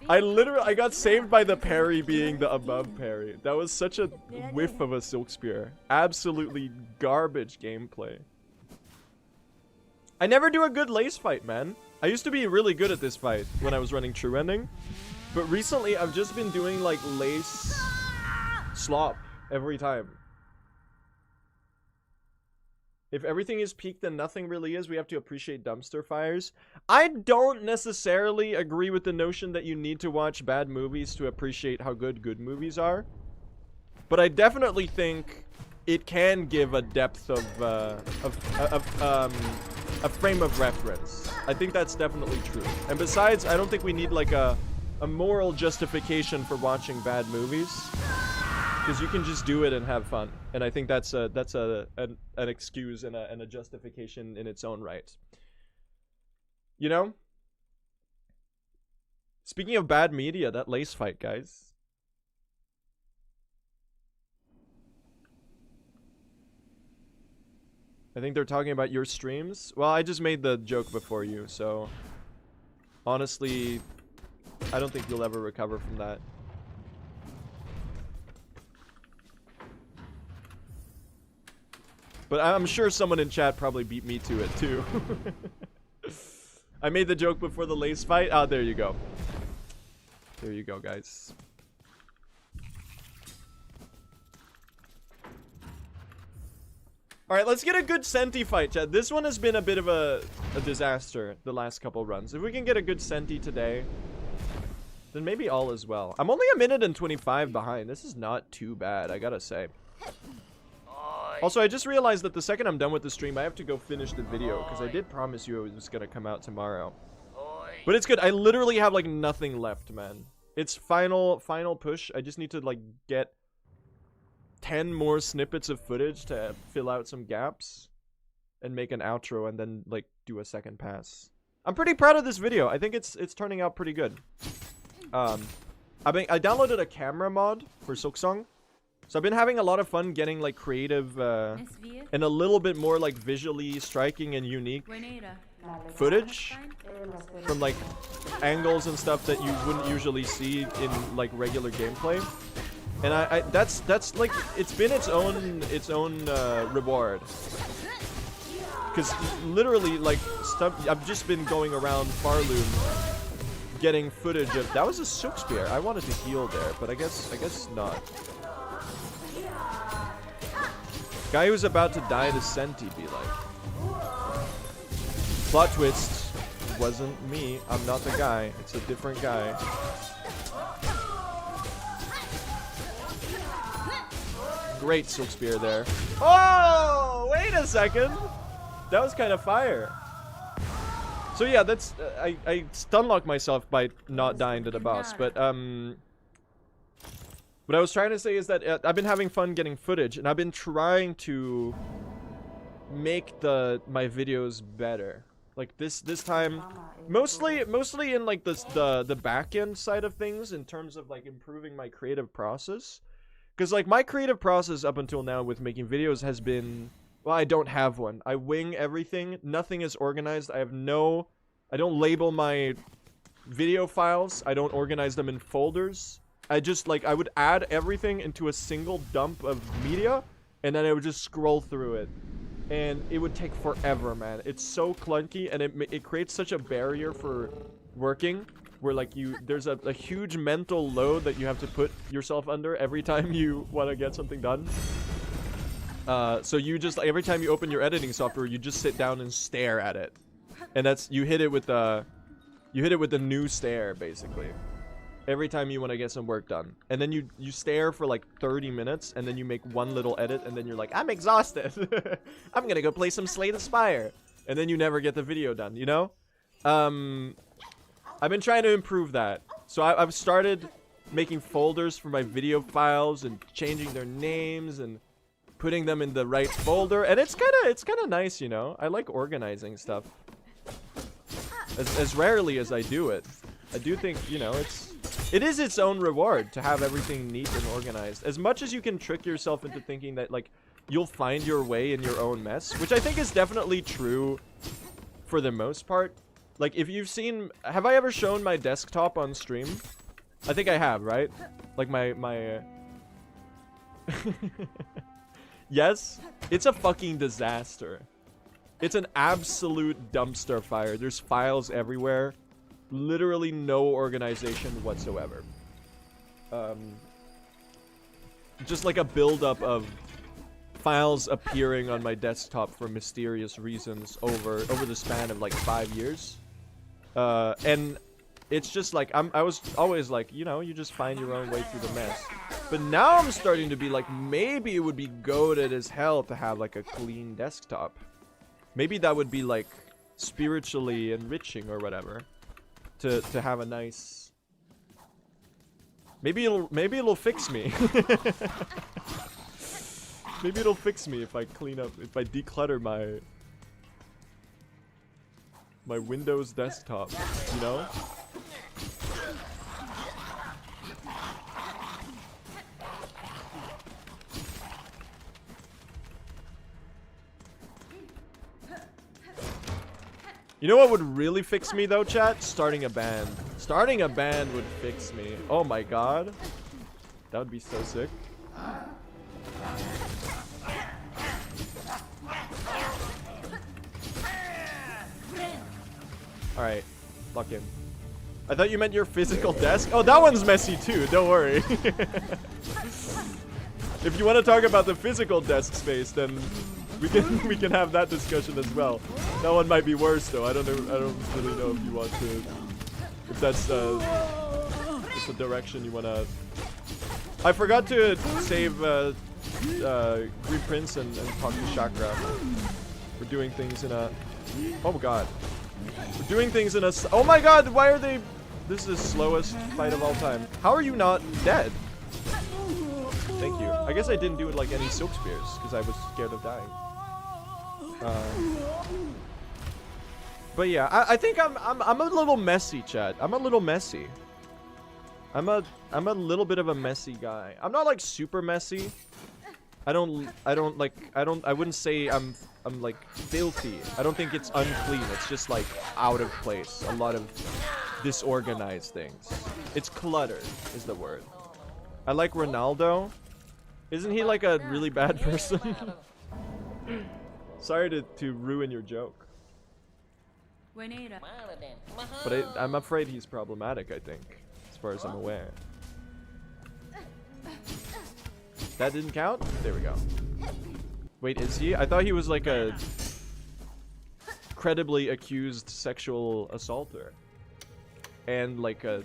I got saved by the parry being the above parry. That was such a whiff of a silk spear. Absolutely garbage gameplay. I never do a good lace fight, man. I used to be really good at this fight when I was running True Ending. But recently I've just been doing like lace slop every time. If everything is peaked, then nothing really is. We have to appreciate dumpster fires. I don't necessarily agree with the notion that you need to watch bad movies to appreciate how good movies are. But I definitely think it can give a depth of a frame of reference. I think that's definitely true. And besides, I don't think we need like a moral justification for watching bad movies. Because you can just do it and have fun, and I think that's an excuse and a justification in its own right. You know. Speaking of bad media, that lace fight, guys. I think they're talking about your streams. Well, I just made the joke before you, so honestly, I don't think you'll ever recover from that. But I'm sure someone in chat probably beat me to it, too. I made the joke before the lace fight. Ah, there you go. There you go, guys. Alright, let's get a good Senti fight, chat. This one has been a bit of a disaster the last couple runs. If we can get a good Senti today, then maybe all is well. I'm only 1 minute and 25 behind. This is not too bad, I gotta say. Also, I just realized that the second I'm done with the stream, I have to go finish the video, because I did promise you it was going to come out tomorrow. But it's good. I literally have like nothing left, man. It's final push. I just need to like get 10 more snippets of footage to fill out some gaps and make an outro and then like do a second pass. I'm pretty proud of this video. I think it's turning out pretty good. I downloaded a camera mod for Silksong. So I've been having a lot of fun getting like creative and a little bit more like visually striking and unique footage from like angles and stuff that you wouldn't usually see in like regular gameplay. And that's like it's been its own reward. Because literally like stuff I've just been going around Farloom getting footage of that was a Silk Spear. I wanted to heal there, but I guess not. Guy who's about to die to Senti be like. Plot twist, wasn't me. I'm not the guy. It's a different guy. Great Silk Spear there. Oh, wait a second. That was kind of fire. So yeah, that's I stunlocked myself by not dying to the boss, but what I was trying to say is that I've been having fun getting footage, and I've been trying to make my videos better. Like this time, mostly in like the back end side of things in terms of like improving my creative process. Because like my creative process up until now with making videos has been, well, I don't have one. I wing everything. Nothing is organized. I don't label my video files. I don't organize them in folders. I just like I would add everything into a single dump of media, and then I would just scroll through it. And it would take forever, man. It's so clunky, and it creates such a barrier for working, where like there's a huge mental load that you have to put yourself under every time you want to get something done. So you just every time you open your editing software, you just sit down and stare at it, and you hit it with the new stare basically. Every time you want to get some work done. And then you stare for like 30 minutes, and then you make one little edit, and then you're like, I'm exhausted. I'm gonna go play some Slay the Spire. And then you never get the video done, you know? I've been trying to improve that. So I've started making folders for my video files and changing their names and putting them in the right folder. And it's kinda nice, you know? I like organizing stuff. As rarely as I do it. I do think, you know, it is its own reward to have everything neat and organized. As much as you can trick yourself into thinking that, like, you'll find your way in your own mess, which I think is definitely true for the most part. Like, if you've seen... Have I ever shown my desktop on stream? I think I have, right? Like, my Yes? It's a fucking disaster. It's an absolute dumpster fire. There's files everywhere. Literally no organization whatsoever. Just like a buildup of files appearing on my desktop for mysterious reasons over the span of like 5 years. And it's just like I was always like, you know, you just find your own way through the mess. But now I'm starting to be like, maybe it would be goated as hell to have like a clean desktop. Maybe that would be like spiritually enriching or whatever. To have a nice... Maybe it'll fix me. Maybe it'll fix me if I clean up, if I declutter my Windows desktop, you know? You know what would really fix me though, chat? Starting a band. Starting a band would fix me. Oh my god. That would be so sick. Alright. Lock in. I thought you meant your physical desk. Oh, that one's messy too. Don't worry. If you want to talk about the physical desk space, then we can have that discussion as well. That one might be worse though. I don't really know if you want to, if that's it's a direction you wanna. I forgot to save Green Prince and talk to Chakra. We're doing things in a. Oh god. We're doing things in a... Oh my god, why are they... This is the slowest fight of all time. How are you not dead? Thank you. I guess I didn't do it like any Silk Spears, because I was scared of dying. But yeah, I think I'm a little messy, Chad. I'm a little messy. I'm a little bit of a messy guy. I'm not like super messy. I wouldn't say I'm like filthy. I don't think it's unclean. It's just like out of place. A lot of disorganized things. It's cluttered is the word. I like Ronaldo. Isn't he like a really bad person? Sorry to ruin your joke. But I'm afraid he's problematic, I think. As far as I'm aware. That didn't count? There we go. Wait, is he? I thought he was like a credibly accused sexual assaulter. And like a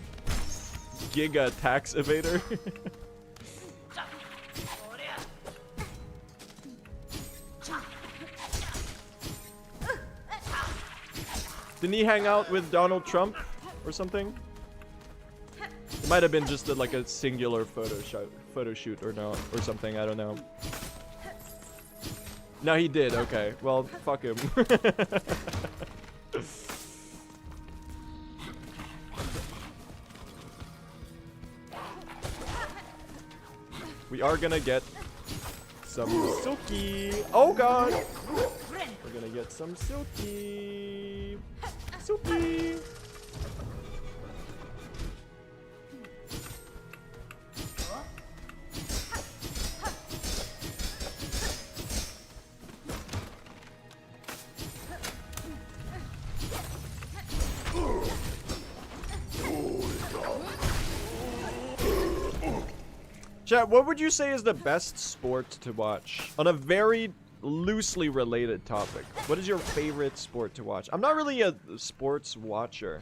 giga tax evader. Didn't he hang out with Donald Trump or something? It might have been just like a singular photo shoot or no, or something, I don't know. No, he did, okay. Well, fuck him. We are gonna get some silky. Oh god! We're gonna get some silky. Silky. Chat, what would you say is the best sport to watch? On a very loosely related topic. What is your favorite sport to watch? I'm not really a sports watcher.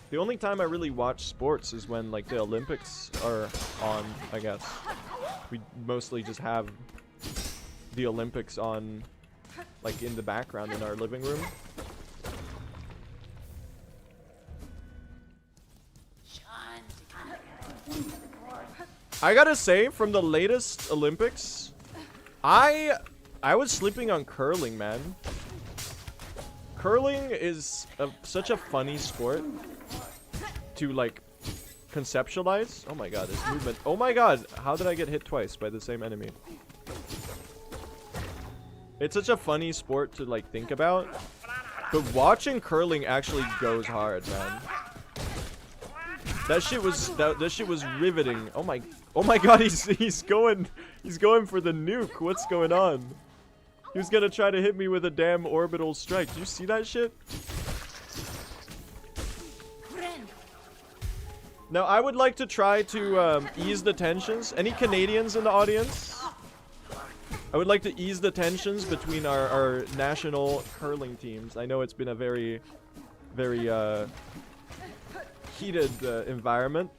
The only time I really watch sports is when like the Olympics are on, I guess. We mostly just have the Olympics on like in the background in our living room. I gotta say, from the latest Olympics, I was sleeping on curling, man. Curling is such a funny sport to like conceptualize. Oh my god, this movement. Oh my god, how did I get hit twice by the same enemy? It's such a funny sport to like think about, but watching curling actually goes hard, man. That shit was riveting. Oh my god, he's going for the nuke. What's going on? He was gonna try to hit me with a damn orbital strike. Do you see that shit? Now I would like to try to ease the tensions. Any Canadians in the audience? I would like to ease the tensions between our national curling teams. I know it's been a very heated environment.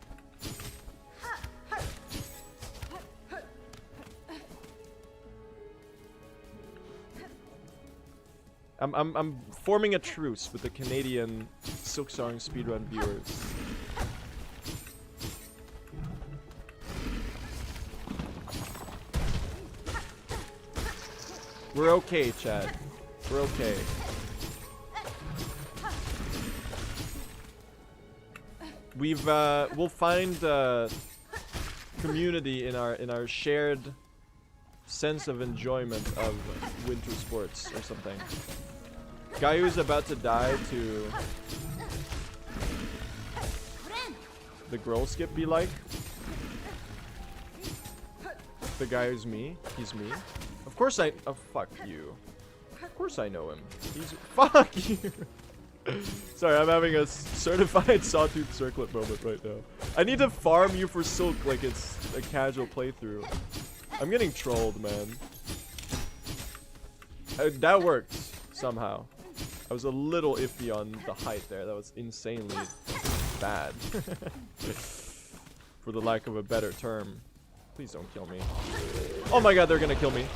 I'm forming a truce with the Canadian Silksong speedrun viewers. We're okay, Chad. We're okay. We'll find community in our shared sense of enjoyment of winter sports or something. Guy who's about to die to the girl skip be like. The guy who's me. He's me. Of course I. Oh fuck you. Of course I know him. He's fuck you. Sorry, I'm having a certified sawtooth circlet moment right now. I need to farm you for silk like it's a casual playthrough. I'm getting trolled, man. That worked somehow. I was a little iffy on the height there. That was insanely bad. For the lack of a better term. Please don't kill me. Oh my god, they're gonna kill me.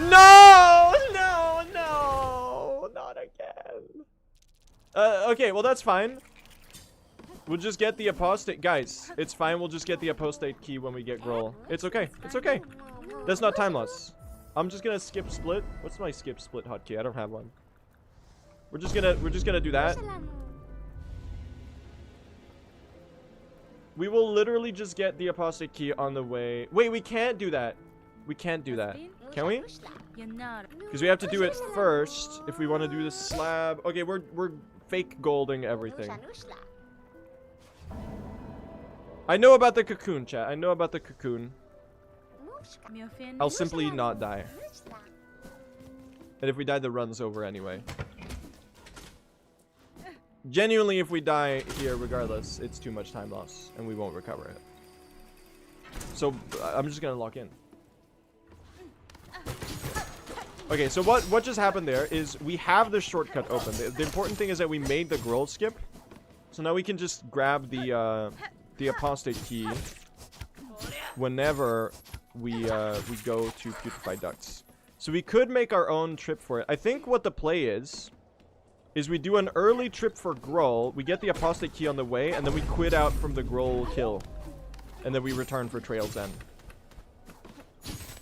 No! No! No! Not again. Okay, well that's fine. We'll just get the apostate. Guys, it's fine. We'll just get the apostate key when we get Groll. It's okay. It's okay. That's not time loss. I'm just gonna skip split. What's my skip split hotkey? I don't have one. We're just gonna do that. We will literally just get the apostate key on the way. Wait, we can't do that. We can't do that. Can we? Because we have to do it first if we want to do the slab. Okay, we're fake golding everything. I know about the cocoon, chat. I know about the cocoon. I'll simply not die. And if we die, the run's over anyway. Genuinely, if we die here, regardless, it's too much time loss, and we won't recover it. So, I'm just gonna lock in. Okay, so what just happened there is we have the shortcut open. The important thing is that we made the Groll skip. So now we can just grab the apostate key whenever we go to Putrefied Ducts. So we could make our own trip for it. I think what the play is we do an early trip for Groll, we get the apostate key on the way, and then we quit out from the Groll kill. And then we return for Trail's End.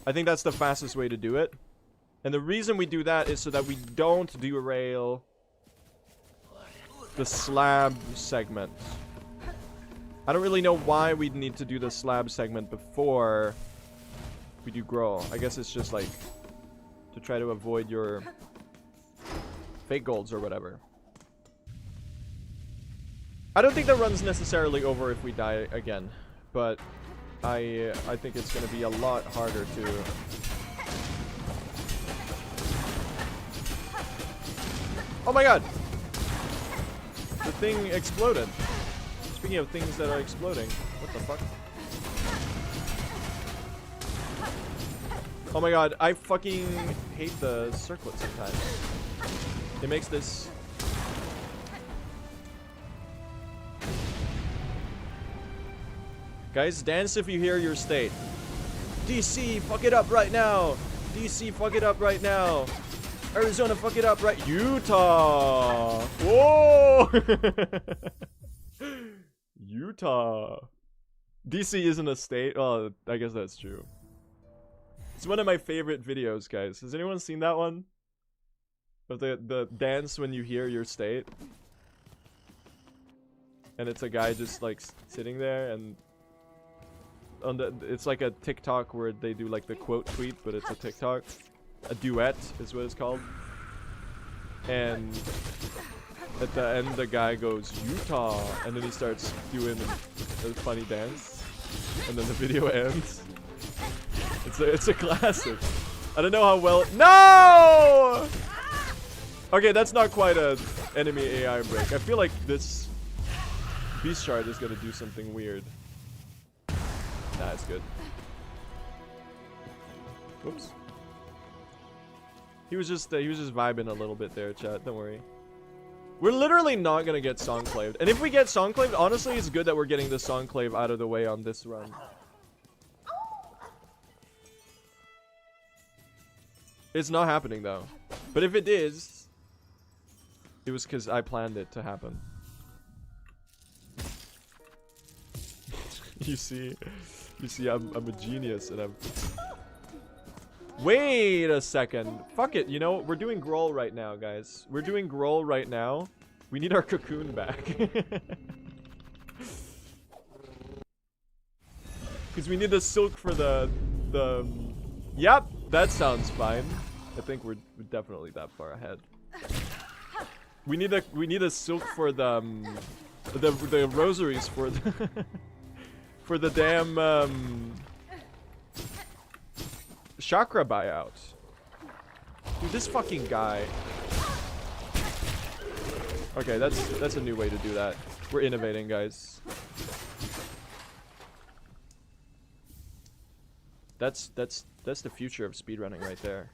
I think that's the fastest way to do it. And the reason we do that is so that we don't derail the slab segment. I don't really know why we'd need to do the slab segment before we do Groll. I guess it's just like to try to avoid your fake golds or whatever. I don't think the run's necessarily over if we die again, but I think it's going to be a lot harder to... Oh my god! The thing exploded. Speaking of things that are exploding, what the fuck? Oh my god, I fucking hate the circlet sometimes. It makes this... Guys, dance if you hear your state. DC, fuck it up right now! DC, fuck it up right now! Arizona, fuck it up right... Utah! Whoa! Utah. DC isn't a state? Oh, I guess that's true. It's one of my favorite videos, guys. Has anyone seen that one? Of the dance when you hear your state? And it's a guy just like sitting there, and on the, it's like a TikTok where they do like the quote tweet, but it's a TikTok. A duet is what it's called. And at the end the guy goes, Utah, and then he starts doing a funny dance, and then the video ends. It's a classic. I don't know how well... No! Okay, that's not quite a enemy AI break. I feel like this Beast Shard is gonna do something weird. Nah, it's good. Whoops. He was just vibing a little bit there, chat. Don't worry. We're literally not gonna get Songclaved. And if we get Songclaved, honestly, it's good that we're getting the Songclave out of the way on this run. It's not happening though. But if it is, it was because I planned it to happen. You see, I'm a genius, and I'm... Wait a second. Fuck it. You know, we're doing Groll right now, guys. We're doing Groll right now. We need our cocoon back. Because we need the silk for the... Yep, that sounds fine. I think we're definitely that far ahead. We need a silk for the rosaries for the for the damn chakra buyout. Dude, this fucking guy. Okay, that's a new way to do that. We're innovating, guys. That's the future of speedrunning right there.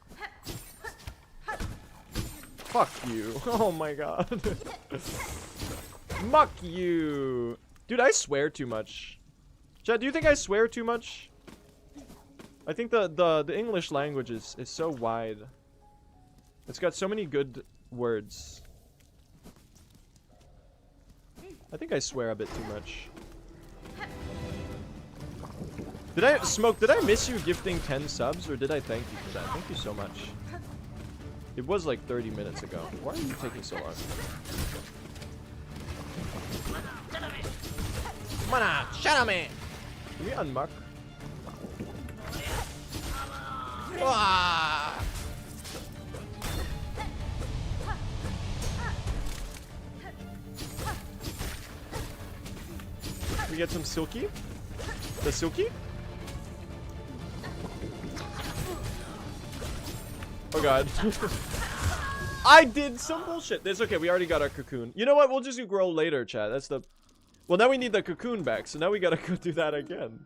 Fuck you. Oh my god. Muck you. Dude, I swear too much. Chad, do you think I swear too much? I think the English language is so wide. It's got so many good words. I think I swear a bit too much. Did I miss you gifting 10 subs, or did I thank you for that? Thank you so much. It was like 30 minutes ago. Why are you taking so long? Mana, shut me! Can we unmuck? Ah! We get some Silky? The Silky? Oh god. I did some bullshit. It's okay, we already got our cocoon. You know what? We'll just do grow later, chat. That's the... Well, now we need the cocoon back, so now we gotta go do that again.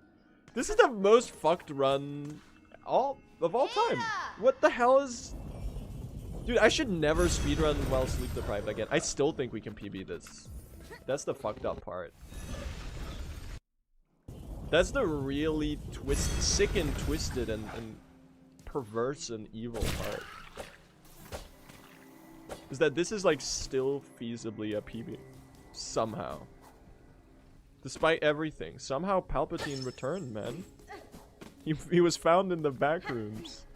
This is the most fucked run of all time. What the hell is... Dude, I should never speedrun while sleep deprived again. I still think we can PB this. That's the fucked up part. That's the really sick and twisted and perverse and evil part. Is that this is like still feasibly a PB. Somehow. Despite everything. Somehow Palpatine returned, man. He was found in the back rooms.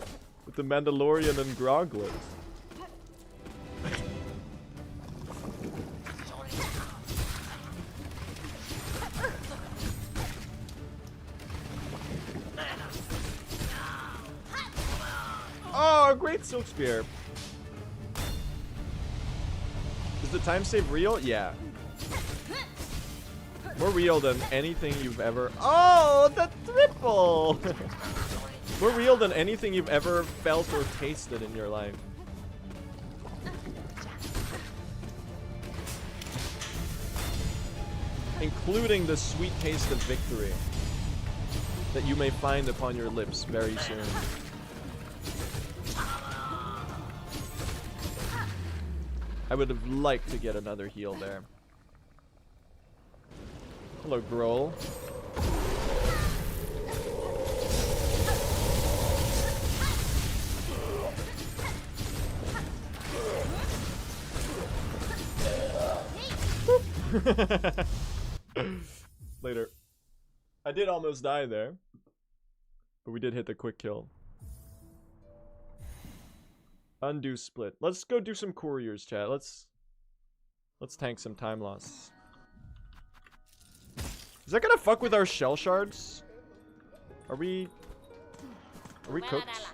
With the Mandalorian and Groglet. Oh, great Silk Spear. Is the time save real? Yeah. More real than anything you've ever... Oh, the triple! More real than anything you've ever felt or tasted in your life. Including the sweet taste of victory that you may find upon your lips very soon. I would have liked to get another heal there. Hello, Grohl. Later. I did almost die there, but we did hit the quick kill. Undo split. Let's go do some couriers, chat. Let's tank some time loss. Is that gonna fuck with our shell shards? Are we cooked?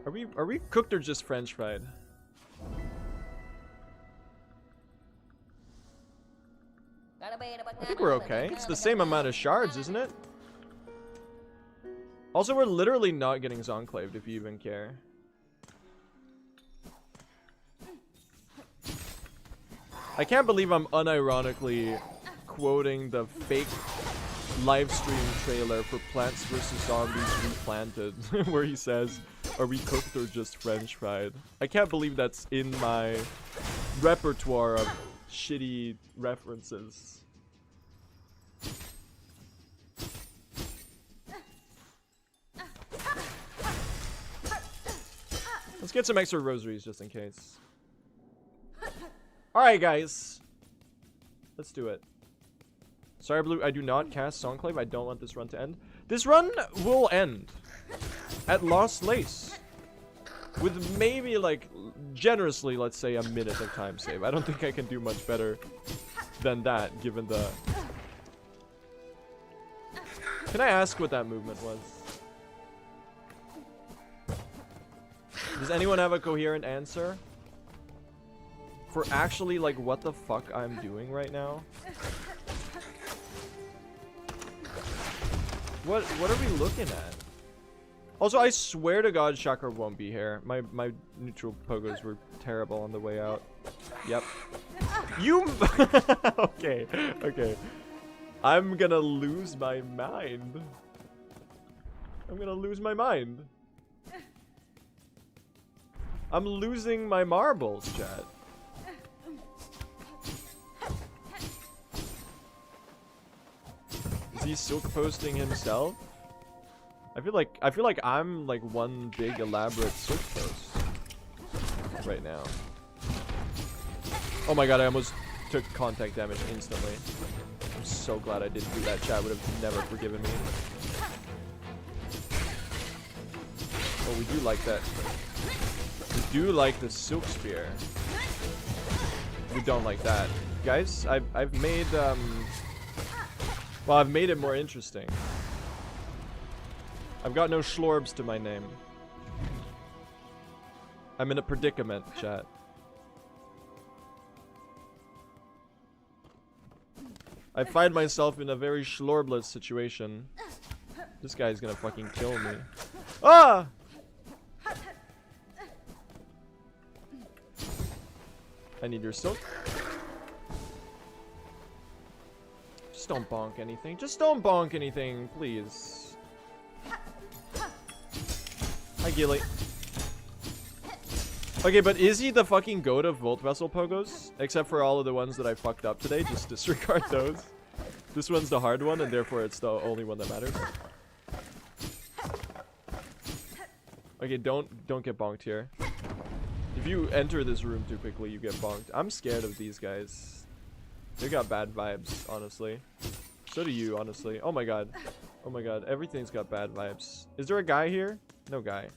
Are we cooked or just French fried? I think we're okay. It's the same amount of shards, isn't it? Also, we're literally not getting zonclaved, if you even care. I can't believe I'm unironically quoting the fake livestream trailer for Plants vs. Zombies Replanted, where he says, "Are we cooked or just French fried?" I can't believe that's in my repertoire of shitty references. Let's get some extra rosaries just in case. Alright, guys. Let's do it. Sorry, Blue, I do not cast Songclave. I don't want this run to end. This run will end at Lost Lace. With maybe, like, generously, let's say, a minute of time save. I don't think I can do much better than that, given the... Can I ask what that movement was? Does anyone have a coherent answer? For actually, like, what the fuck I'm doing right now? What are we looking at? Also, I swear to God, Chakra won't be here. My neutral pogos were terrible on the way out. Yep. You... Okay, okay. I'm gonna lose my mind. I'm gonna lose my mind. I'm losing my marbles, chat. Is he silk posting himself? I feel like I'm like one big elaborate silk post right now. Oh my god, I almost took contact damage instantly. I'm so glad I didn't do that. Chat would have never forgiven me. Oh, we do like that. We do like the Silk Spear. We don't like that. Guys, I've made well, I've made it more interesting. I've got no schlorbs to my name. I'm in a predicament, chat. I find myself in a very schlorbless situation. This guy's gonna fucking kill me. Ah! I need your silk. Just don't bonk anything. Just don't bonk anything, please. Hi, Gilly. Okay, but is he the fucking goat of Volt Vessel Pogos? Except for all of the ones that I fucked up today, just disregard those. This one's the hard one, and therefore it's the only one that matters. Okay, don't get bonked here. If you enter this room too quickly, you get bonked. I'm scared of these guys. They got bad vibes, honestly. So do you, honestly. Oh my god. Oh my god, everything's got bad vibes. Is there a guy here? No guy.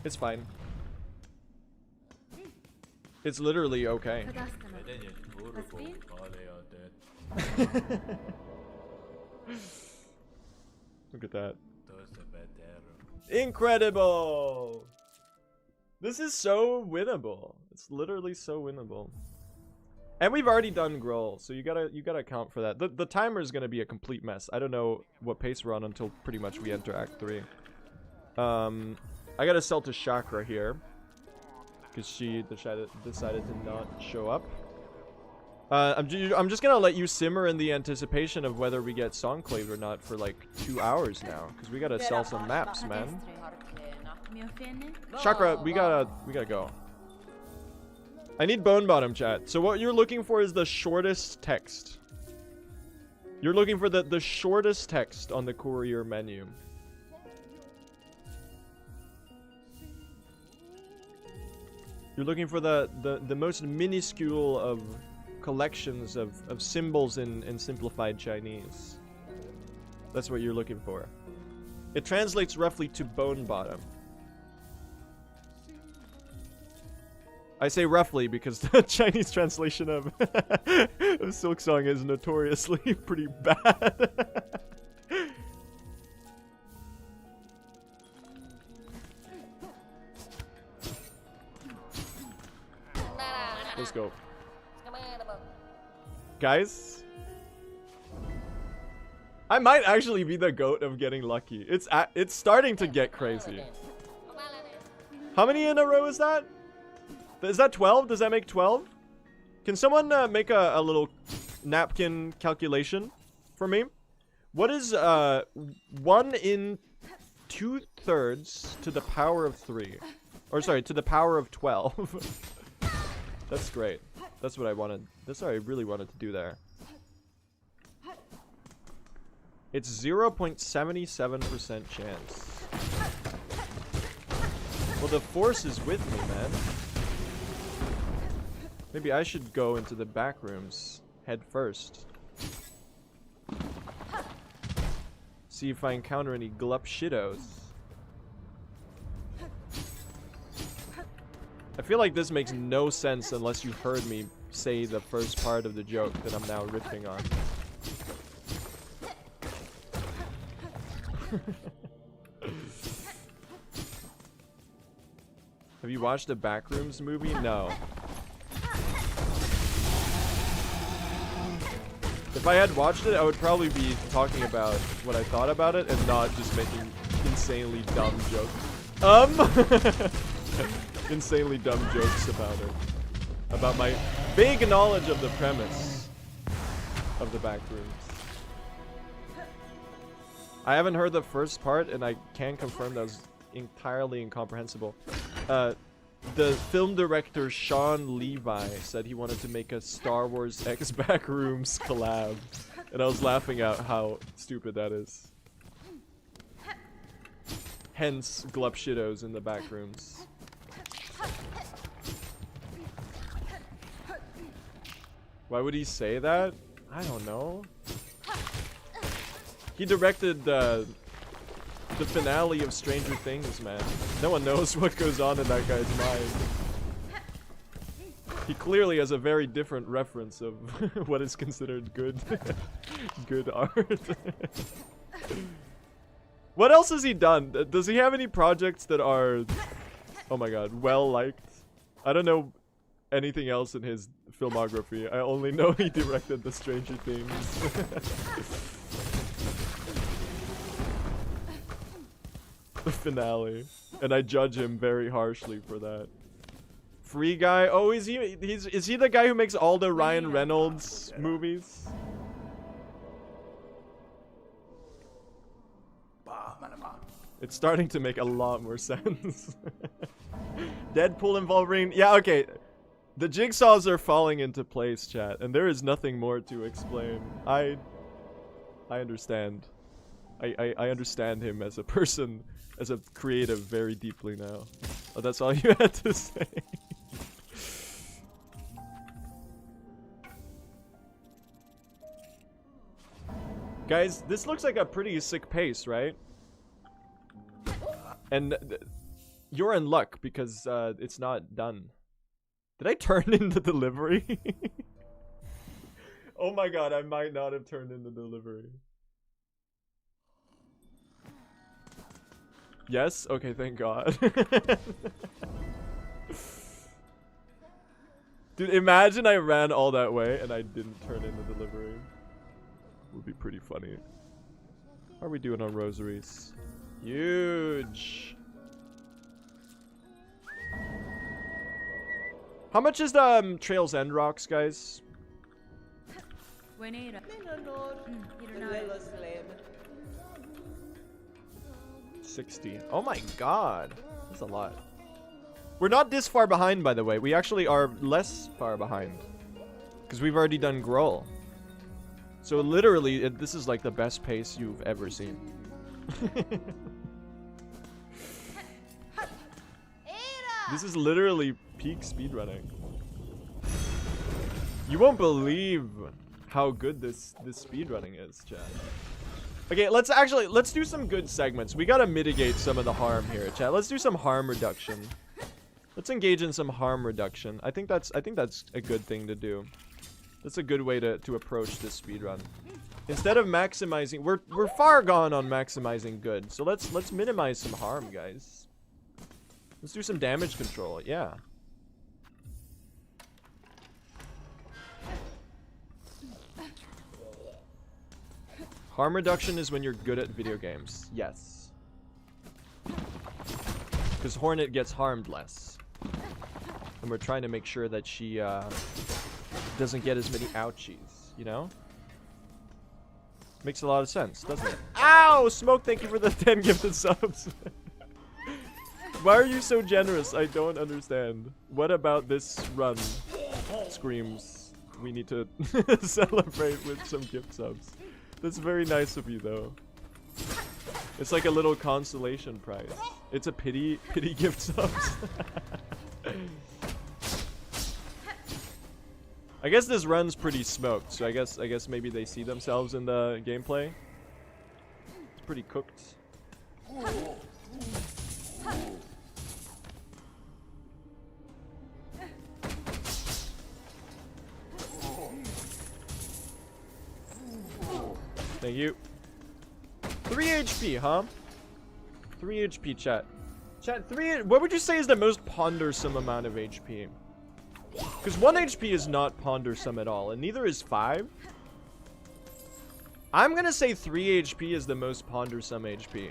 It's fine. It's literally okay. Look at that. Incredible! This is so winnable. It's literally so winnable. And we've already done Groll, so you gotta account for that. The timer is gonna be a complete mess. I don't know what pace we're on until pretty much we enter Act 3. I gotta sell to Chakra here, because she decided to not show up. I'm just gonna let you simmer in the anticipation of whether we get Songclave or not for like 2 hours now, because we gotta sell some maps, man. Chakra, we gotta go. I need Bone Bottom, chat. So what you're looking for is the shortest text. You're looking for the shortest text on the courier menu. You're looking for the most minuscule of collections of symbols in simplified Chinese. That's what you're looking for. It translates roughly to Bone Bottom. I say roughly because the Chinese translation of Silksong is notoriously pretty bad. Let's go. Guys, I might actually be the goat of getting lucky. It's starting to get crazy. How many in a row is that? Is that 12? Does that make 12? Can someone make a little napkin calculation for me? What is 1 in 2/3 to the power of 3? Or sorry, to the power of 12. That's great. That's what I wanted. That's what I really wanted to do there. It's 0.77% chance. Well, the force is with me, man. Maybe I should go into the back rooms head first. See if I encounter any glup shittos. I feel like this makes no sense unless you've heard me say the first part of the joke that I'm now riffing on. Have you watched the Backrooms movie? No. If I had watched it, I would probably be talking about what I thought about it and not just making insanely dumb jokes. Insanely dumb jokes about it. About my vague knowledge of the premise of the Backrooms. I haven't heard the first part, and I can confirm that was entirely incomprehensible. The film director Sean Levi said he wanted to make a Star Wars X Backrooms collab, and I was laughing at how stupid that is. Hence, Glup Shittos in the Backrooms. Why would he say that? I don't know. He directed the finale of Stranger Things, man. No one knows what goes on in that guy's mind. He clearly has a very different reference of what is considered good good art. What else has he done? Does he have any projects that are, oh my god, well liked? I don't know anything else in his filmography. I only know he directed the Stranger Things. The finale. And I judge him very harshly for that. Free Guy? Oh, is he the guy who makes all the Ryan Reynolds movies? It's starting to make a lot more sense. Deadpool and Wolverine. Yeah, okay. The jigsaws are falling into place, chat, and there is nothing more to explain. I understand. I understand him as a person, as a creative, very deeply now. Oh, that's all you had to say. Guys, this looks like a pretty sick pace, right? And you're in luck because it's not done. Did I turn into delivery? Oh my god, I might not have turned into delivery. Yes? Okay, thank god. Dude, imagine I ran all that way and I didn't turn into delivery. Would be pretty funny. How are we doing on rosaries? Huge. How much is the Trails End rocks, guys? 60. Oh my god. That's a lot. We're not this far behind, by the way. We actually are less far behind. Because we've already done Grohl. So literally, this is like the best pace you've ever seen. This is literally peak speedrunning. You won't believe how good this speedrunning is, chat. Okay, let's do some good segments. We gotta mitigate some of the harm here, chat. Let's do some harm reduction. Let's engage in some harm reduction. I think that's a good thing to do. That's a good way to approach this speedrun. Instead of maximizing, we're far gone on maximizing good. So let's minimize some harm, guys. Let's do some damage control. Yeah. Harm reduction is when you're good at video games. Yes. Because Hornet gets harmed less. And we're trying to make sure that she doesn't get as many ouchies, you know? Makes a lot of sense, doesn't it? Ow! Smoke, thank you for the 10 gifted subs. Why are you so generous? I don't understand. What about this run screams we need to celebrate with some gift subs? That's very nice of you, though. It's like a little consolation prize. It's a pity gift subs. I guess this run's pretty smoked, so I guess maybe they see themselves in the gameplay. It's pretty cooked. Thank you. 3 HP, huh? 3 HP, chat. Chat, 3. What would you say is the most pondersome amount of HP? Because 1 HP is not pondersome at all, and neither is 5. I'm gonna say 3 HP is the most pondersome HP.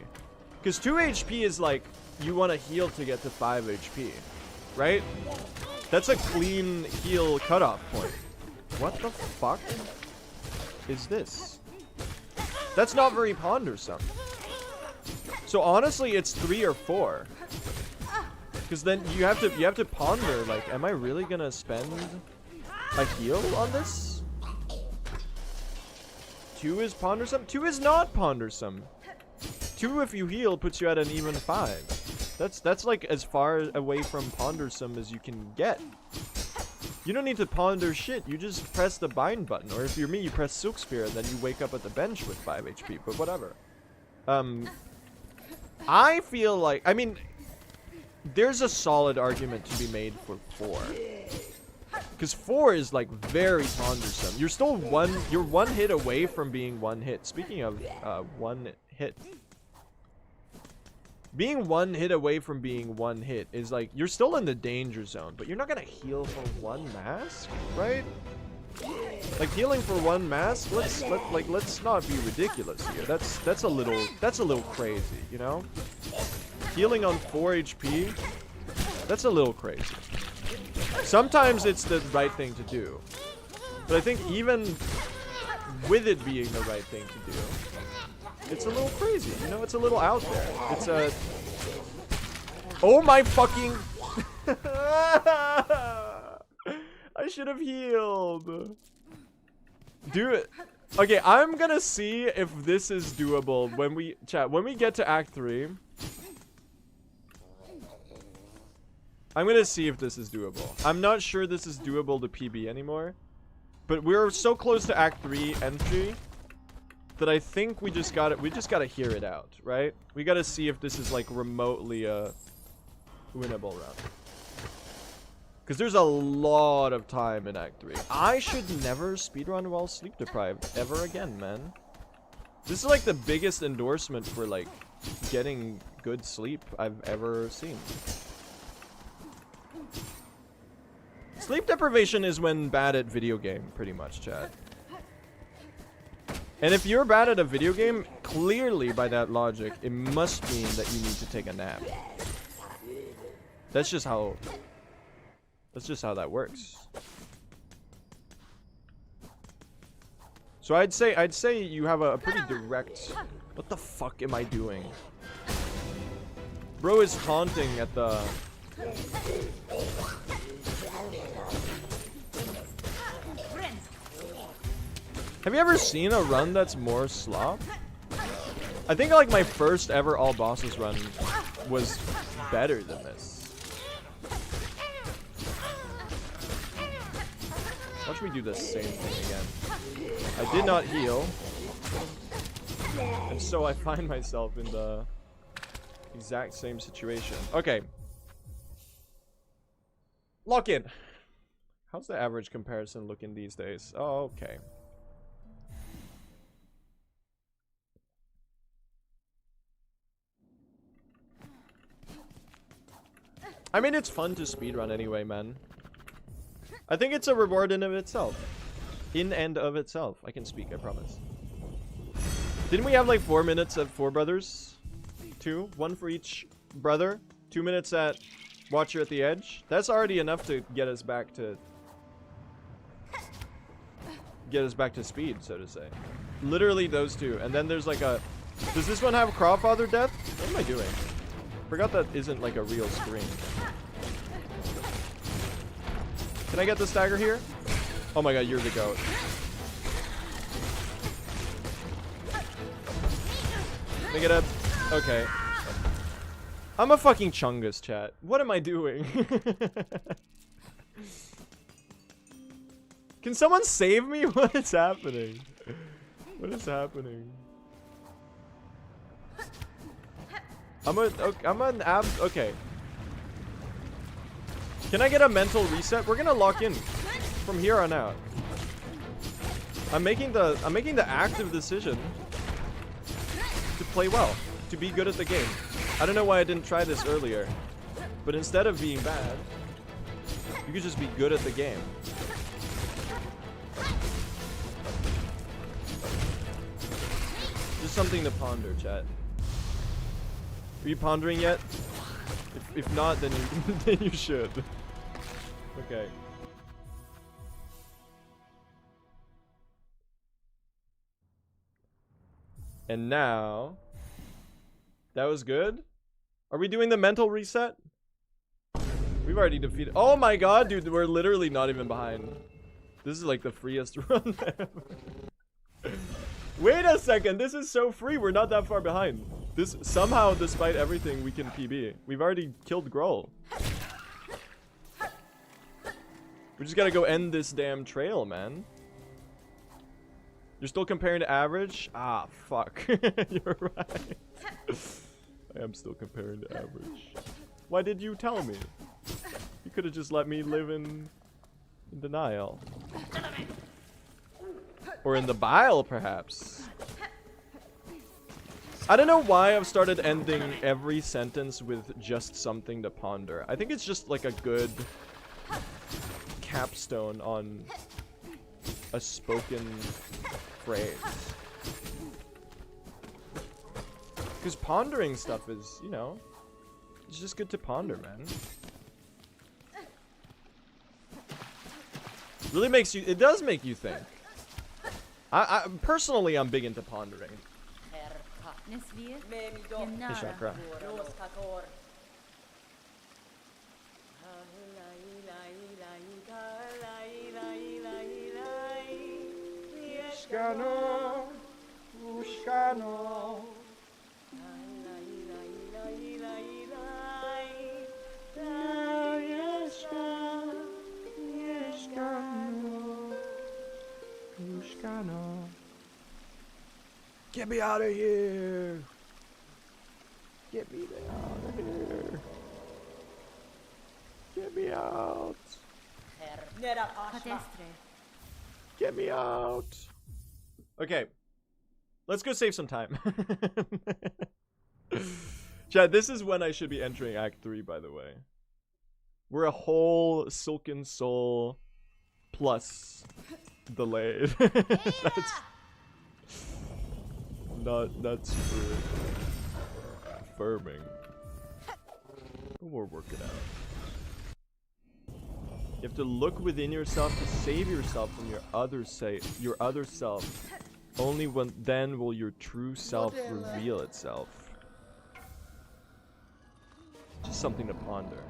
Because 2 HP is like, you want to heal to get to 5 HP. Right? That's a clean heal cutoff point. What the fuck is this? That's not very pondersome. So honestly, it's 3 or 4. Because then you have to ponder, like, am I really gonna spend a heal on this? 2 is pondersome? 2 is not pondersome. 2, if you heal, puts you at an even 5. That's like as far away from pondersome as you can get. You don't need to ponder shit. You just press the bind button. Or if you're me, you press Silk Spear and then you wake up at the bench with 5 HP. But whatever. I feel like... I mean, there's a solid argument to be made for 4. Because 4 is like very pondersome. You're still you're 1 hit away from being 1 hit. Speaking of 1 hit. Being 1 hit away from being 1 hit is like, you're still in the danger zone, but you're not gonna heal for 1 mask, right? Like healing for 1 mask, let's not be ridiculous here. That's a little crazy, you know? Healing on 4 HP, that's a little crazy. Sometimes it's the right thing to do. But I think even with it being the right thing to do, it's a little crazy, you know? It's a little out there. It's a... Oh my fucking... I should have healed. Do it. Okay, I'm gonna see if this is doable when we... Chat, when we get to Act 3... I'm gonna see if this is doable. I'm not sure this is doable to PB anymore. But we're so close to Act 3 entry that I think we just gotta hear it out, right? We gotta see if this is like remotely a winnable run. Because there's a lot of time in Act 3. I should never speedrun while sleep deprived ever again, man. This is like the biggest endorsement for like getting good sleep I've ever seen. Sleep deprivation is when bad at video game, pretty much, chat. And if you're bad at a video game, clearly by that logic, it must mean that you need to take a nap. That's just how that works. So I'd say you have a pretty direct... What the fuck am I doing? Bro is taunting at the... Have you ever seen a run that's more slop? I think like my first ever All Bosses run was better than this. Watch me do the same thing again. I did not heal. And so I find myself in the exact same situation. Okay. Lock in. How's the average comparison looking these days? Oh, okay. I mean, it's fun to speedrun anyway, man. I think it's a reward in of itself. In and of itself. I can speak, I promise. Didn't we have like 4 minutes at 4 brothers? 2? 1 for each brother? 2 minutes at Watcher at the Edge? That's already enough to get us back to... speed, so to say. Literally those 2. And then there's like a... Does this one have Crawfather Death? What am I doing? Forgot that isn't like a real screen. Can I get the stagger here? Oh my god, you're the goat. Make it up. Okay. I'm a fucking chungus, chat. What am I doing? Can someone save me? What is happening? What is happening? Okay. Can I get a mental reset? We're gonna lock in from here on out. I'm making the active decision to play well, to be good at the game. I don't know why I didn't try this earlier, but instead of being bad, you could just be good at the game. Just something to ponder, chat. Are you pondering yet? If not, then you then you should. Okay. And now, that was good. Are we doing the mental reset? We've already defeated. Oh my god, dude, we're literally not even behind. This is like the freest run ever. Wait a second, this is so free. We're not that far behind. This somehow, despite everything, we can PB. We've already killed Grohl. We just gotta go end this damn trail, man. You're still comparing to average? Ah, fuck. You're right. I am still comparing to average. Why did you tell me? You could have just let me live in denial. Or in the bile, perhaps. I don't know why I've started ending every sentence with just something to ponder. I think it's just like a good capstone on a spoken phrase. Because pondering stuff is, you know, it's just good to ponder, man. Really makes you, it does make you think. Personally, I'm big into pondering. Hey, Chakra. Get me out of here! Get me out of here! Get me out! Get me out! Okay, let's go save some time. Chad, this is when I should be entering Act 3, by the way. We're a whole Silken Soul plus delayed. That's super affirming. But we're working out. You have to look within yourself to save yourself from your other self. Only then will your true self reveal itself. Just something to ponder.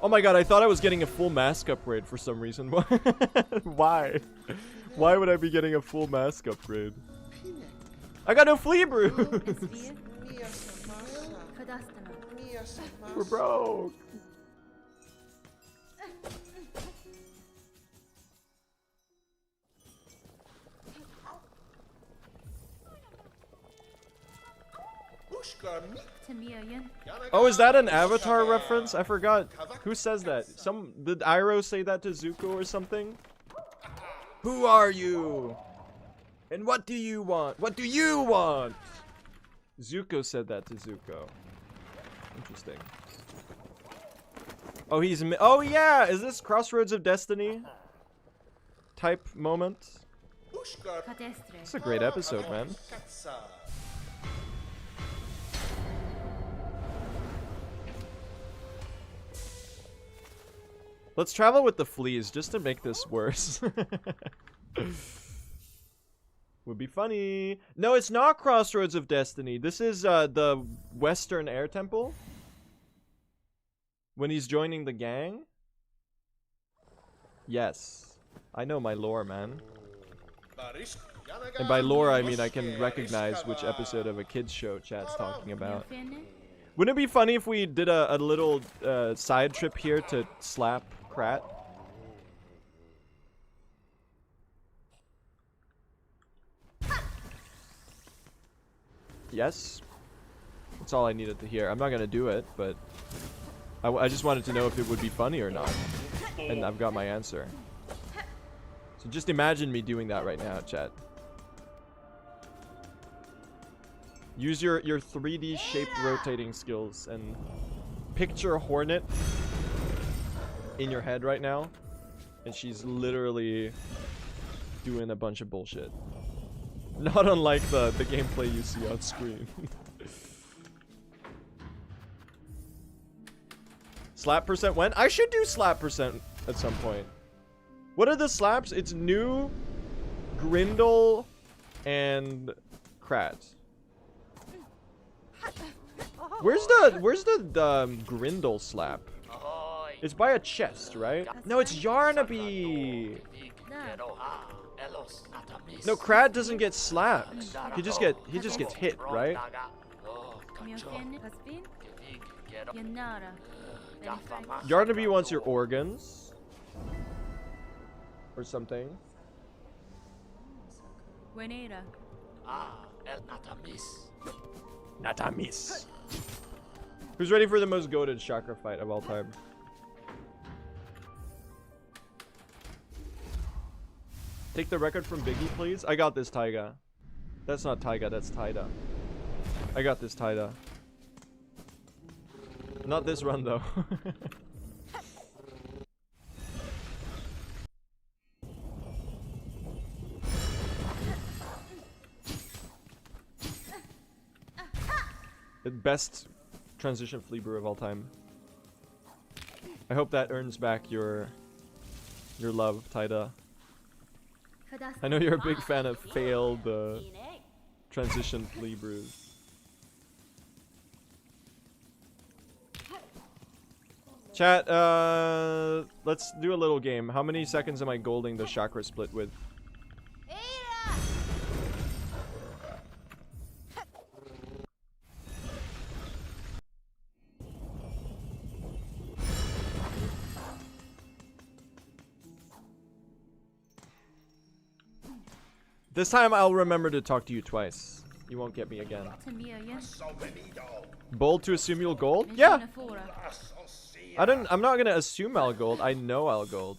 Oh my god, I thought I was getting a full mask upgrade for some reason. Why? Why would I be getting a full mask upgrade? I got no flea brews! We're broke! Oh, is that an Avatar reference? I forgot. Who says that? Did Iroh say that to Zuko or something? Who are you? And what do you want? What do you want? Zuko said that to Zuko. Interesting. Oh, oh yeah! Is this Crossroads of Destiny type moment? It's a great episode, man. Let's travel with the fleas just to make this worse. Would be funny. No, it's not Crossroads of Destiny. This is the Western Air Temple. When he's joining the gang. Yes. I know my lore, man. And by lore, I mean I can recognize which episode of a kids show chat's talking about. Wouldn't it be funny if we did a little side trip here to slap Krat? Yes? That's all I needed to hear. I'm not gonna do it, but I just wanted to know if it would be funny or not. And I've got my answer. So just imagine me doing that right now, chat. Use your 3D shape rotating skills and picture a Hornet in your head right now. And she's literally doing a bunch of bullshit. Not unlike the gameplay you see on screen. Slap percent when? I should do slap percent at some point. What are the slaps? It's New, Grindel, and Krat. Where's the Grindel slap? It's by a chest, right? No, it's Yarnaby. No, Krat doesn't get slapped. He just gets hit, right? Yanara. Yarnaby wants your organs. Or something. Wenera. Natamis. Who's ready for the most goated chakra fight of all time? Take the record from Biggie, please. I got this, Taiga. That's not Taiga, that's Taida. I got this, Taida. Not this run, though. The best transition flea brew of all time. I hope that earns back your love, Taida. I know you're a big fan of failed transition flea brews. Chat, let's do a little game. How many seconds am I golding the chakra split with? This time I'll remember to talk to you twice. You won't get me again. Bold to assume you'll gold? Yeah! I'm not gonna assume I'll gold. I know I'll gold.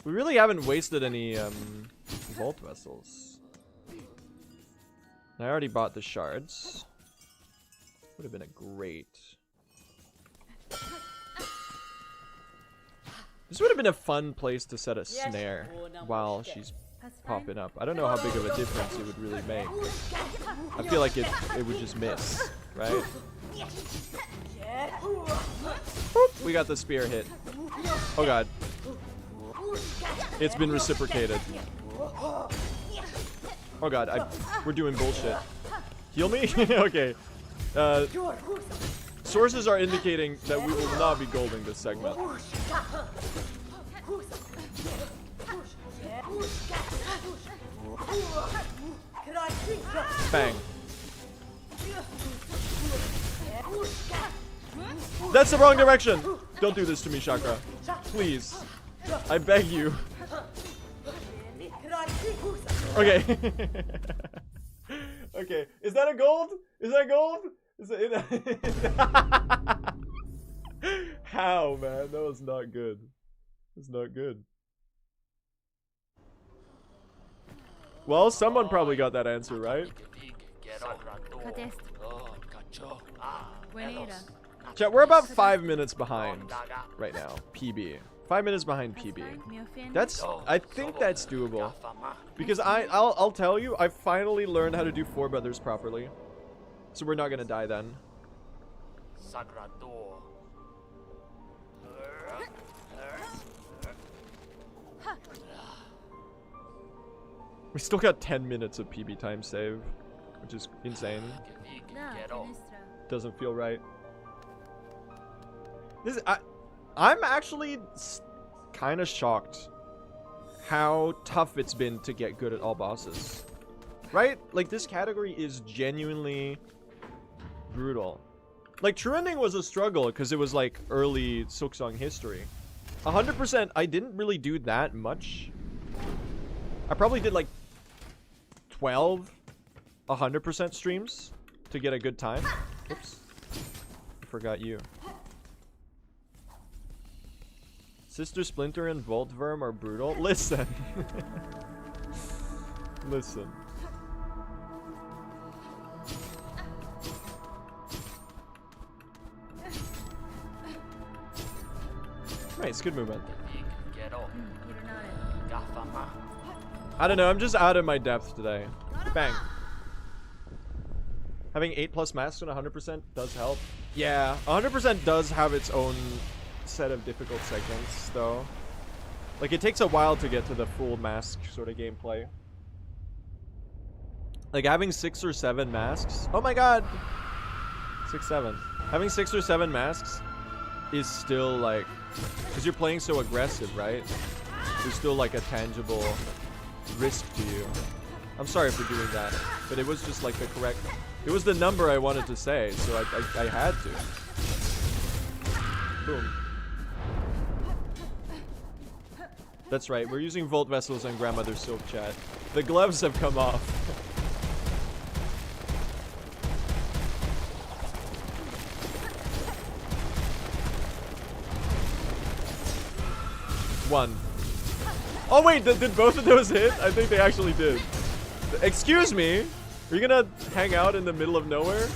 We really haven't wasted any vault vessels. I already bought the shards. Would have been a great. This would have been a fun place to set a snare while she's popping up. I don't know how big of a difference it would really make. I feel like it would just miss, right? Boop, we got the spear hit. Oh god. It's been reciprocated. Oh god, we're doing bullshit. Heal me? Okay. Sources are indicating that we will not be golding this segment. Bang. That's the wrong direction! Don't do this to me, Chakra. Please. I beg you. Okay. Okay. Is that a gold? Is that gold? Is it How, man? That was not good. It's not good. Well, someone probably got that answer right. Chat, we're about 5 minutes behind right now. PB. 5 minutes behind PB. I think that's doable. Because I'll tell you, I finally learned how to do Four Brothers properly. So we're not gonna die then. We still got 10 minutes of PB time save, which is insane. Doesn't feel right. I'm actually kind of shocked how tough it's been to get good at all bosses. Right? Like, this category is genuinely brutal. Like, True Ending was a struggle because it was like early Silksong history. 100%, I didn't really do that much. I probably did like 12 100% streams to get a good time. Oops. I forgot you. Sister Splinter and Voltverm are brutal. Listen. Listen. Nice, good movement. I don't know, I'm just out of my depth today. Bang. Having 8+ masks on 100% does help. Yeah, 100% does have its own set of difficult segments, though. Like, it takes a while to get to the full mask sort of gameplay. Like, having 6 or 7 masks... Oh my god! 6, 7. Having 6 or 7 masks is still, like... Because you're playing so aggressive, right? There's still, like, a tangible risk to you. I'm sorry for doing that, but it was just like the correct. It was the number I wanted to say, so I had to. Boom. That's right. We're using Volt Vessels on Grandmother Silk chat. The gloves have come off. One. Oh wait, did both of those hit? I think they actually did. Excuse me? Are you gonna hang out in the middle of nowhere?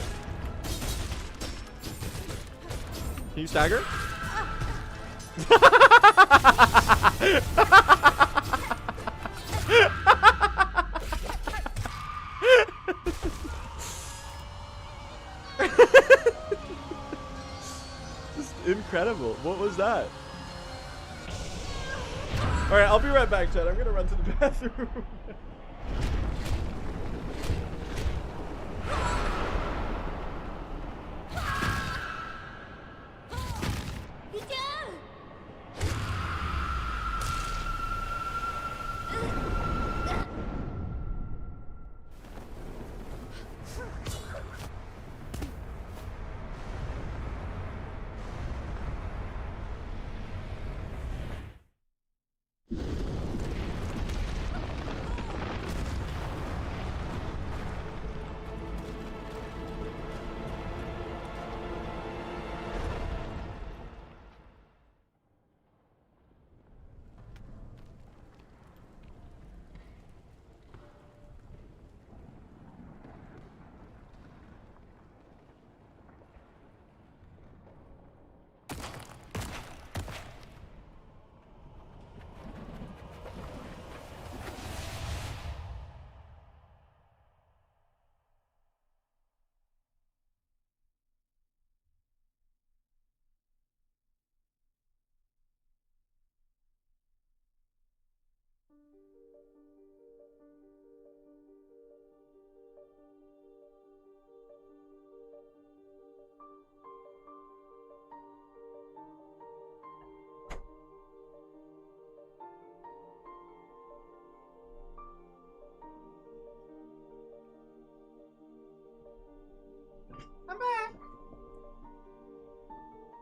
Can you stagger? Just incredible. What was that? Alright, I'll be right back, Chad. I'm gonna run to the bathroom.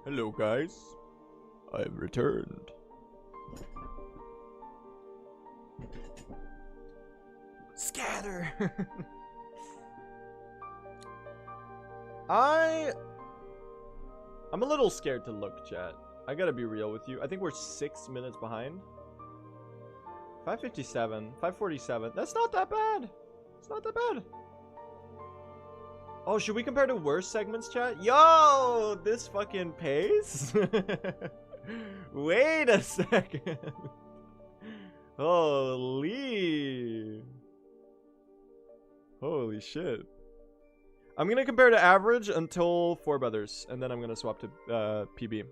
Hello, guys. I've returned. Scatter. I'm a little scared to look, chat. I gotta be real with you. I think we're 6 minutes behind. 5:57, 5:47. That's not that bad. It's not that bad. Oh, should we compare to worse segments, chat? Yo, this fucking pays? Wait a second. Holy. Holy shit. I'm gonna compare to average until Four Brothers, and then I'm gonna swap to PB.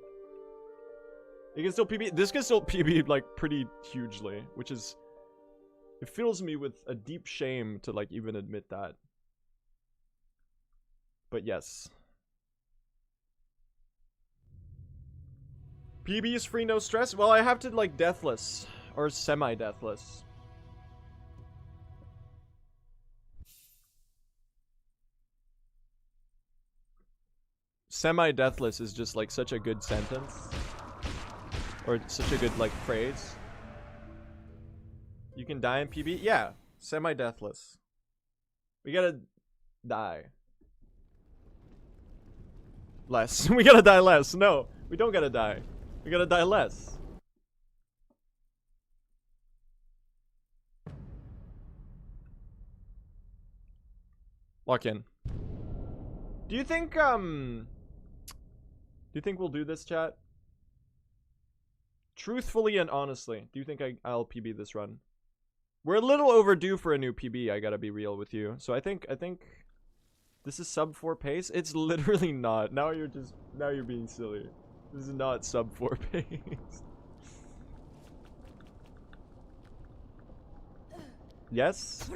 You can still PB. This can still PB like pretty hugely, which is. It fills me with a deep shame to like even admit that. But yes. PB is free, no stress. Well, I have to like deathless or semi-deathless. Semi-deathless is just like such a good sentence. Or such a good like phrase. You can die in PB? Yeah. Semi-deathless. We gotta die. Less. We gotta die less. No, we don't gotta die. We gotta die less. Lock in. Do you think we'll do this, chat? Truthfully and honestly, do you think I'll PB this run? We're a little overdue for a new PB, I gotta be real with you. So I think this is sub 4 pace. It's literally not. Now you're being silly. This is not sub 4 pace. Yes?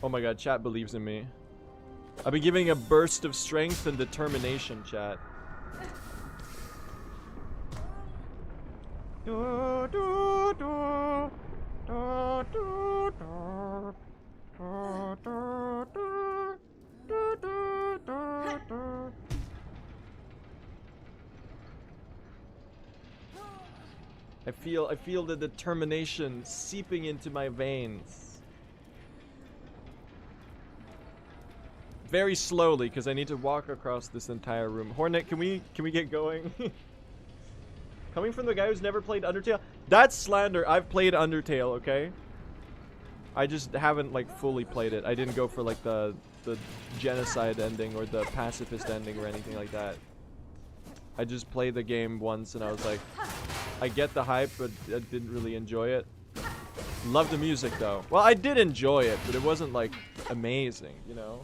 Oh my god, chat believes in me. I've been giving a burst of strength and determination, chat. I feel the determination seeping into my veins. Very slowly, because I need to walk across this entire room. Hornet, can we get going? Coming from the guy who's never played Undertale? That's slander. I've played Undertale, okay? I just haven't like fully played it. I didn't go for like the genocide ending or the pacifist ending or anything like that. I just played the game once and I was like, I get the hype, but I didn't really enjoy it. Love the music though. Well, I did enjoy it, but it wasn't like amazing, you know?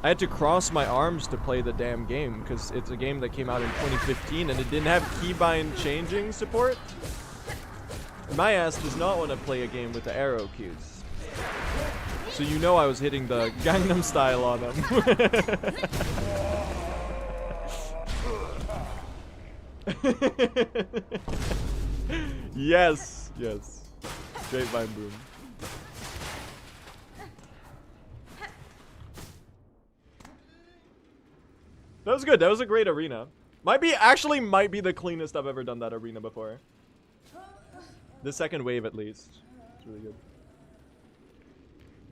I had to cross my arms to play the damn game because it's a game that came out in 2015 and it didn't have keybind changing support. My ass does not want to play a game with the arrow keys. So you know I was hitting the Gangnam Style on them. Yes, yes. Grapevine boom. That was good. That was a great arena. Might be the cleanest I've ever done that arena before. The second wave, at least. It's really good.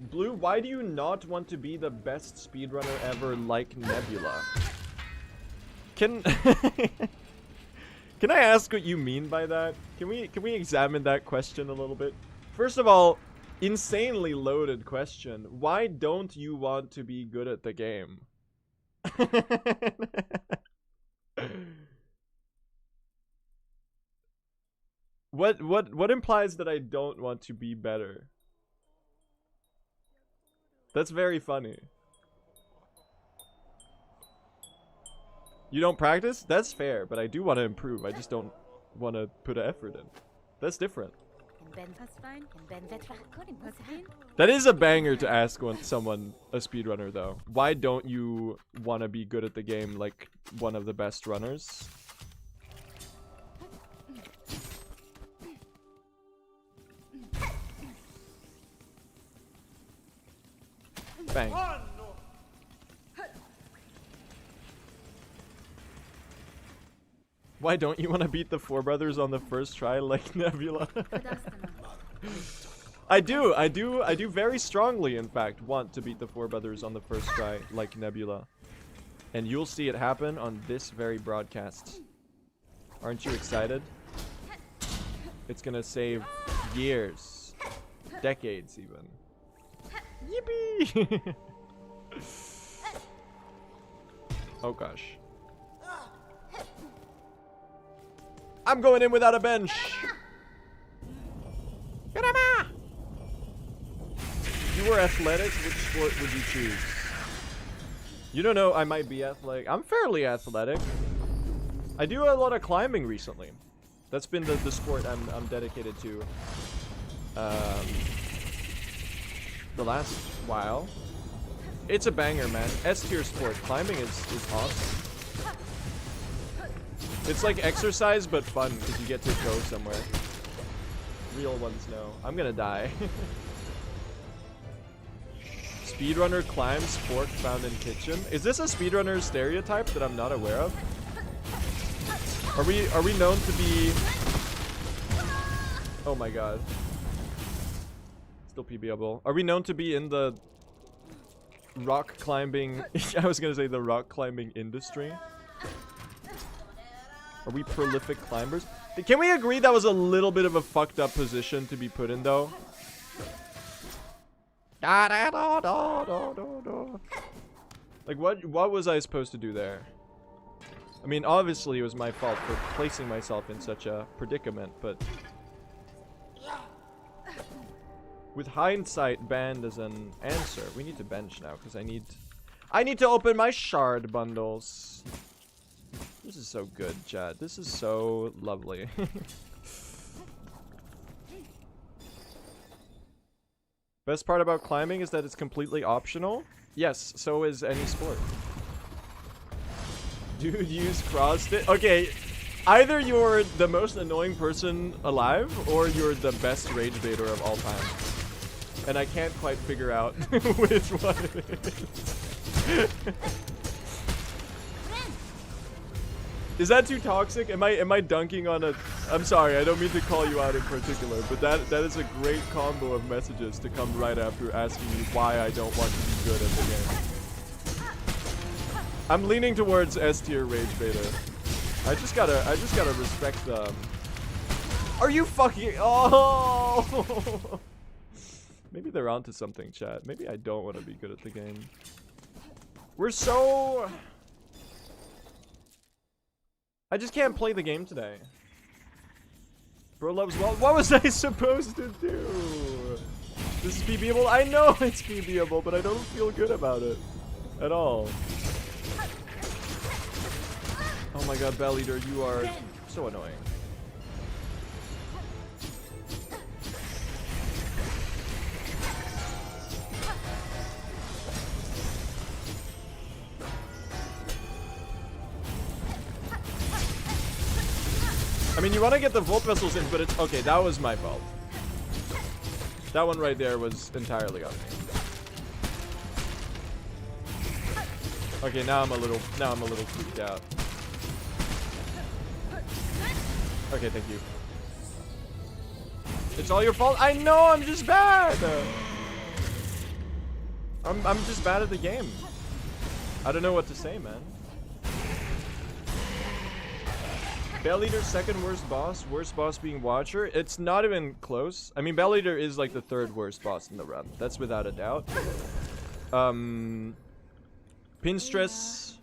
Blue, why do you not want to be the best speedrunner ever like Nebula? Can Can I ask what you mean by that? Can we examine that question a little bit? First of all, insanely loaded question. Why don't you want to be good at the game? What implies that I don't want to be better? That's very funny. You don't practice? That's fair, but I do want to improve. I just don't want to put effort in. That's different. That is a banger to ask someone, a speedrunner, though. Why don't you want to be good at the game like one of the best runners? Bang. Why don't you want to beat the Four Brothers on the first try like Nebula? I do very strongly, in fact, want to beat the Four Brothers on the first try like Nebula. And you'll see it happen on this very broadcast. Aren't you excited? It's gonna save years. Decades, even. Yippee! Oh gosh. I'm going in without a bench. If you were athletic, which sport would you choose? You don't know, I might be athletic. I'm fairly athletic. I do a lot of climbing recently. That's been the sport I'm dedicated to. The last while. It's a banger, man. S-tier sport. Climbing is awesome. It's like exercise, but fun, because you get to go somewhere. Real ones know. I'm gonna die. Speedrunner climbs fork found in kitchen. Is this a speedrunner stereotype that I'm not aware of? Are we known to be... Oh my god. Still PBable. Are we known to be in the rock climbing... I was gonna say the rock climbing industry? Are we prolific climbers? Can we agree that was a little bit of a fucked up position to be put in, though? Like, what was I supposed to do there? I mean, obviously it was my fault for placing myself in such a predicament, but... With hindsight banned as an answer, we need to bench now, because I need to open my shard bundles. This is so good, chat. This is so lovely. Best part about climbing is that it's completely optional. Yes, so is any sport. Dude, use CrossFit. Okay, Either you're the most annoying person alive, or you're the best rage baiter of all time. And I can't quite figure out which one it is. Is that too toxic? Am I dunking on a... I'm sorry, I don't mean to call you out in particular, but that is a great combo of messages to come right after asking you why I don't want to be good at the game. I'm leaning towards S tier rage beta. I just gotta respect them. Are you fucking... Oh! Maybe they're onto something, chat. Maybe I don't want to be good at the game. We're so... I just can't play the game today. Bro loves well. What was I supposed to do? This is PBable. I know it's PBable, but I don't feel good about it at all. Oh my god, Bell Eater, you are so annoying. I mean, you want to get the Volt Vessels in, but it's... Okay, that was my fault. That one right there was entirely on me. Okay, now I'm a little freaked out. Okay, thank you. It's all your fault? I know, I'm just bad! I'm just bad at the game. I don't know what to say, man. Bell Eater's second worst boss being Watcher. It's not even close. I mean, Bell Eater is like the third worst boss in the run. That's without a doubt. Pinstress,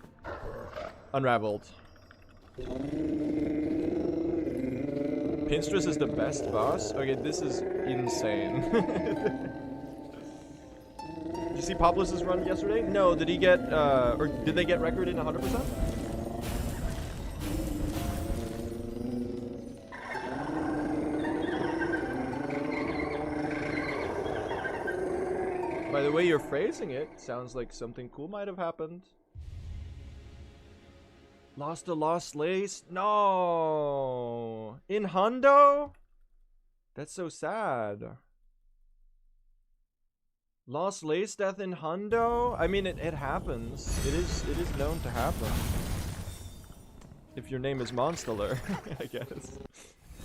Unraveled. Pinstress is the best boss? Okay, this is insane. Did you see Populous' run yesterday? No, did he get, or did they get record in 100%? By the way you're phrasing it, sounds like something cool might have happened. Lost a lost lace? No! In Hundo? That's so sad. Lost lace death in Hundo? I mean, it happens. It is known to happen. If your name is Monsteller, I guess.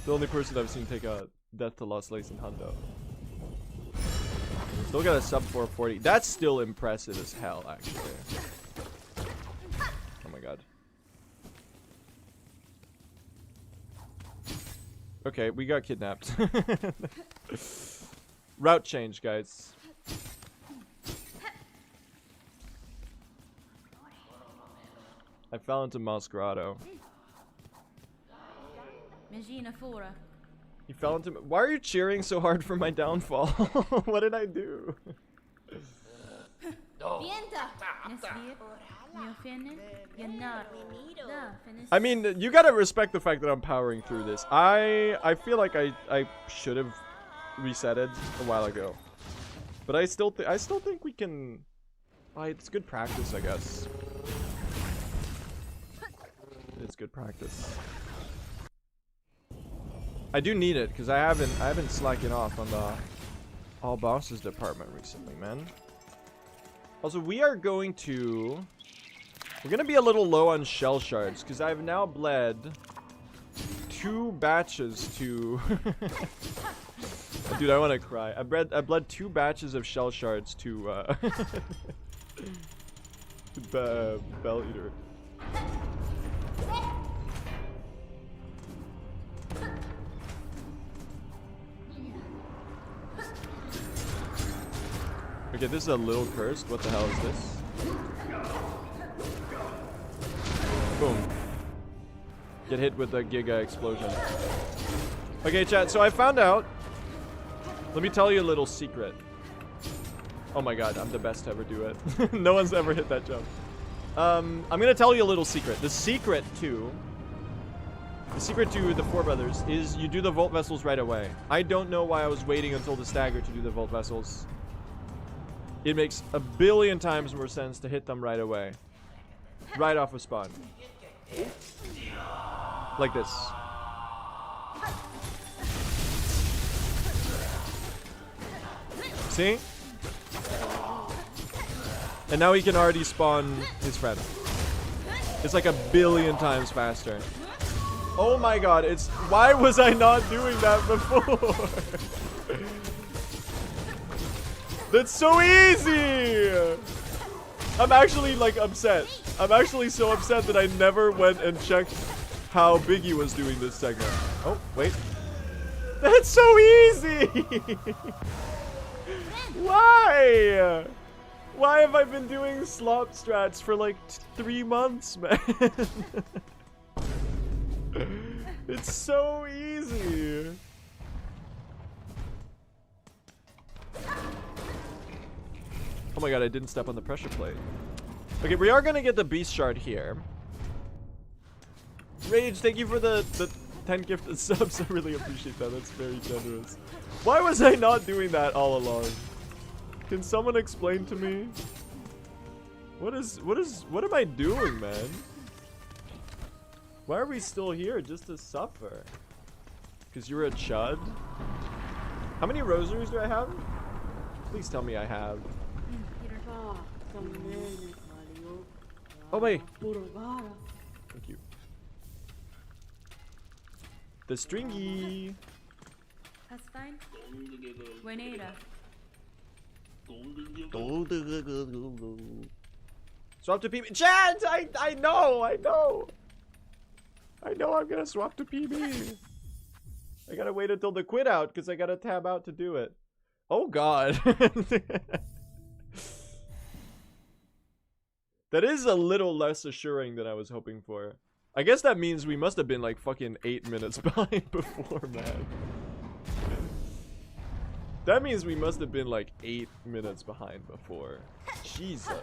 The only person I've seen take a death to lost lace in Hundo. Still got a sub 440. That's still impressive as hell, actually. Oh my god. Okay, we got kidnapped. Route change, guys. I fell into Masquerado. You fell into... Why are you cheering so hard for my downfall? What did I do? I mean, you gotta respect the fact that I'm powering through this. I feel like I should have resetted a while ago. But I still think we can... It's good practice, I guess. It's good practice. I do need it because I haven't slacking off on the all bosses department recently, man. Also, we're gonna be a little low on shell shards because I've now bled 2 batches to dude, I want to cry. I bled 2 batches of shell shards to Bell Eater. Okay, this is a little cursed. What the hell is this? Boom. Get hit with a Giga explosion. Okay, chat, so I found out. Let me tell you a little secret. Oh my god, I'm the best to ever do it. No one's ever hit that jump. I'm gonna tell you a little secret. The secret to the Four Brothers is you do the Volt Vessels right away. I don't know why I was waiting until the stagger to do the Volt Vessels. It makes a billion times more sense to hit them right away. Right off of spawn. Like this. See? And now he can already spawn his friend. It's like 1 billion times faster. Oh my god, it's... Why was I not doing that before? That's so easy! I'm actually, like, upset. I'm actually so upset that I never went and checked how Biggie was doing this segment. Oh, wait. That's so easy! Why? Why have I been doing slop strats for like 3 months, man? It's so easy. Oh my god, I didn't step on the pressure plate. Okay, we are gonna get the beast shard here. Rage, thank you for the 10 gifted subs. I really appreciate that. That's very generous. Why was I not doing that all along? Can someone explain to me? What am I doing, man? Why are we still here just to suffer? Because you're a chud? How many rosaries do I have? Please tell me I have. Oh wait. Thank you. The stringy. Swap to PB. Chance! I know! I know I'm gonna swap to PB. I gotta wait until the quit out because I gotta tab out to do it. Oh god. That is a little less assuring than I was hoping for. I guess that means we must have been like fucking 8 minutes behind before, man. That means we must have been like 8 minutes behind before. Jesus.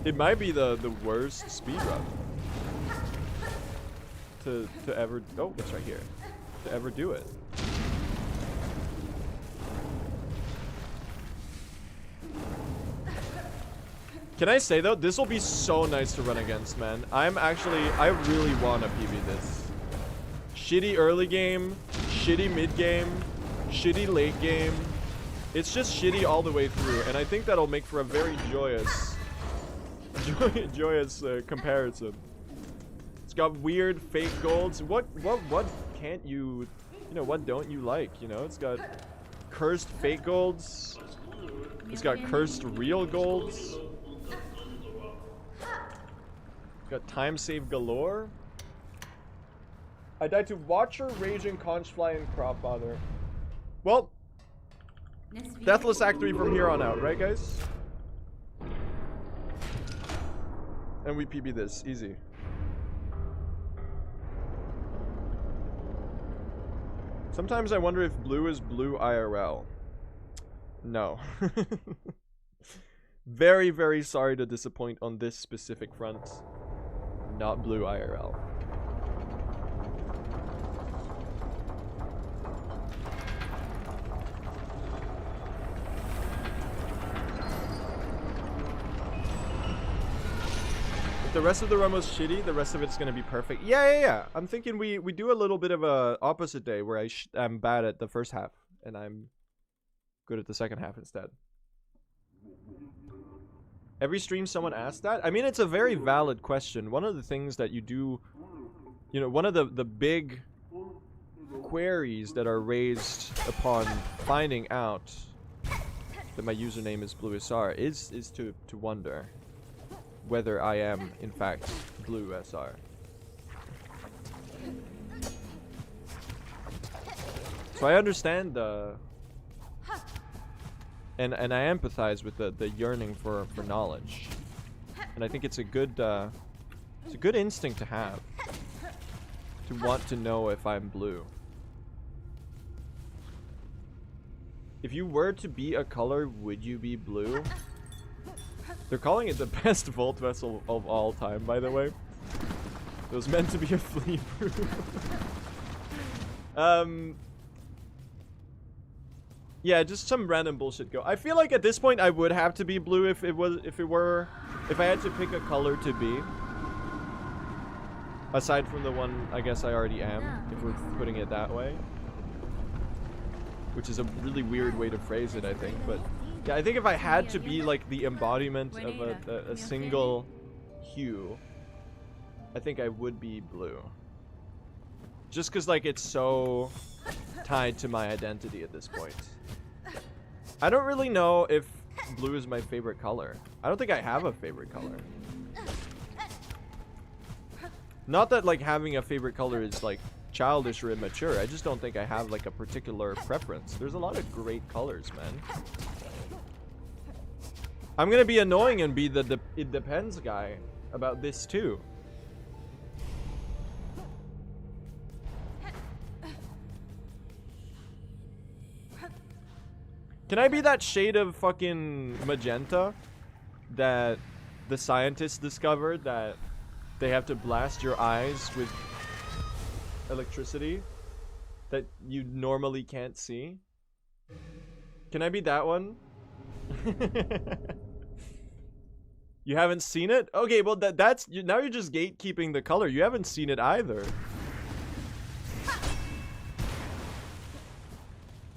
It might be the worst speedrun to ever... Oh, it's right here. To ever do it. Can I say though, this will be so nice to run against, man. I really want to PB this. Shitty early game, shitty mid game, shitty late game. It's just shitty all the way through, and I think that'll make for a very joyous comparison. It's got weird fake golds. What can't you, what don't you like, It's got cursed fake golds. It's got cursed real golds. Got time save galore. I died to Watcher, Raging, Conchfly, and Cropfather. Well, Deathless Act 3 from here on out, right guys? And we PB this, easy. Sometimes I wonder if blue is blue IRL. No. Very, very sorry to disappoint on this specific front. Not blue IRL. If the rest of the run was shitty, the rest of it's gonna be perfect. Yeah. I'm thinking we do a little bit of a opposite day where I'm bad at the first half and I'm good at the second half instead. Every stream someone asked that? I mean, it's a very valid question. One of the things that you do, one of the big queries that are raised upon finding out that my username is BlueSR is to wonder whether I am, in fact, BlueSR. So I understand and I empathize with the yearning for knowledge, and I think it's a good instinct to have, to want to know if I'm blue. If you were to be a color, would you be blue? They're calling it the best Volt Vessel of all time, by the way. It was meant to be a flea brew. Yeah, just some random bullshit go. I feel like at this point I would have to be blue if I had to pick a color to be. Aside from the one I guess I already am, if we're putting it that way. Which is a really weird way to phrase it, I think. But yeah, I think if I had to be like the embodiment of a single hue, I think I would be blue. Just because like it's so tied to my identity at this point. I don't really know if blue is my favorite color. I don't think I have a favorite color. Not that like having a favorite color is like childish or immature. I just don't think I have like a particular preference. There's a lot of great colors, man. I'm gonna be annoying and be the it depends guy about this too. Can I be that shade of fucking magenta that the scientists discovered that they have to blast your eyes with electricity that you normally can't see? Can I be that one? You haven't seen it? Okay, well that's now you're just gatekeeping the color. You haven't seen it either.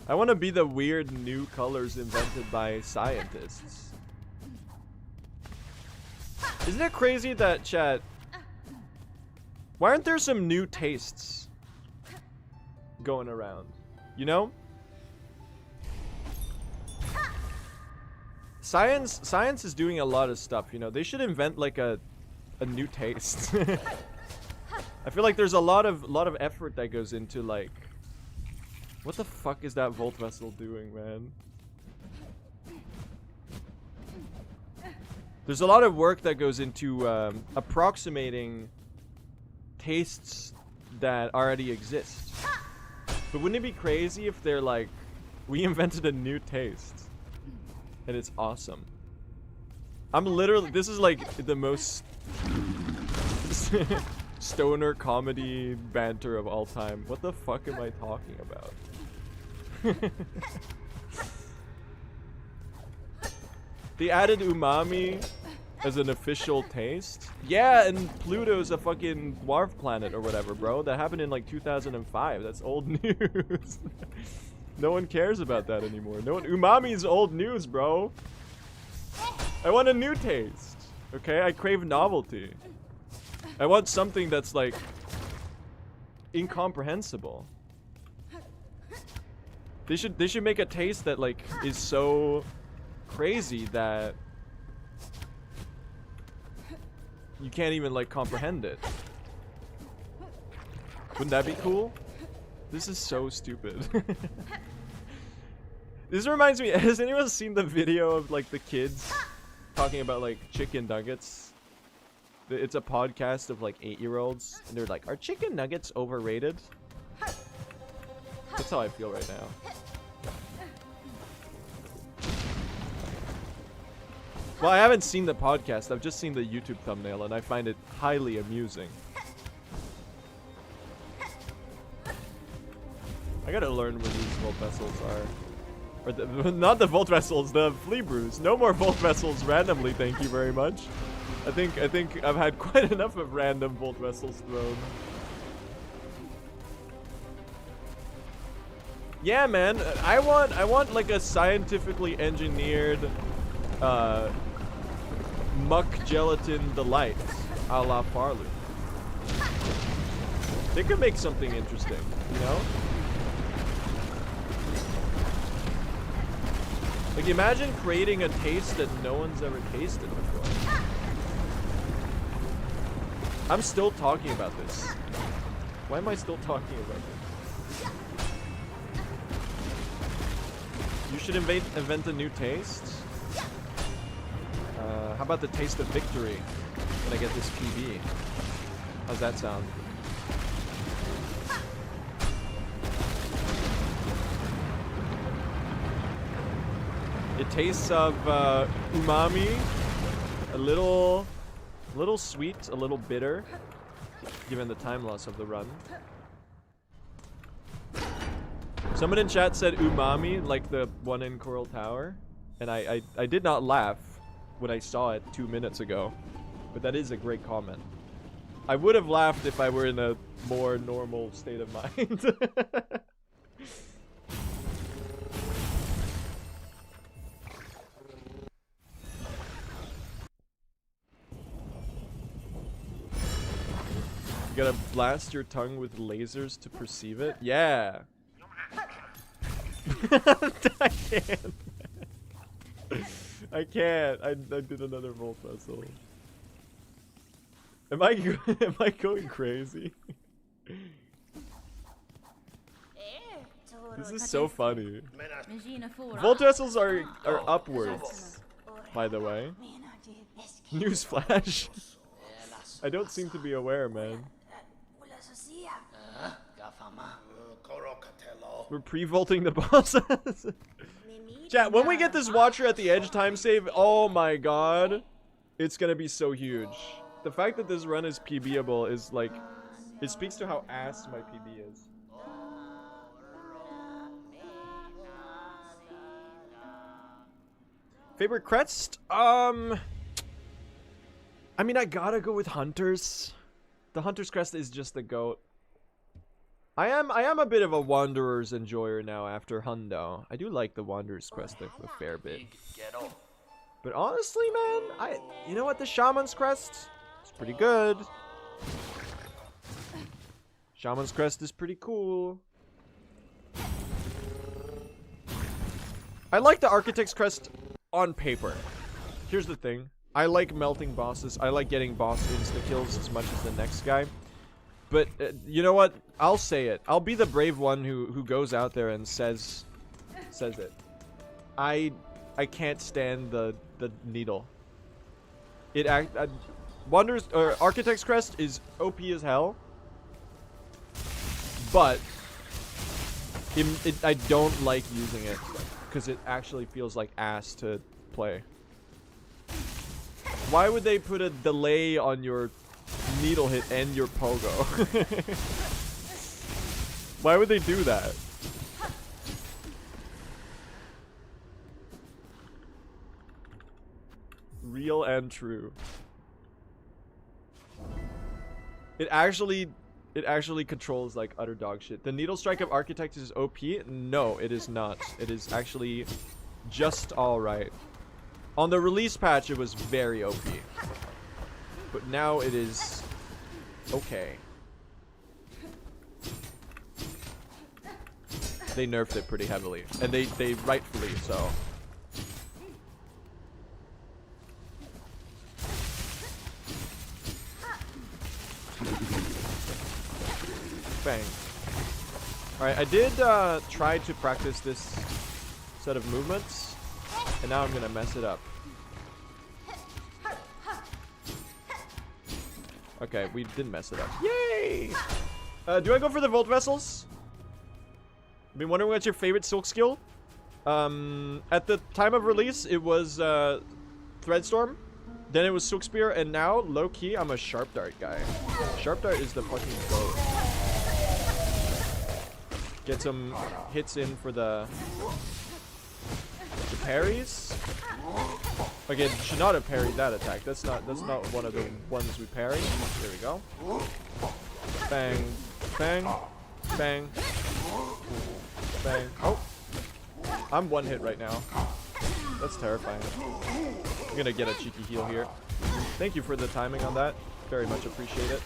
I want to be the weird new colors invented by scientists. Isn't it crazy that, chat, why aren't there some new tastes going around? You know? Science is doing a lot of stuff, you know? They should invent like a new taste. I feel like there's a lot of effort that goes into like, what the fuck is that Volt Vessel doing, man? There's a lot of work that goes into approximating tastes that already exist. But wouldn't it be crazy if they're like, we invented a new taste and it's awesome? I'm literally, this is like the most stoner comedy banter of all time. What the fuck am I talking about? They added umami as an official taste. Yeah, and Pluto's a fucking dwarf planet or whatever, bro. That happened in like 2005. That's old news. No one cares about that anymore. No one. Umami's old news, bro. I want a new taste. Okay, I crave novelty. I want something that's like incomprehensible. They should make a taste that like is so crazy that you can't even like comprehend it. Wouldn't that be cool? This is so stupid. This reminds me, has anyone seen the video of like the kids talking about like chicken nuggets? It's a podcast of like 8-year-olds and they're like, are chicken nuggets overrated? That's how I feel right now. Well, I haven't seen the podcast. I've just seen the YouTube thumbnail, and I find it highly amusing. I gotta learn where these Volt Vessels are. Or not the Volt Vessels, the Flea Brews. No more Volt Vessels randomly, thank you very much. I think I've had quite enough of random Volt Vessels thrown. Yeah, man. I want like a scientifically engineered muck gelatin delight a la Farlu. They could make something interesting, you know? Like imagine creating a taste that no one's ever tasted before. I'm still talking about this. Why am I still talking about this? You should invent a new taste. How about the taste of victory when I get this PB? How's that sound? It tastes of umami, a little sweet, a little bitter, given the time loss of the run. Someone in chat said umami, like the one in Coral Tower, and I did not laugh when I saw it 2 minutes ago, but that is a great comment. I would have laughed if I were in a more normal state of mind. You gotta blast your tongue with lasers to perceive it? Yeah. I can't. I can't. I did another Volt Vessel. Am I going crazy? This is so funny. Volt Vessels are upwards, by the way. Newsflash. I don't seem to be aware, man. We're pre-volting the bosses. Chat, when we get this Watcher at the Edge time save, oh my god, it's gonna be so huge. The fact that this run is PBable is like, it speaks to how ass my PB is. Favorite crest? I mean, I gotta go with Hunters. The Hunter's crest is just the GOAT. I am a bit of a Wanderer's enjoyer now after Hundo. I do like the Wanderer's crest a fair bit. But honestly, man, you know what? The Shaman's crest is pretty good. Shaman's crest is pretty cool. I like the Architect's crest on paper. Here's the thing. I like melting bosses. I like getting boss insta-kills as much as the next guy. But, you know what? I'll say it. I'll be the brave one who goes out there and says it. I can't stand the needle. Wonders or Architect's Crest is OP as hell. But I don't like using it because it actually feels like ass to play. Why would they put a delay on your needle hit and your pogo? Why would they do that? Real and true. It actually controls like utter dog shit. The needle strike of Architect is OP? No, it is not. It is actually just alright. On the release patch it was very OP. But now it is okay. They nerfed it pretty heavily. And they rightfully so. Bang. Alright, I did try to practice this set of movements. And now I'm gonna mess it up. Okay, we didn't mess it up. Yay! Do I go for the Volt Vessels? I've been wondering what's your favorite Silk skill? At the time of release, it was Threadstorm. Then it was Silk Spear, and now, low-key, I'm a Sharp Dart guy. Sharp Dart is the fucking GOAT. Get some hits in for the parries. Again, should not have parried that attack. That's not one of the ones we parry. There we go. Bang, bang, bang, bang. Oh, I'm one hit right now. That's terrifying. I'm gonna get a cheeky heal here. Thank you for the timing on that. Very much appreciate it.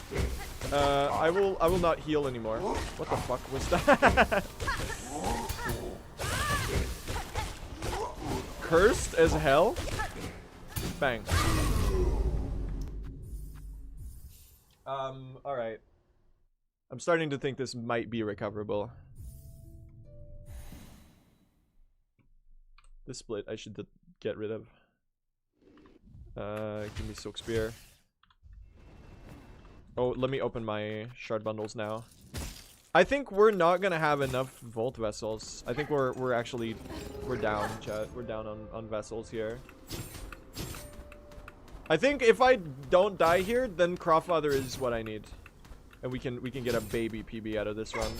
I will not heal anymore. What the fuck was that? Cursed as hell. Bang. Alright. I'm starting to think this might be recoverable. This split I should get rid of. Give me Silk Spear. Oh, let me open my shard bundles now. I think we're not gonna have enough Volt Vessels. I think we're down, chat. We're down on vessels here. I think if I don't die here, then Crawfather is what I need. And we can get a baby PB out of this run.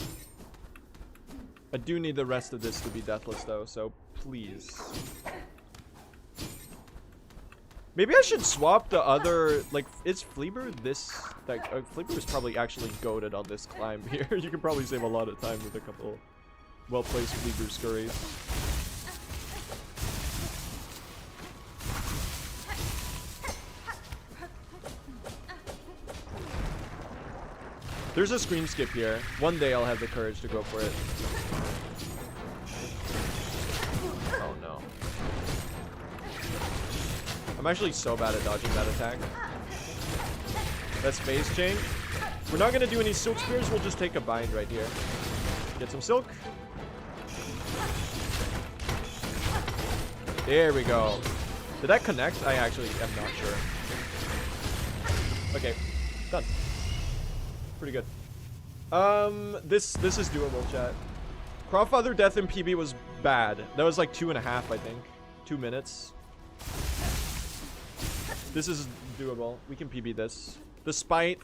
I do need the rest of this to be deathless though, so please. Maybe I should swap the other, like, is Fleeber this, like, Fleeber is probably actually goated on this climb here. You can probably save a lot of time with a couple well-placed Fleeber scurries. There's a screen skip here. One day I'll have the courage to go for it. Oh no. I'm actually so bad at dodging that attack. That's phase change. We're not gonna do any silk spears, we'll just take a bind right here. Get some silk. There we go. Did that connect? I actually am not sure. Okay, done. Pretty good. This is doable, chat. Crawfather death in PB was bad. That was like 2.5, I think. 2 minutes. This is doable. We can PB this. Despite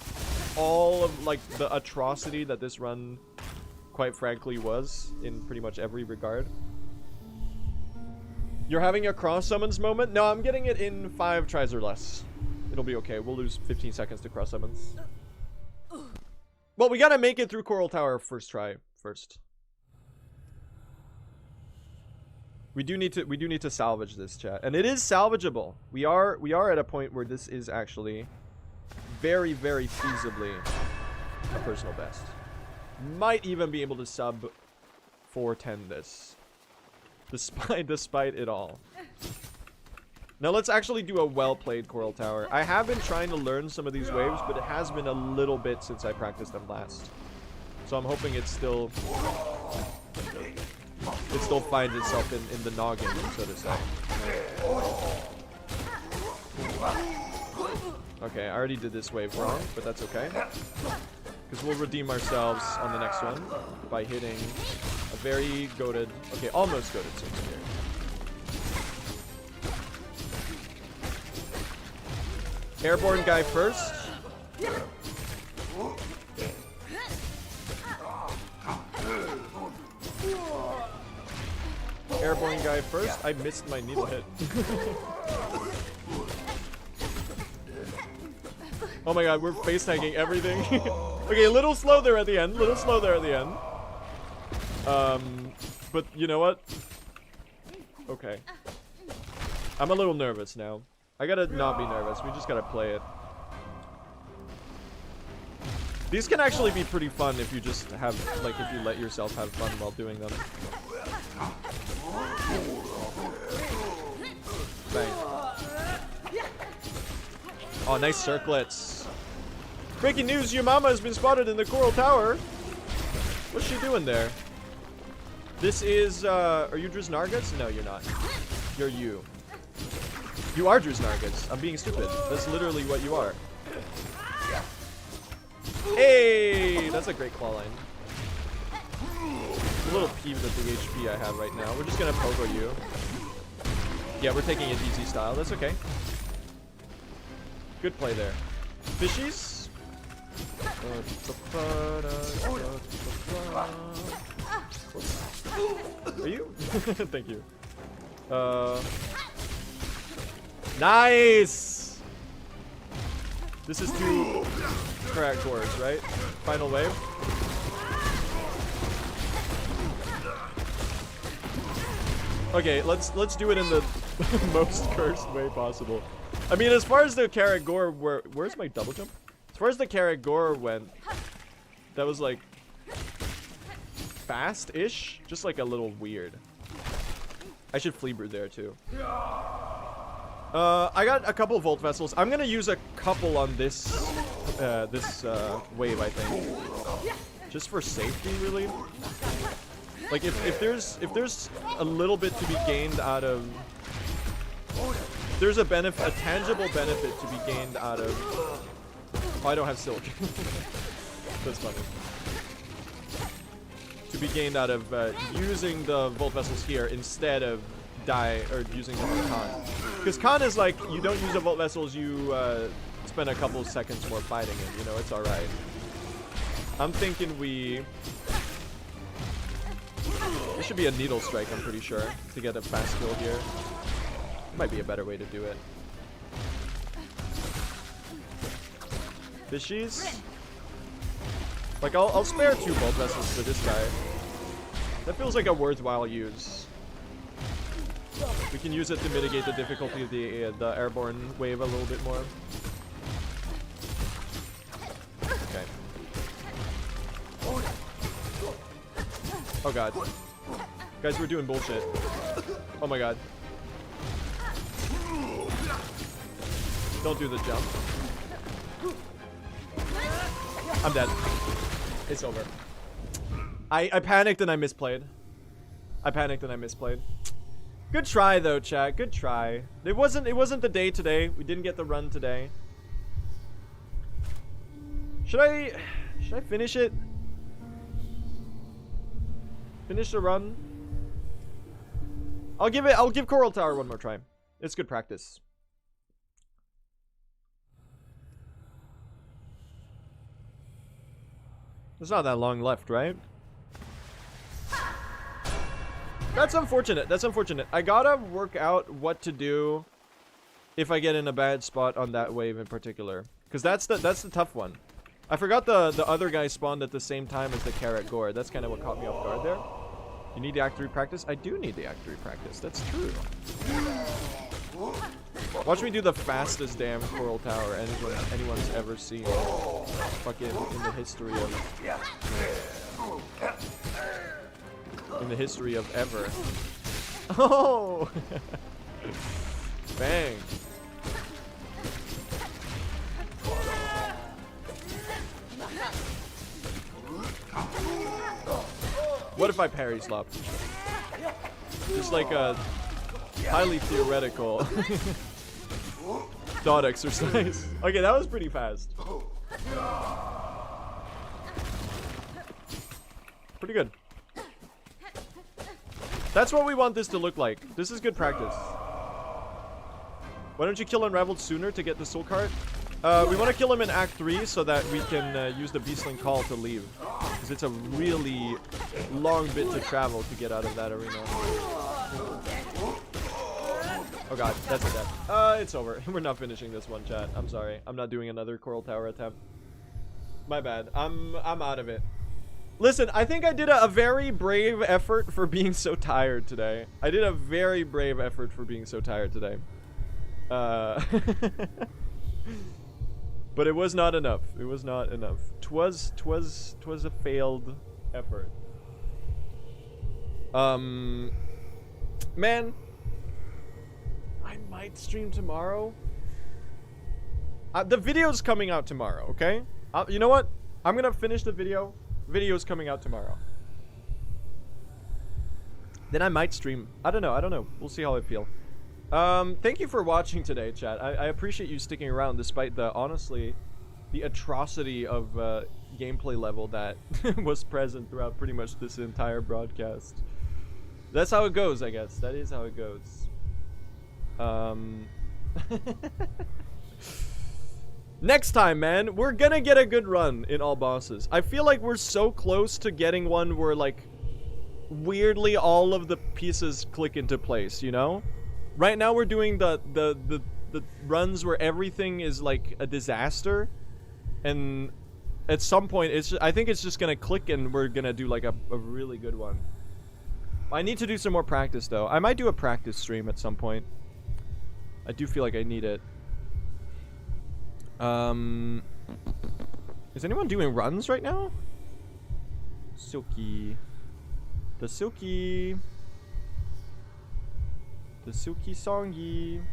all of like the atrocity that this run quite frankly was in pretty much every regard. You're having a cross summons moment? No, I'm getting it in 5 tries or less. It'll be okay. We'll lose 15 seconds to cross summons. Well, we gotta make it through Coral Tower first try first. We do need to salvage this, chat, and it is salvageable. We are at a point where this is actually very, very feasibly a personal best. Might even be able to sub 410 this, despite it all. Now let's actually do a well-played Coral Tower. I have been trying to learn some of these waves, but it has been a little bit since I practiced them last. So I'm hoping it still finds itself in the noggin, so to say. Okay, I already did this wave wrong, but that's okay. Because we'll redeem ourselves on the next one by hitting a very goated, okay, almost goated Silk Spear. Airborne guy first. Airborne guy first. I missed my needle hit. Oh my god, we're face tagging everything. Okay, a little slow there at the end. But you know what? Okay. I'm a little nervous now. I gotta not be nervous. We just gotta play it. These can actually be pretty fun if you just have, like, if you let yourself have fun while doing them. Bang. Oh, nice circlets. Breaking news, your mama has been spotted in the Coral Tower. What's she doing there? This is, are you Driznargats? No, you're not. You're you. You are Driznargats. I'm being stupid. That's literally what you are. Hey! That's a great claw line. I'm a little peeved at the HP I have right now. We're just gonna pogo you. Yeah, we're taking it easy style. That's okay. Good play there. Fishies? Are you? Thank you. Nice! This is 2 crack cores, right? Final wave. Okay, let's do it in the most cursed way possible. I mean, as far as the carrot gore, where's my double jump? As far as the carrot gore went, that was like fast-ish, just like a little weird. I should Fleeber there too. I got a couple Volt Vessels. I'm gonna use a couple on this wave, I think, just for safety, really. Like if there's a little bit to be gained out of, there's a tangible benefit to be gained out of. Oh, I don't have silk. That's funny. To be gained out of using the Volt Vessels here instead of using them on Khan. Because Khan is like, you don't use the Volt Vessels, you spend a couple seconds more fighting it, you know, it's alright. I'm thinking there should be a Needle Strike, I'm pretty sure, to get a fast kill here. Might be a better way to do it. Fishies. Like, I'll spare 2 bolt vessels for this guy. That feels like a worthwhile use. We can use it to mitigate the difficulty of the airborne wave a little bit more. Okay. Oh god. Guys, we're doing bullshit. Oh my god. Don't do the jump. I'm dead. It's over. I panicked and I misplayed. Good try though, chat. Good try. It wasn't the day today. We didn't get the run today. Should I finish it? Finish the run? I'll give Coral Tower one more try. It's good practice. There's not that long left, right? That's unfortunate. That's unfortunate. I gotta work out what to do if I get in a bad spot on that wave in particular, because that's the tough one. I forgot the other guy spawned at the same time as the Carrot Gore. That's kind of what caught me off guard there. You need the Act 3 practice? I do need the Act 3 practice. That's true. Watch me do the fastest damn Coral Tower anyone's ever seen. Fucking in the history of... in the history of ever. Oh! Bang. What if I parry slop? Just like a highly theoretical thought exercise. Okay, that was pretty fast. Pretty good. That's what we want this to look like. This is good practice. Why don't you kill Unraveled sooner to get the soul card? We want to kill him in Act 3 so that we can use the Beastling Call to leave. Because it's a really long bit to travel to get out of that arena. Oh god, that's a death. It's over. We're not finishing this one, chat. I'm sorry. I'm not doing another Coral Tower attempt. My bad. I'm out of it. Listen, I think I did a very brave effort for being so tired today. I did a very brave effort for being so tired today. But it was not enough. It was not enough. Twas a failed effort. Man, I might stream tomorrow. The video's coming out tomorrow, okay? You know what? I'm gonna finish the video. Video's coming out tomorrow. Then I might stream. I don't know. We'll see how I feel. Thank you for watching today, chat. I appreciate you sticking around despite honestly, the atrocity of gameplay level that was present throughout pretty much this entire broadcast. That's how it goes, I guess. That is how it goes. Next time, man, we're gonna get a good run in All Bosses. I feel like we're so close to getting one where, like, weirdly all of the pieces click into place, you know? Right now we're doing the runs where everything is like a disaster, and at some point I think it's just gonna click and we're gonna do like a really good one. I need to do some more practice though. I might do a practice stream at some point. I do feel like I need it. Is anyone doing runs right now? Silky. The Silky Songy.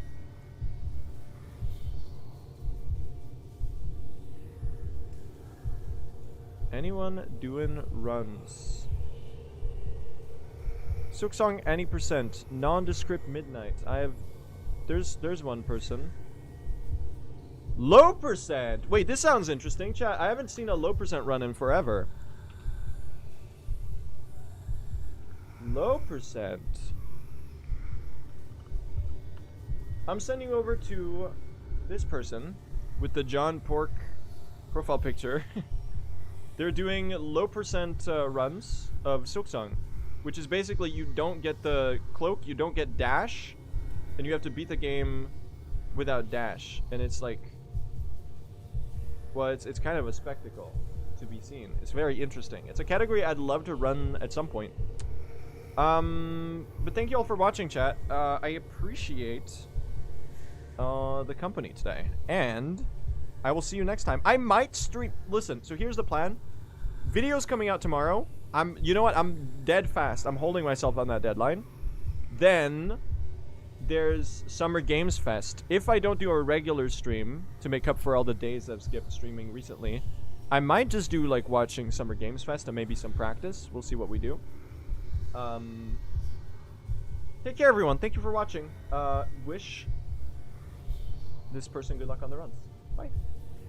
Anyone doing runs? Silksong any percent. Nondescript midnight. There's one person. Low percent. Wait, this sounds interesting, chat. I haven't seen a low percent run in forever. Low percent. I'm sending over to this person with the John Pork profile picture. They're doing low percent runs of Silksong, which is basically you don't get the cloak, you don't get dash, and you have to beat the game without dash. And it's like Well, it's kind of a spectacle to be seen. It's very interesting. It's a category I'd love to run at some point. But thank you all for watching, chat. I appreciate the company today, and I will see you next time. I might stream. Listen, so here's the plan. Videos coming out tomorrow. You know what? I'm dead fast. I'm holding myself on that deadline. Then there's Summer Games Fest. If I don't do a regular stream to make up for all the days I've skipped streaming recently, I might just do like watching Summer Games Fest and maybe some practice. We'll see what we do. Take care, everyone. Thank you for watching. Wish this person good luck on the runs. Bye.